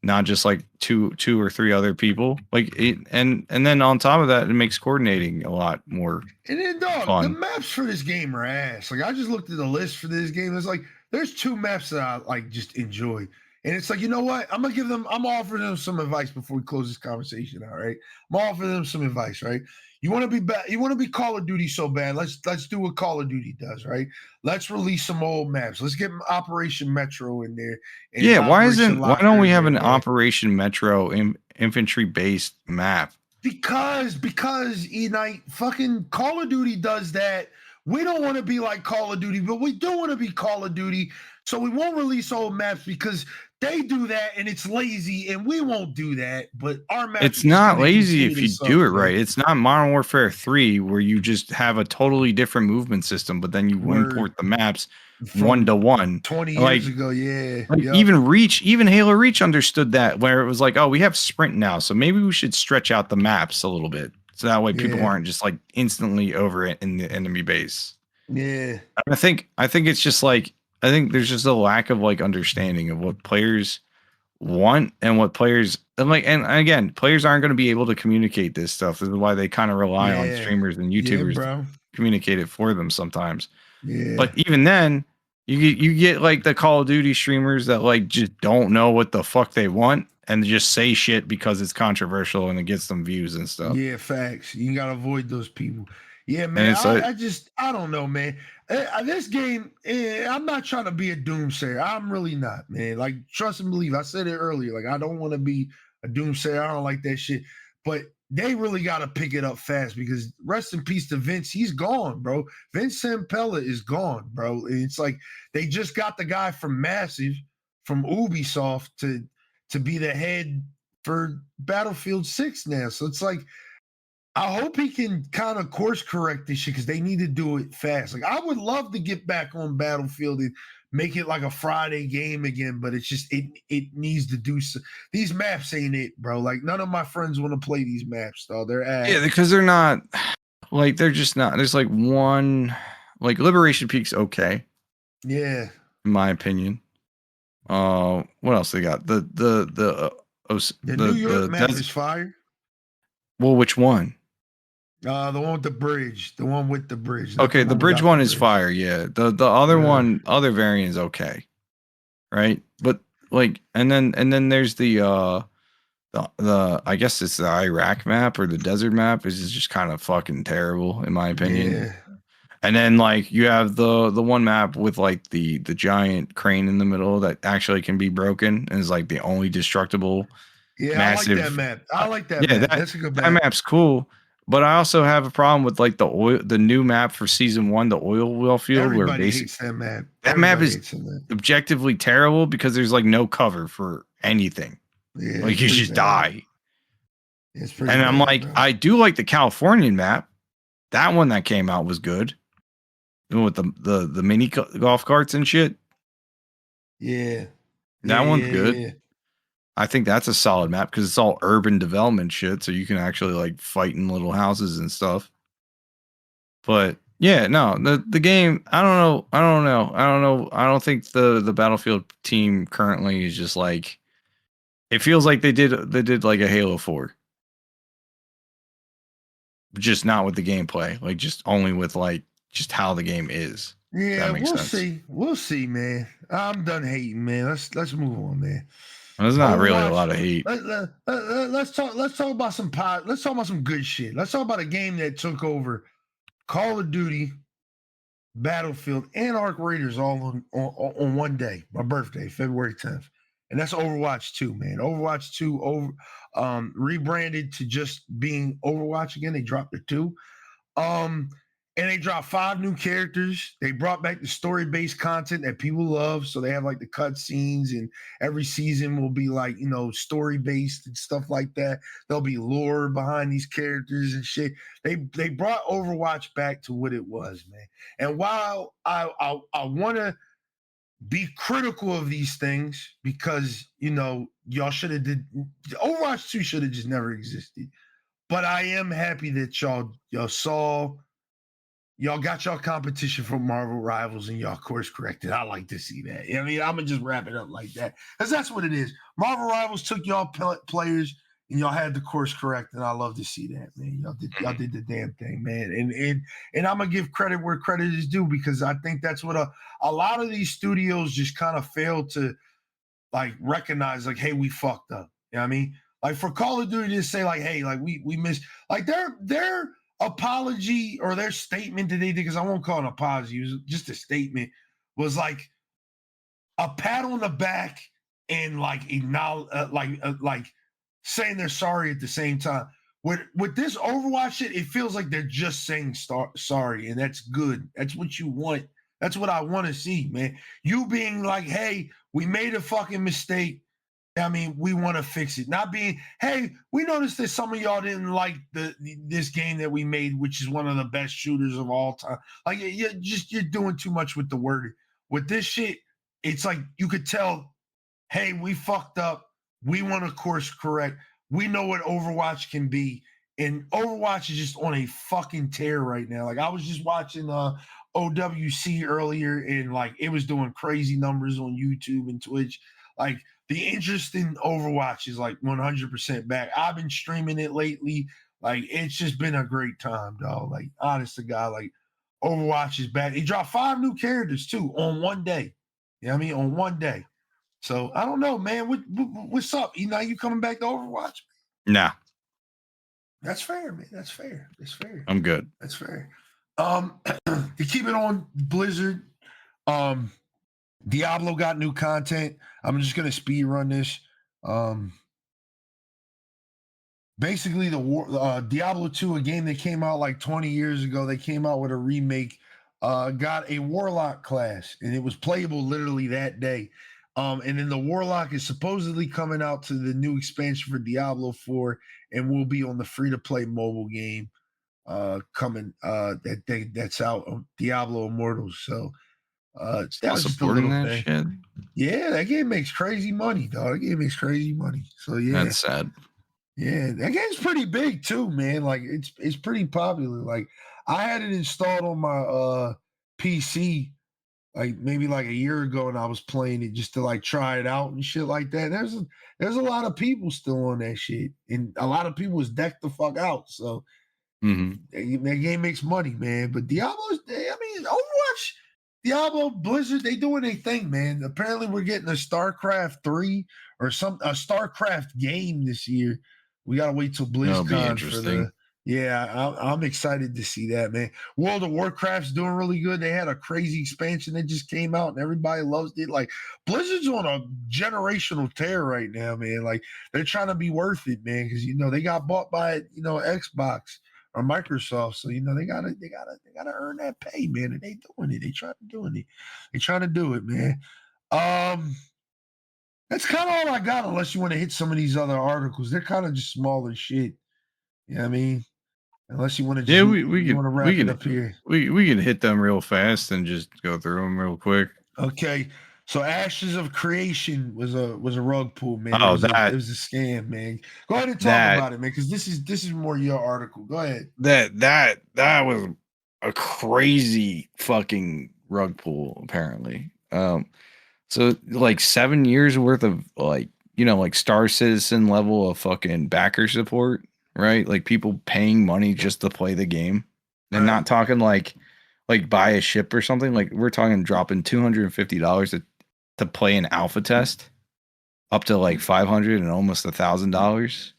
[SPEAKER 3] not just like two or 3 other people. Like and then on top of that, it makes coordinating a lot more.
[SPEAKER 2] And then
[SPEAKER 3] fun.
[SPEAKER 2] The maps for this game are ass. Like I just looked at the list for this game. It's like there's 2 maps that I like just enjoy. And it's like, you know what? I'm offering them some advice before we close this conversation out, right? I'm offering them some advice, right? You want to be Call of Duty so bad. Let's do what Call of Duty does, right? Let's release some old maps. Let's get Operation Metro in there.
[SPEAKER 3] Yeah, why don't we have an Operation Metro infantry based map?
[SPEAKER 2] Because Eknight, fucking Call of Duty does that. We don't want to be like Call of Duty, but we do want to be Call of Duty. So we won't release old maps because they do that and it's lazy, and we won't do that. But our maps,
[SPEAKER 3] it's not lazy if you do it right. It's not Modern Warfare 3 where you just have a totally different movement system, but then you import the maps 1-to-1.
[SPEAKER 2] 20 years ago, yeah.
[SPEAKER 3] Like even Halo Reach understood that, where it was like, oh, we have sprint now, so maybe we should stretch out the maps a little bit, so that way people aren't just like instantly over it in the enemy base.
[SPEAKER 2] Yeah,
[SPEAKER 3] I think it's just like I think there's just a lack of like understanding of what players want and what players and again, players aren't going to be able to communicate this stuff. This is why they kind of rely on streamers and YouTubers to communicate it for them sometimes.
[SPEAKER 2] Yeah.
[SPEAKER 3] But even then, you get like the Call of Duty streamers that like just don't know what the fuck they want and just say shit because it's controversial and it gets them views and stuff.
[SPEAKER 2] Yeah, facts. You gotta avoid those people. Yeah, man. I don't know, man. This game, I'm not trying to be a doomsayer. I'm really not, man. Like, trust and believe. I said it earlier. Like, I don't want to be a doomsayer. I don't like that shit. But they really got to pick it up fast because rest in peace to Vince. He's gone, bro. Vince Zampella is gone, bro. And it's like they just got the guy from Massive, from Ubisoft, to be the head for Battlefield 6 now. So it's like, I hope he can kind of course correct this shit because they need to do it fast. Like, I would love to get back on Battlefield and make it like a Friday game again, but it's just it needs to do so. These maps ain't it, bro. Like, none of my friends want to play these maps, though. They're ass.
[SPEAKER 3] Yeah, because they're not like they're just not. There's like one like Liberation Peak's okay.
[SPEAKER 2] Yeah,
[SPEAKER 3] in my opinion. What else they got? The
[SPEAKER 2] New York map is fire.
[SPEAKER 3] Well, which one?
[SPEAKER 2] The one with the bridge. The one with the bridge.
[SPEAKER 3] Okay, the bridge one is fire. Yeah. The other one, other variant is okay. Right? But like and then there's the I guess it's the Iraq map or the desert map is just kind of fucking terrible in my opinion.
[SPEAKER 2] Yeah.
[SPEAKER 3] And then like you have the one map with like the giant crane in the middle that actually can be broken and is like the only destructible.
[SPEAKER 2] Yeah,
[SPEAKER 3] massive,
[SPEAKER 2] I like that map. I like that map. That's a good map.
[SPEAKER 3] That map's cool. But I also have a problem with like the new map for season 1, the oil well field.
[SPEAKER 2] Everybody hates that map.
[SPEAKER 3] That map is objectively terrible because there's like no cover for anything.
[SPEAKER 2] Yeah,
[SPEAKER 3] like you just die.
[SPEAKER 2] It's pretty
[SPEAKER 3] and
[SPEAKER 2] bad,
[SPEAKER 3] I'm like,
[SPEAKER 2] bro.
[SPEAKER 3] I do like the Californian map. That one that came out was good. With the mini golf carts and shit.
[SPEAKER 2] Yeah.
[SPEAKER 3] That one's good.
[SPEAKER 2] Yeah.
[SPEAKER 3] I think that's a solid map because it's all urban development shit, so you can actually like fight in little houses and stuff. But Yeah, no, the game. I don't know. I don't think the Battlefield team currently is just like. It feels like they did like a Halo 4, just not with the gameplay, like just only with like just how the game is.
[SPEAKER 2] Yeah,
[SPEAKER 3] That makes
[SPEAKER 2] we'll
[SPEAKER 3] sense.
[SPEAKER 2] see. We'll see, man. I'm done hating, man. Let's move on, man.
[SPEAKER 3] There's not really a lot of hate.
[SPEAKER 2] Let's talk about some let's talk about some good shit. Let's talk about a game that took over Call of Duty, Battlefield, and Arc Raiders all on one day, my birthday, February 10th. And that's Overwatch 2, man. Overwatch 2 rebranded to just being Overwatch again. They dropped the 2. And they dropped 5 new characters. They brought back the story-based content that people love. So they have like the cutscenes, and every season will be like, story-based and stuff like that. There'll be lore behind these characters and shit. They brought Overwatch back to what it was, man. And while I want to be critical of these things, because y'all should have did Overwatch 2 should have just never existed. But I am happy that y'all saw. Y'all got y'all competition from Marvel Rivals and y'all course corrected. I like to see that. I mean, I'm going to just wrap it up like that, because that's what it is. Marvel Rivals took y'all players and y'all had the course correct, and I love to see that, man. Y'all did the damn thing, man. And I'm going to give credit where credit is due, because I think that's what a lot of these studios just kind of fail to, like, recognize, like, hey, we fucked up. You know what I mean? Like, for Call of Duty to say, like, hey, like, we missed, like, their apology or their statement that they did, because I won't call it an apology, it was just a statement, was like a pat on the back and like acknowledge, like saying they're sorry at the same time. With this Overwatch shit, it feels like they're just saying sorry, and that's good. That's what you want. That's what I want to see, man. You being like, hey, we made a fucking mistake. I mean, we want to fix it. Not being, hey, we noticed that some of y'all didn't like this game that we made, which is one of the best shooters of all time. Like, you're doing too much with the word. With this shit, it's like you could tell, hey, we fucked up. We want to course correct. We know what Overwatch can be. And Overwatch is just on a fucking tear right now. Like, I was just watching OWC earlier, and like it was doing crazy numbers on YouTube and Twitch. Like, the interest in Overwatch is like 100% back. I've been streaming it lately. Like, it's just been a great time, dog. Like, honest to God, like, Overwatch is back. He dropped 5 new characters too on one day. You know what I mean? On one day. So I don't know, man. What's up? You coming back to Overwatch?
[SPEAKER 3] Nah.
[SPEAKER 2] That's fair, man. That's fair.
[SPEAKER 3] I'm good.
[SPEAKER 2] That's fair. To keep it on Blizzard, Diablo got new content. I'm just gonna speed run this. Basically, the Diablo 2, a game that came out like 20 years ago, they came out with a remake. Got a Warlock class, and it was playable literally that day. And then the Warlock is supposedly coming out to the new expansion for Diablo 4, and will be on the free-to-play mobile game coming that's out on Diablo Immortals. So that was just a little
[SPEAKER 3] that
[SPEAKER 2] thing.
[SPEAKER 3] shit.
[SPEAKER 2] Yeah, that game makes crazy money, dog. That game makes crazy money. So yeah,
[SPEAKER 3] That's sad.
[SPEAKER 2] yeah, that game's pretty big too, man. Like, it's pretty popular. Like, I had it installed on my PC like maybe like a year ago, and I was playing it just to like try it out and shit like that. There's a lot of people still on that shit, and a lot of people is decked the fuck out. So that game makes money, man. But Diablo's, I mean, Overwatch, Diablo, Blizzard, they doing their thing, man. Apparently, we're getting a StarCraft 3 or a StarCraft game this year. We gotta wait till BlizzCon for the. Yeah, I'm excited to see that, man. World of Warcraft's doing really good. They had a crazy expansion that just came out, and everybody loves it. Like, Blizzard's on a generational tear right now, man. Like, they're trying to be worth it, man, because they got bought by Xbox or Microsoft, so they gotta earn that pay, man. And they doing it. They trying to do it. They trying to do it, man. That's kind of all I got, unless you want to hit some of these other articles. They're kind of just smaller shit. You know what I mean? Unless you want to just, we can wrap it up here.
[SPEAKER 3] We can hit them real fast and just go through them real quick.
[SPEAKER 2] Okay. So Ashes of Creation was a rug pull, man.
[SPEAKER 3] Oh,
[SPEAKER 2] it was a scam, man. Go ahead and talk about it, man, because this is more your article. Go ahead.
[SPEAKER 3] That was a crazy fucking rug pull, apparently. So like 7 years worth of like, like Star Citizen level of fucking backer support, right? Like people paying money just to play the game. And
[SPEAKER 2] Right.
[SPEAKER 3] not talking like buy a ship or something. Like we're talking dropping $250 to play an alpha test, up to like $500 and almost $1,000,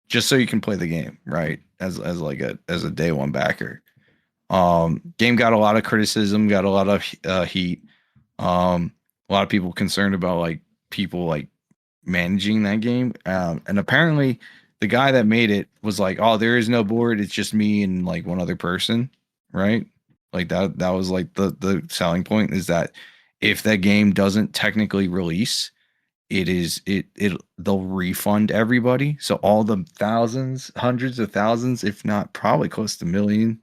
[SPEAKER 3] just so you can play the game, right? As a day one backer. Game got a lot of criticism, got a lot of heat. A lot of people concerned about like people like managing that game. And apparently the guy that made it was like, "Oh, there is no board. It's just me and like one other person." Right? Like that was like the selling point, is that if that game doesn't technically release, they'll refund everybody. So all the thousands, hundreds of thousands, if not probably close to $1 million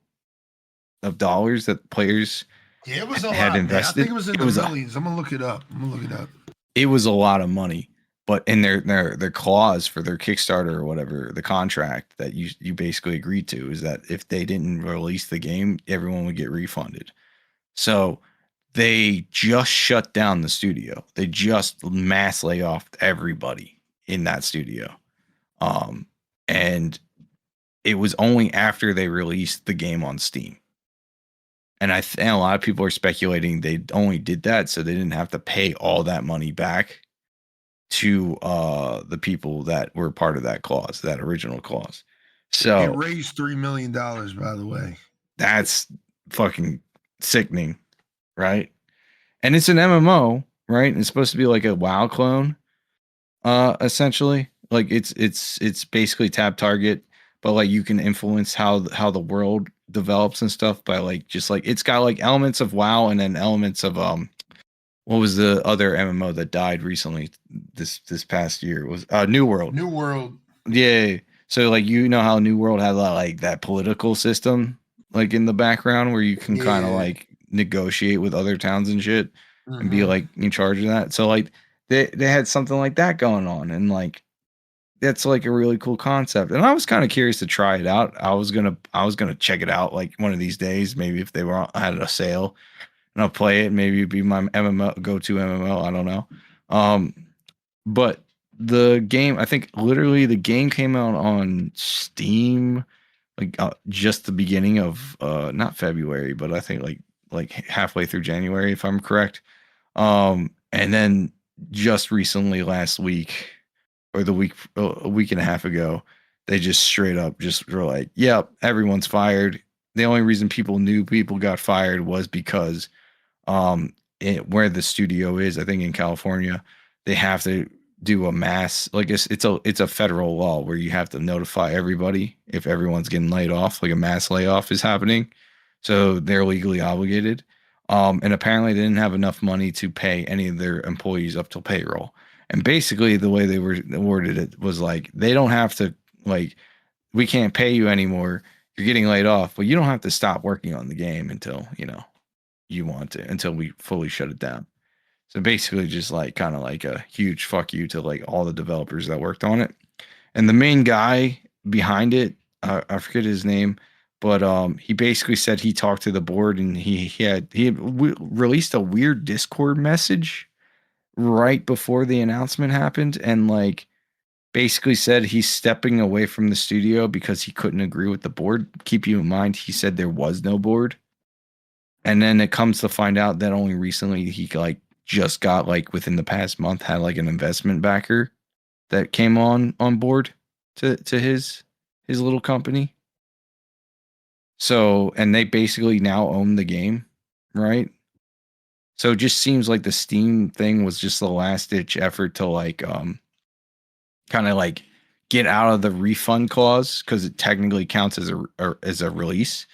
[SPEAKER 3] of dollars that players
[SPEAKER 2] Yeah, it was a
[SPEAKER 3] had
[SPEAKER 2] lot, man. I
[SPEAKER 3] invested,
[SPEAKER 2] think it was in the millions. I'm gonna look it up.
[SPEAKER 3] it was a lot of money. But in their clause for their Kickstarter or whatever, the contract that you basically agreed to, is that if they didn't release the game, everyone would get refunded. So they just shut down the studio. They just mass lay off everybody in that studio. And it was only after they released the game on Steam. And and a lot of people are speculating they only did that so they didn't have to pay all that money back to the people that were part of that clause, that original clause. So
[SPEAKER 2] it raised $3 million, by the way.
[SPEAKER 3] That's fucking sickening, right? And it's an MMO, right? And it's supposed to be like a WoW clone, essentially. Like it's basically tab target, but like you can influence how the world develops and stuff by like just like it's got like elements of WoW and then elements of what was the other MMO that died recently this past year? Was New World.
[SPEAKER 2] New World.
[SPEAKER 3] Yeah. So like how New World had like that political system like in the background where you can kind of like negotiate with other towns and shit and be like in charge of that. So like they had something like that going on, and like that's like a really cool concept. And I was kind of curious to try it out. I was gonna check it out like one of these days, maybe if they had a sale, and I'll play it. Maybe it'd be my MMO go-to MMO. I don't know. But the game, I think literally the game came out on Steam like just the beginning of not February, but I think like halfway through January, if I'm correct. And then just recently last week or a week and a half ago, they just straight up just were like, "Yep, everyone's fired." The only reason people knew people got fired was because where the studio is, I think in California, they have to do a mass, like it's a federal law where you have to notify everybody if everyone's getting laid off, like a mass layoff is happening. So they're legally obligated. And apparently they didn't have enough money to pay any of their employees up till payroll. And basically the way they worded it was like, they don't have to, like, we can't pay you anymore. You're getting laid off, but you don't have to stop working on the game until, you want to, until we fully shut it down. So basically just like kind of like a huge fuck you to like all the developers that worked on it. And the main guy behind it, I forget his name, but he basically said he talked to the board and he had released a weird Discord message right before the announcement happened, and like basically said he's stepping away from the studio because he couldn't agree with the board. Keep you in mind, he said there was no board. And then it comes to find out that only recently he like just got like within the past month had like an investment backer that came on board to his little company. So, and they basically now own the game, right? So it just seems like the Steam thing was just the last ditch effort to like kind of like get out of the refund clause, because it technically counts as a release.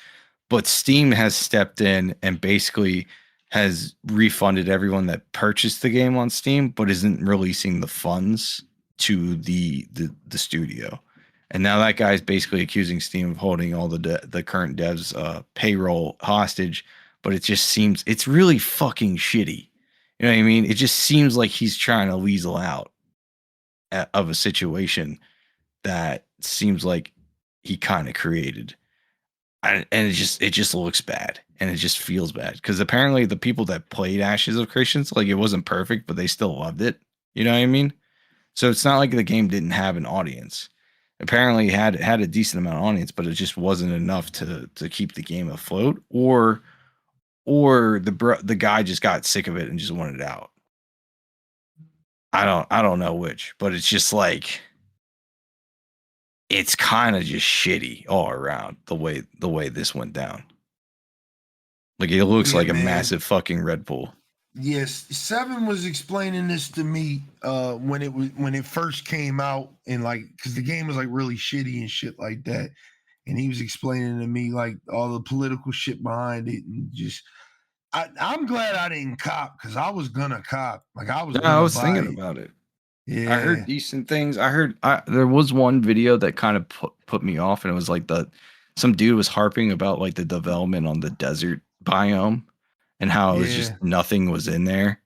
[SPEAKER 3] But Steam has stepped in and basically has refunded everyone that purchased the game on Steam, but isn't releasing the funds to the studio. And now that guy's basically accusing Steam of holding all the current devs' payroll hostage. But it just seems it's really fucking shitty. You know what I mean? It just seems like he's trying to weasel out of a situation that seems like he kind of created. and it just looks bad, and it just feels bad because apparently the people that played Ashes of Christians, like, it wasn't perfect, but they still loved it. You know what I mean? So it's not like the game didn't have an audience. Apparently, it had a decent amount of audience, but it just wasn't enough to keep the game afloat, or the guy just got sick of it and just wanted it out. I don't know which, but it's just like, it's kind of just shitty all around the way this went down. Like, it looks like a massive fucking Red Bull.
[SPEAKER 2] Yes, Seven was explaining this to me when it first came out, and like, because the game was like really shitty and shit like that, and he was explaining to me like all the political shit behind it, and just I'm glad I didn't cop, because I was gonna cop. Like, I was
[SPEAKER 3] thinking about it.
[SPEAKER 2] Yeah,
[SPEAKER 3] I heard decent things. There was one video that kind of put me off, and it was like some dude was harping about like the development on the desert biome and how it was just nothing was in there,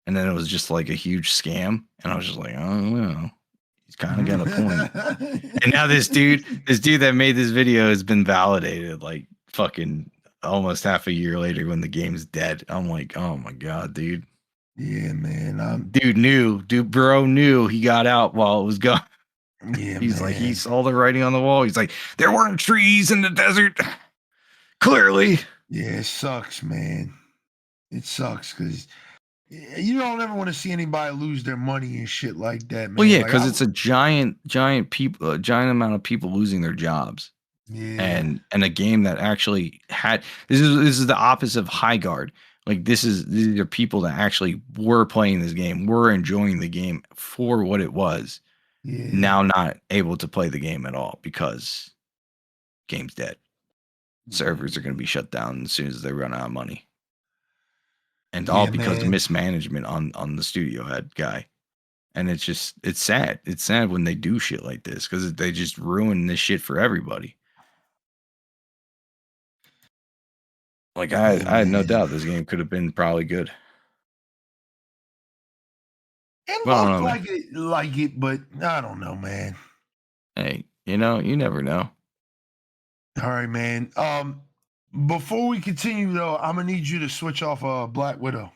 [SPEAKER 3] and then it was just like a huge scam, and I was just like, oh no, he's kind of got a point. And now this dude that made this video has been validated like fucking almost half a year later when the game's dead. I'm like, oh my god, dude.
[SPEAKER 2] Yeah, man.
[SPEAKER 3] Bro knew he got out while it was gone.
[SPEAKER 2] Yeah,
[SPEAKER 3] he's like, he saw the writing on the wall. He's like, there weren't trees in the desert. Clearly.
[SPEAKER 2] Yeah, it sucks, man. It sucks because you don't ever want to see anybody lose their money and shit like that, man.
[SPEAKER 3] Well, yeah, because it's a giant amount of people losing their jobs.
[SPEAKER 2] Yeah.
[SPEAKER 3] And a game that actually had this is the opposite of Highguard. Like, these are people that actually were playing this game, were enjoying the game for what it was.
[SPEAKER 2] Yeah.
[SPEAKER 3] Now not able to play the game at all because game's dead. Servers are going to be shut down as soon as they run out of money. And all because of mismanagement on the studio head guy. And it's sad. It's sad when they do shit like this because they just ruin this shit for everybody. Like, I had no doubt this game could have been probably good.
[SPEAKER 2] It looked like it, but I don't know, man.
[SPEAKER 3] Hey, you never know.
[SPEAKER 2] All right, man. Before we continue, though, I'm gonna need you to switch off Black Widow.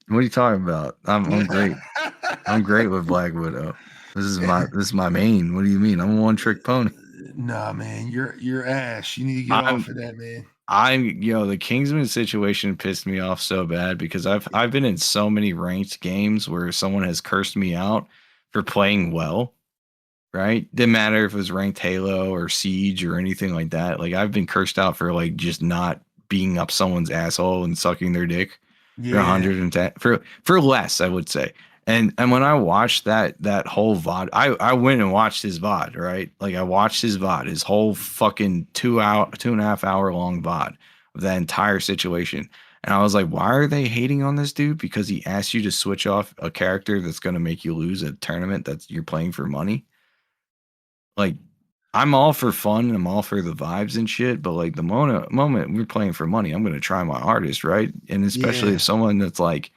[SPEAKER 3] What are you talking about? I'm great. I'm great with Black Widow. This is my main. What do you mean? I'm a one-trick pony.
[SPEAKER 2] Nah, man, you're ass. You need to get off of that, man.
[SPEAKER 3] The Kingsman situation pissed me off so bad because I've been in so many ranked games where someone has cursed me out for playing well. Right? Didn't matter if it was ranked Halo or Siege or anything like that. Like, I've been cursed out for like just not being up someone's asshole and sucking their dick for 110 for less, I would say. And when I watched that whole VOD, I went and watched his VOD, right? Like, I watched his VOD, his whole fucking 2.5 hour long VOD of that entire situation. And I was like, why are they hating on this dude? Because he asked you to switch off a character that's going to make you lose a tournament that you're playing for money. Like, I'm all for fun and I'm all for the vibes and shit, but like the moment we're playing for money, I'm going to try my hardest, right? And especially if someone that's like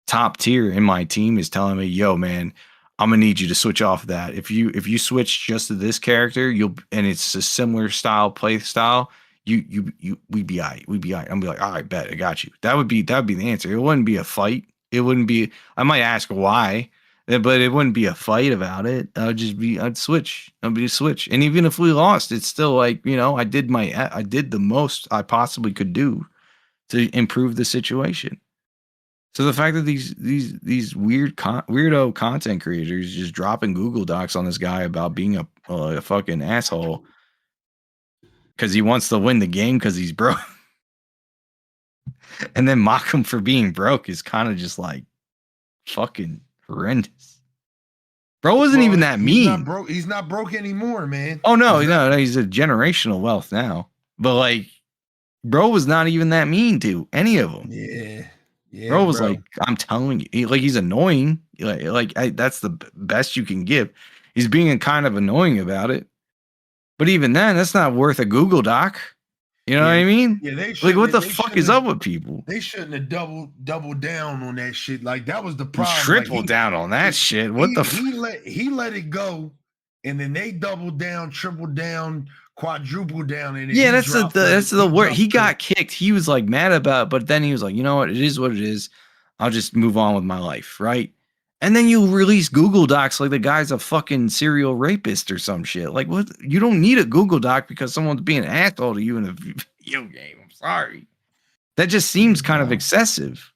[SPEAKER 3] top tier in my team is telling me, yo, man, I'm going to need you to switch off that. If you switch just to this character, and it's a similar play style, we'd be all right. I'm gonna be like, all right, bet, I got you. That would be the answer. It wouldn't be a fight. It wouldn't be, I might ask why, but it wouldn't be a fight about it. I'd switch. And even if we lost, it's still like, I did the most I possibly could do to improve the situation. So the fact that these weirdo content creators just dropping Google Docs on this guy about being a fucking asshole because he wants to win the game because he's broke, and then mock him for being broke is kind of just like fucking horrendous. Bro wasn't even that mean.
[SPEAKER 2] He's not broke anymore, man.
[SPEAKER 3] Oh no, he's a generational wealth now. But like, bro was not even that mean to any of them.
[SPEAKER 2] Yeah,
[SPEAKER 3] bro was like, I'm telling you, he's annoying. That's the best you can give. He's being kind of annoying about it. But even then, that's not worth a Google Doc. You know what I mean?
[SPEAKER 2] Yeah,
[SPEAKER 3] like, what the fuck is up with people?
[SPEAKER 2] They shouldn't have doubled down on that shit. Like, that was the problem.
[SPEAKER 3] Triple down on that shit. What the fuck?
[SPEAKER 2] He let it go and then they doubled down, tripled down, quadrupled down, and
[SPEAKER 3] Yeah, that's the word. He got kicked. He was like mad about it, but then he was like, you know what? It is what it is. I'll just move on with my life, right? And then you release Google Docs like the guy's a fucking serial rapist or some shit. Like, what? You don't need a Google Doc because someone's being an asshole to you in a video game. I'm sorry. That just seems kind of excessive.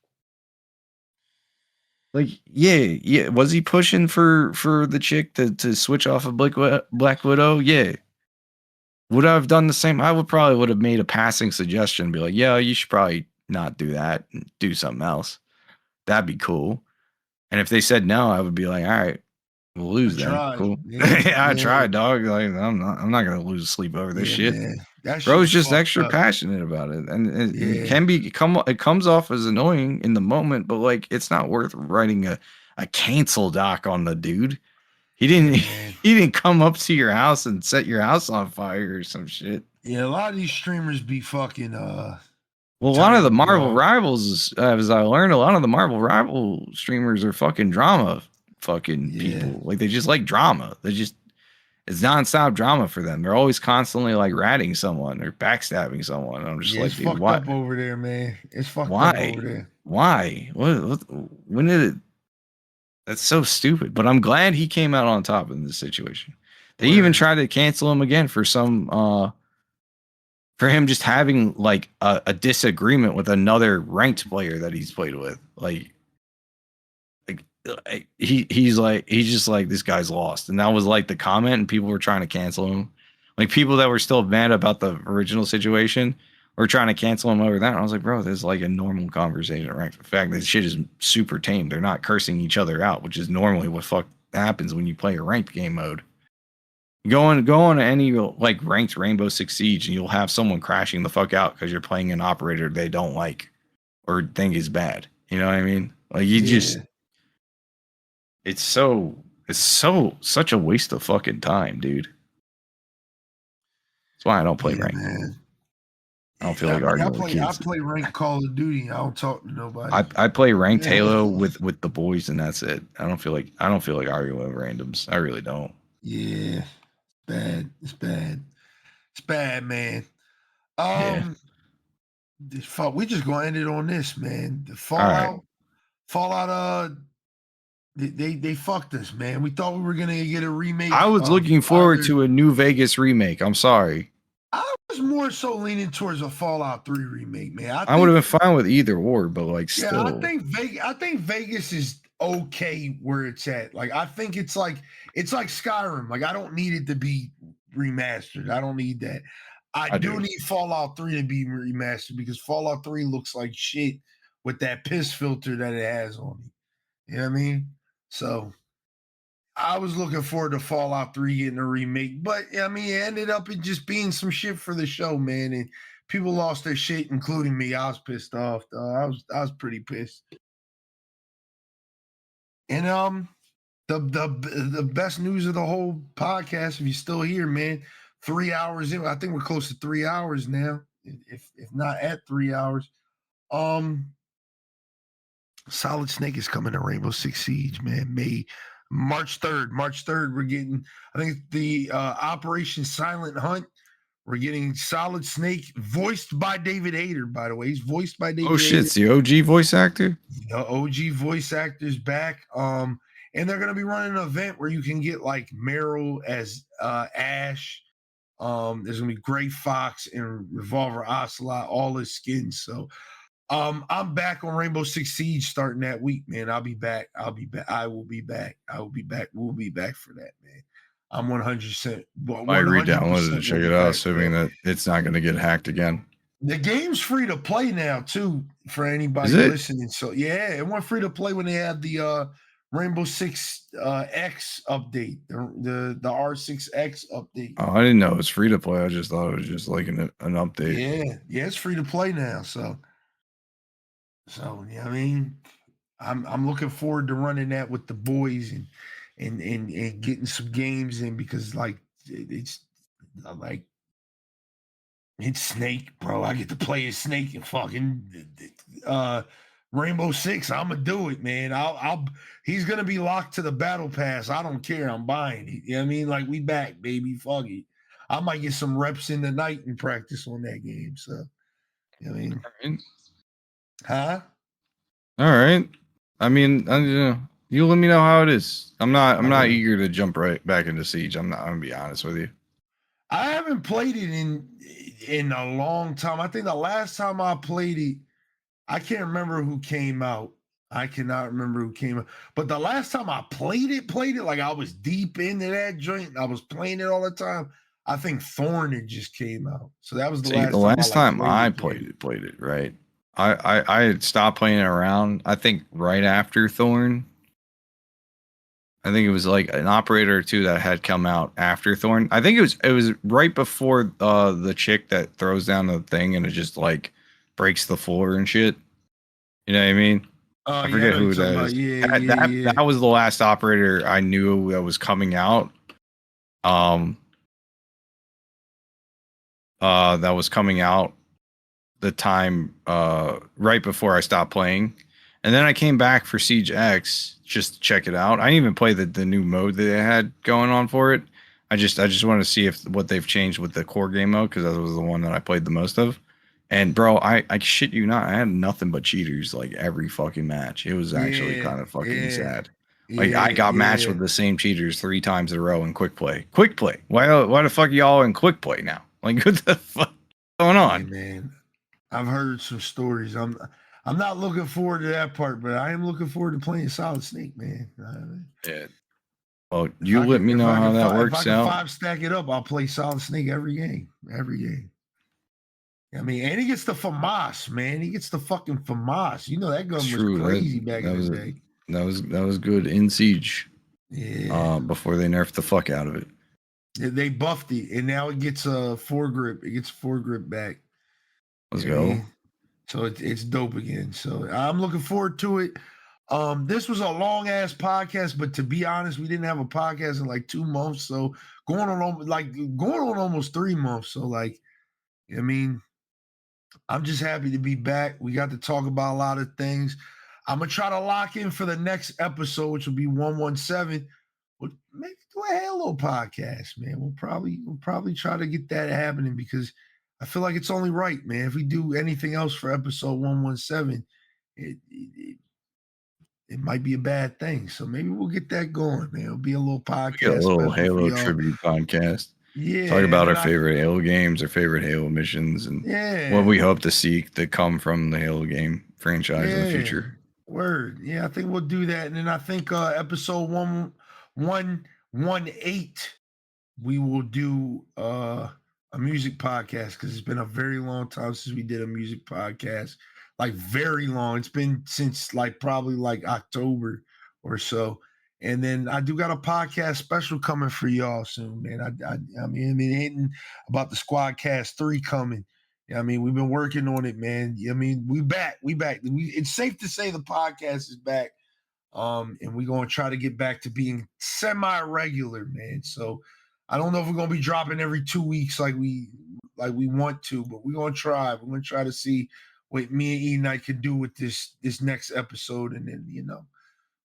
[SPEAKER 3] Like, yeah. Was he pushing for the chick to switch off of Black Widow? Yeah. Would I have done the same? I would have made a passing suggestion, be like, yeah, you should probably not do that and do something else. That'd be cool. And if they said no, I would be like, all right, we'll lose then. Cool. I tried, dog. Like, I'm not gonna lose sleep over this shit. Bro's just extra passionate about it. And it comes off as annoying in the moment, but like it's not worth writing a cancel doc on the dude. He didn't come up to your house and set your house on fire or some shit.
[SPEAKER 2] Yeah, a lot of these streamers be fucking
[SPEAKER 3] well, a lot of the Marvel Rivals, as I learned, a lot of the Marvel Rival streamers are fucking drama people. Like they just like drama. It's nonstop drama for them. They're always constantly like ratting someone or backstabbing someone. I'm just like,
[SPEAKER 2] it's fucked up over there, man. It's fucked up over there.
[SPEAKER 3] Why? When did it? That's so stupid. But I'm glad he came out on top in this situation. They even tried to cancel him again for some for him just having like a disagreement with another ranked player that he's played with. He's just like, this guy's lost. And that was like the comment, and people were trying to cancel him. Like people that were still mad about the original situation were trying to cancel him over that. And I was like, bro, this is like a normal conversation, right? The fact that this shit is super tame. They're not cursing each other out, which is normally what fuck happens when you play a ranked game mode. Go on any like ranked Rainbow Six Siege, and you'll have someone crashing the fuck out because you're playing an operator they don't like or think is bad. You know what I mean? Like it's such a waste of fucking time, dude. That's why I don't play ranked. Man. I don't feel like arguing with kids.
[SPEAKER 2] I play ranked Call of Duty. I don't talk to nobody.
[SPEAKER 3] I play ranked Halo with the boys, and that's it. I don't feel like arguing with randoms. I really don't.
[SPEAKER 2] Yeah, it's bad, man. We just gonna end it on this, man. The Fallout. They fucked us, man. We thought we were gonna get a remake.
[SPEAKER 3] I was looking forward to a New Vegas remake. I'm sorry.
[SPEAKER 2] I was more so leaning towards a Fallout 3 remake, man.
[SPEAKER 3] I would have been fine with either or, but like still.
[SPEAKER 2] I think Vegas is okay where it's at. Like I think it's like Skyrim. Like I don't need it to be remastered. I don't need that. I do need Fallout 3 to be remastered because Fallout 3 looks like shit with that piss filter that it has on it. You know what I mean? So I was looking forward to Fallout 3 getting a remake, but I mean, it ended up just being some shit for the show, man. And people lost their shit, including me. I was pissed off, though. I was pretty pissed. And the best news of the whole podcast, if you're still here, man, 3 hours in. I think we're close to 3 hours now, if not at 3 hours. Solid Snake is coming to Rainbow Six Siege, man. March 3rd, we're getting, I think the Operation Silent Hunt. We're getting Solid Snake, voiced by David Hayter, by the way. He's voiced by David Hayter.
[SPEAKER 3] Shit, it's the OG voice actor?
[SPEAKER 2] The OG voice actor's back. And they're going to be running an event where you can get like Meryl as Ash. There's going to be Gray Fox and Revolver Ocelot, all his skins. So I'm back on Rainbow Six Siege starting that week, man. I'll be back. I will be back. We'll be back for that, man. I'm 100%.
[SPEAKER 3] I re-downloaded it to check it out, assuming that it's not going to get hacked again.
[SPEAKER 2] The game's free to play now, too, for anybody listening. So, yeah, it went free to play when they had the Rainbow Six X update, the R6X update.
[SPEAKER 3] Oh, I didn't know it was free to play. I just thought it was just like an update.
[SPEAKER 2] Yeah, it's free to play now. So yeah, I mean, I'm looking forward to running that with the boys and getting some games in because like it's Snake, bro. I get to play as Snake and fucking Rainbow Six, I'm gonna do it, man. He's gonna be locked to the battle pass. I don't care. I'm buying it. You know what I mean? Like, we back, baby. Fuck it. I might get some reps in the night and practice on that game. So, you know what I mean?
[SPEAKER 3] All right.
[SPEAKER 2] Huh?
[SPEAKER 3] All right. I mean, you let me know how it is. I'm not eager to jump right back into Siege. I'm gonna be honest with you.
[SPEAKER 2] I haven't played it in a long time. I think the last time I played it, I can't remember who came out. I cannot remember who came out. But the last time I played it, like I was deep into that joint. I was playing it all the time. I think Thorn had just came out. So that was the
[SPEAKER 3] last time I played it, right? I had stopped playing it around, I think right after Thorn. I think it was like an operator or two that had come out after Thorn. I think it was right before the chick that throws down the thing and it just like breaks the floor and shit. You know what I mean? I forget who that is. That was the last operator I knew that was coming out. That was coming out the time right before I stopped playing. And then I came back for Siege X just to check it out. I didn't even play the new mode that they had going on for it. I just wanted to see what they've changed with the core game mode, because that was the one that I played the most of. And bro, I shit you not, I had nothing but cheaters like every fucking match. It was actually kind of fucking sad. Like I got matched with the same cheaters 3 times in a row in quick play. Quick play. Why the fuck are y'all in quick play now? Like, what the fuck going on?
[SPEAKER 2] Hey, man, I've heard some stories. I'm not looking forward to that part, but I am looking forward to playing Solid Snake, man.
[SPEAKER 3] Yeah. Well, you let me know how that works out.
[SPEAKER 2] If I can 5-stack it up, I'll play Solid Snake every game. Every game. I mean, and he gets the FAMAS, man. He gets the fucking FAMAS. You know that gun was crazy back in the day.
[SPEAKER 3] That was good in Siege.
[SPEAKER 2] Yeah.
[SPEAKER 3] Before they nerfed the fuck out of it.
[SPEAKER 2] They buffed it, and now it gets a foregrip. It gets foregrip back.
[SPEAKER 3] Let's go.
[SPEAKER 2] So it's dope again. So I'm looking forward to it. This was a long ass podcast, but to be honest, we didn't have a podcast in like 2 months. So going on almost 3 months. So like, I mean, I'm just happy to be back. We got to talk about a lot of things. I'm gonna try to lock in for the next episode, which will be 117. We'll maybe do a Halo podcast, man. We'll probably try to get that happening, because I feel like it's only right, man. If we do anything else for episode 117, it might be a bad thing. So maybe we'll get that going, man. It'll be a little podcast.
[SPEAKER 3] A little Halo tribute podcast.
[SPEAKER 2] Yeah.
[SPEAKER 3] Talk about our favorite Halo games, our favorite Halo missions, and what we hope to see to come from the Halo game franchise in the future.
[SPEAKER 2] Word. Yeah, I think we'll do that. And then I think episode 118, we will do a music podcast, because it's been a very long time since we did a music podcast. Like, very long. It's been since like probably like October or so. And then I do got a podcast special coming for y'all soon, man. I mean, hitting about the Squadcast 3 coming. I mean, we've been working on it, man. I mean, we back. It's safe to say the podcast is back. And we're going to try to get back to being semi-regular, man. So I don't know if we're going to be dropping every 2 weeks like we want to, but we're going to try. We're going to try to see what me and Eknight can do with this next episode, and then, you know,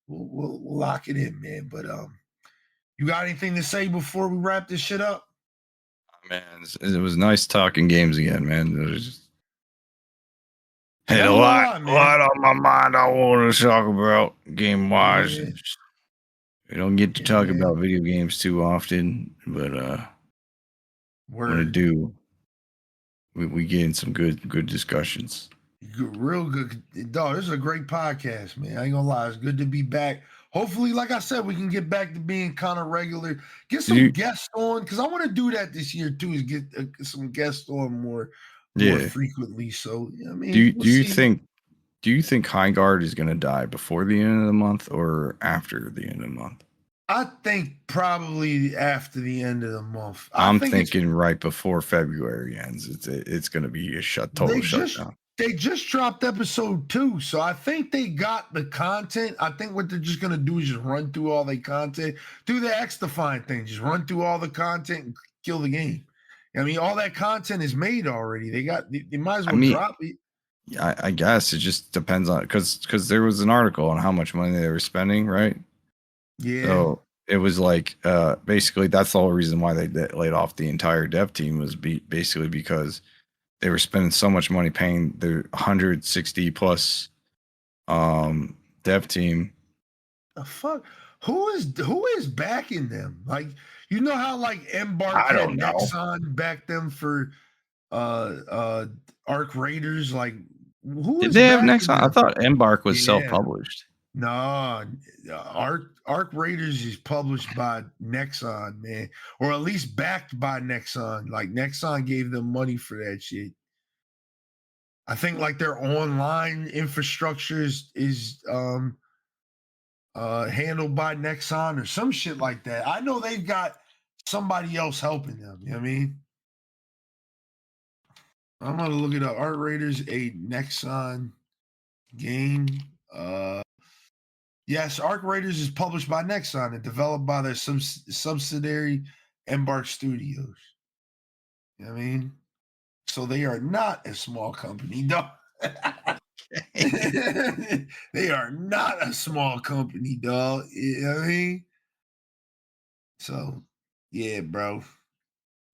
[SPEAKER 2] we'll lock it in, man. But you got anything to say before we wrap this shit up?
[SPEAKER 3] Man, it was nice talking games again, man. It was just had a lot on my mind I want to talk about game wise.
[SPEAKER 2] Yeah.
[SPEAKER 3] We don't get to talk about video games too often, but when I do, we get in some good discussions.
[SPEAKER 2] Real good. Dog, this is a great podcast, man. I ain't gonna lie. It's good to be back. Hopefully, like I said, we can get back to being kind of regular. Get some guests on, because I want to do that this year too, is get some guests on more frequently. So, I mean, do you
[SPEAKER 3] think Highguard is going to die before the end of the month or after the end of the month?
[SPEAKER 2] I think probably after the end of the month.
[SPEAKER 3] I'm thinking right before February ends. It's going to be a total shutdown.
[SPEAKER 2] They just dropped episode 2, so I think they got the content. I think what they're just going to do is just run through all the content, do the X-Define thing, just run through all the content and kill the game. I mean, all that content is made already. They might as well drop it.
[SPEAKER 3] I guess it just depends on because there was an article on how much money they were spending, right?
[SPEAKER 2] Yeah.
[SPEAKER 3] So it was like basically that's the whole reason why they laid off the entire dev team was basically because they were spending so much money paying their 160 plus dev team.
[SPEAKER 2] The fuck? Who is backing them? Like, you know how like Embark
[SPEAKER 3] I
[SPEAKER 2] had
[SPEAKER 3] don't know.
[SPEAKER 2] Nexon back them for Arc Raiders? Like, who
[SPEAKER 3] Did
[SPEAKER 2] is
[SPEAKER 3] they have
[SPEAKER 2] backing
[SPEAKER 3] Nexon? I
[SPEAKER 2] them?
[SPEAKER 3] thought Embark was
[SPEAKER 2] Yeah.
[SPEAKER 3] self-published.
[SPEAKER 2] No, Arc Raiders is published by Nexon, man, or at least backed by Nexon. Like Nexon gave them money for that shit. I think like their online infrastructure is handled by Nexon or some shit like that. I know they've got somebody else helping them. You know what I mean? I'm gonna look it up. Art Raiders, a Nexon game. Yes, Arc Raiders is published by Nexon and developed by their subsidiary Embark Studios. You know what I mean? So they are not a small company, dog. They are not a small company, dog. You know what I mean? So, yeah, bro.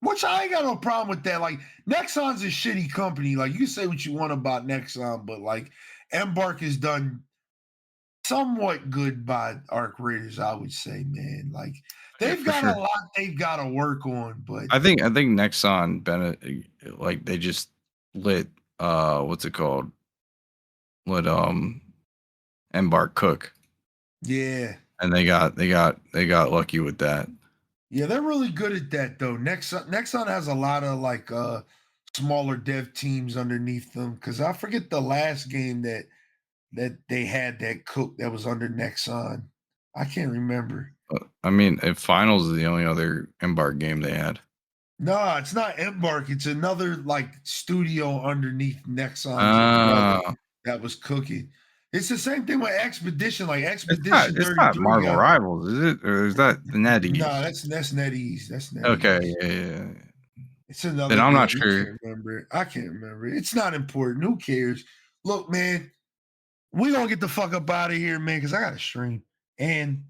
[SPEAKER 2] Which I ain't got no problem with that. Like, Nexon's a shitty company. Like, you can say what you want about Nexon, but like, Embark is done somewhat good by Arc Raiders, I would say, man. Like, they've got a lot they've got to work on, but
[SPEAKER 3] I think Nexon like they just lit what's it called? Lit Embark cook.
[SPEAKER 2] yeah.
[SPEAKER 3] And they got lucky with that.
[SPEAKER 2] Yeah, they're really good at that though. Nexon has a lot of like smaller dev teams underneath them because I forget the last game that they had that cook that was under Nexon. I can't remember.
[SPEAKER 3] I mean, if Finals is the only other Embark game they had.
[SPEAKER 2] No, it's not Embark. It's another like studio underneath Nexon's that was cooking. It's the same thing with Expedition. Like Expedition
[SPEAKER 3] It's
[SPEAKER 2] 33
[SPEAKER 3] not Marvel Rivals, is it? Or is that NetEase?
[SPEAKER 2] No, that's NetEase. That's NetEase.
[SPEAKER 3] Okay, yeah.
[SPEAKER 2] It's another.
[SPEAKER 3] Then I'm not sure.
[SPEAKER 2] I can't remember. It's not important. Who cares? Look, man, we gonna get the fuck up out of here, man, because I got to stream and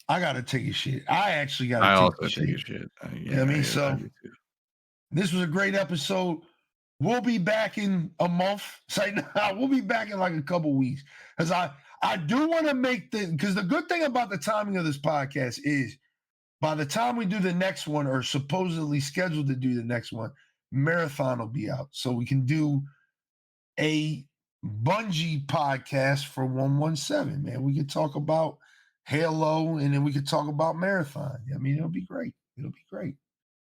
[SPEAKER 2] I gotta take a shit. I actually gotta take a shit.
[SPEAKER 3] Yeah,
[SPEAKER 2] you know what I mean? So this was a great episode. We'll be back in a month. Say now, we'll be back in like a couple weeks. Because I do want to make because the good thing about the timing of this podcast is by the time we do the next one, or supposedly scheduled to do the next one, Marathon will be out. So we can do a Bungie podcast for 117, man. We could talk about Halo and then we could talk about Marathon. I mean, it'll be great. It'll be great.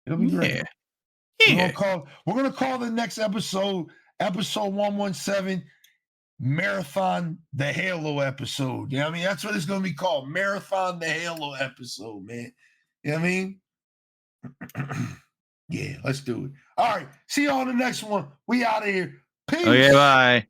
[SPEAKER 3] Yeah.
[SPEAKER 2] We're gonna call the next episode 117 Marathon the Halo episode. You know what I mean? That's what it's gonna be called. Marathon the Halo episode, man. You know what I mean? Yeah, let's do it. All right. See you on the next one. We out of here. Peace.
[SPEAKER 3] Okay, bye.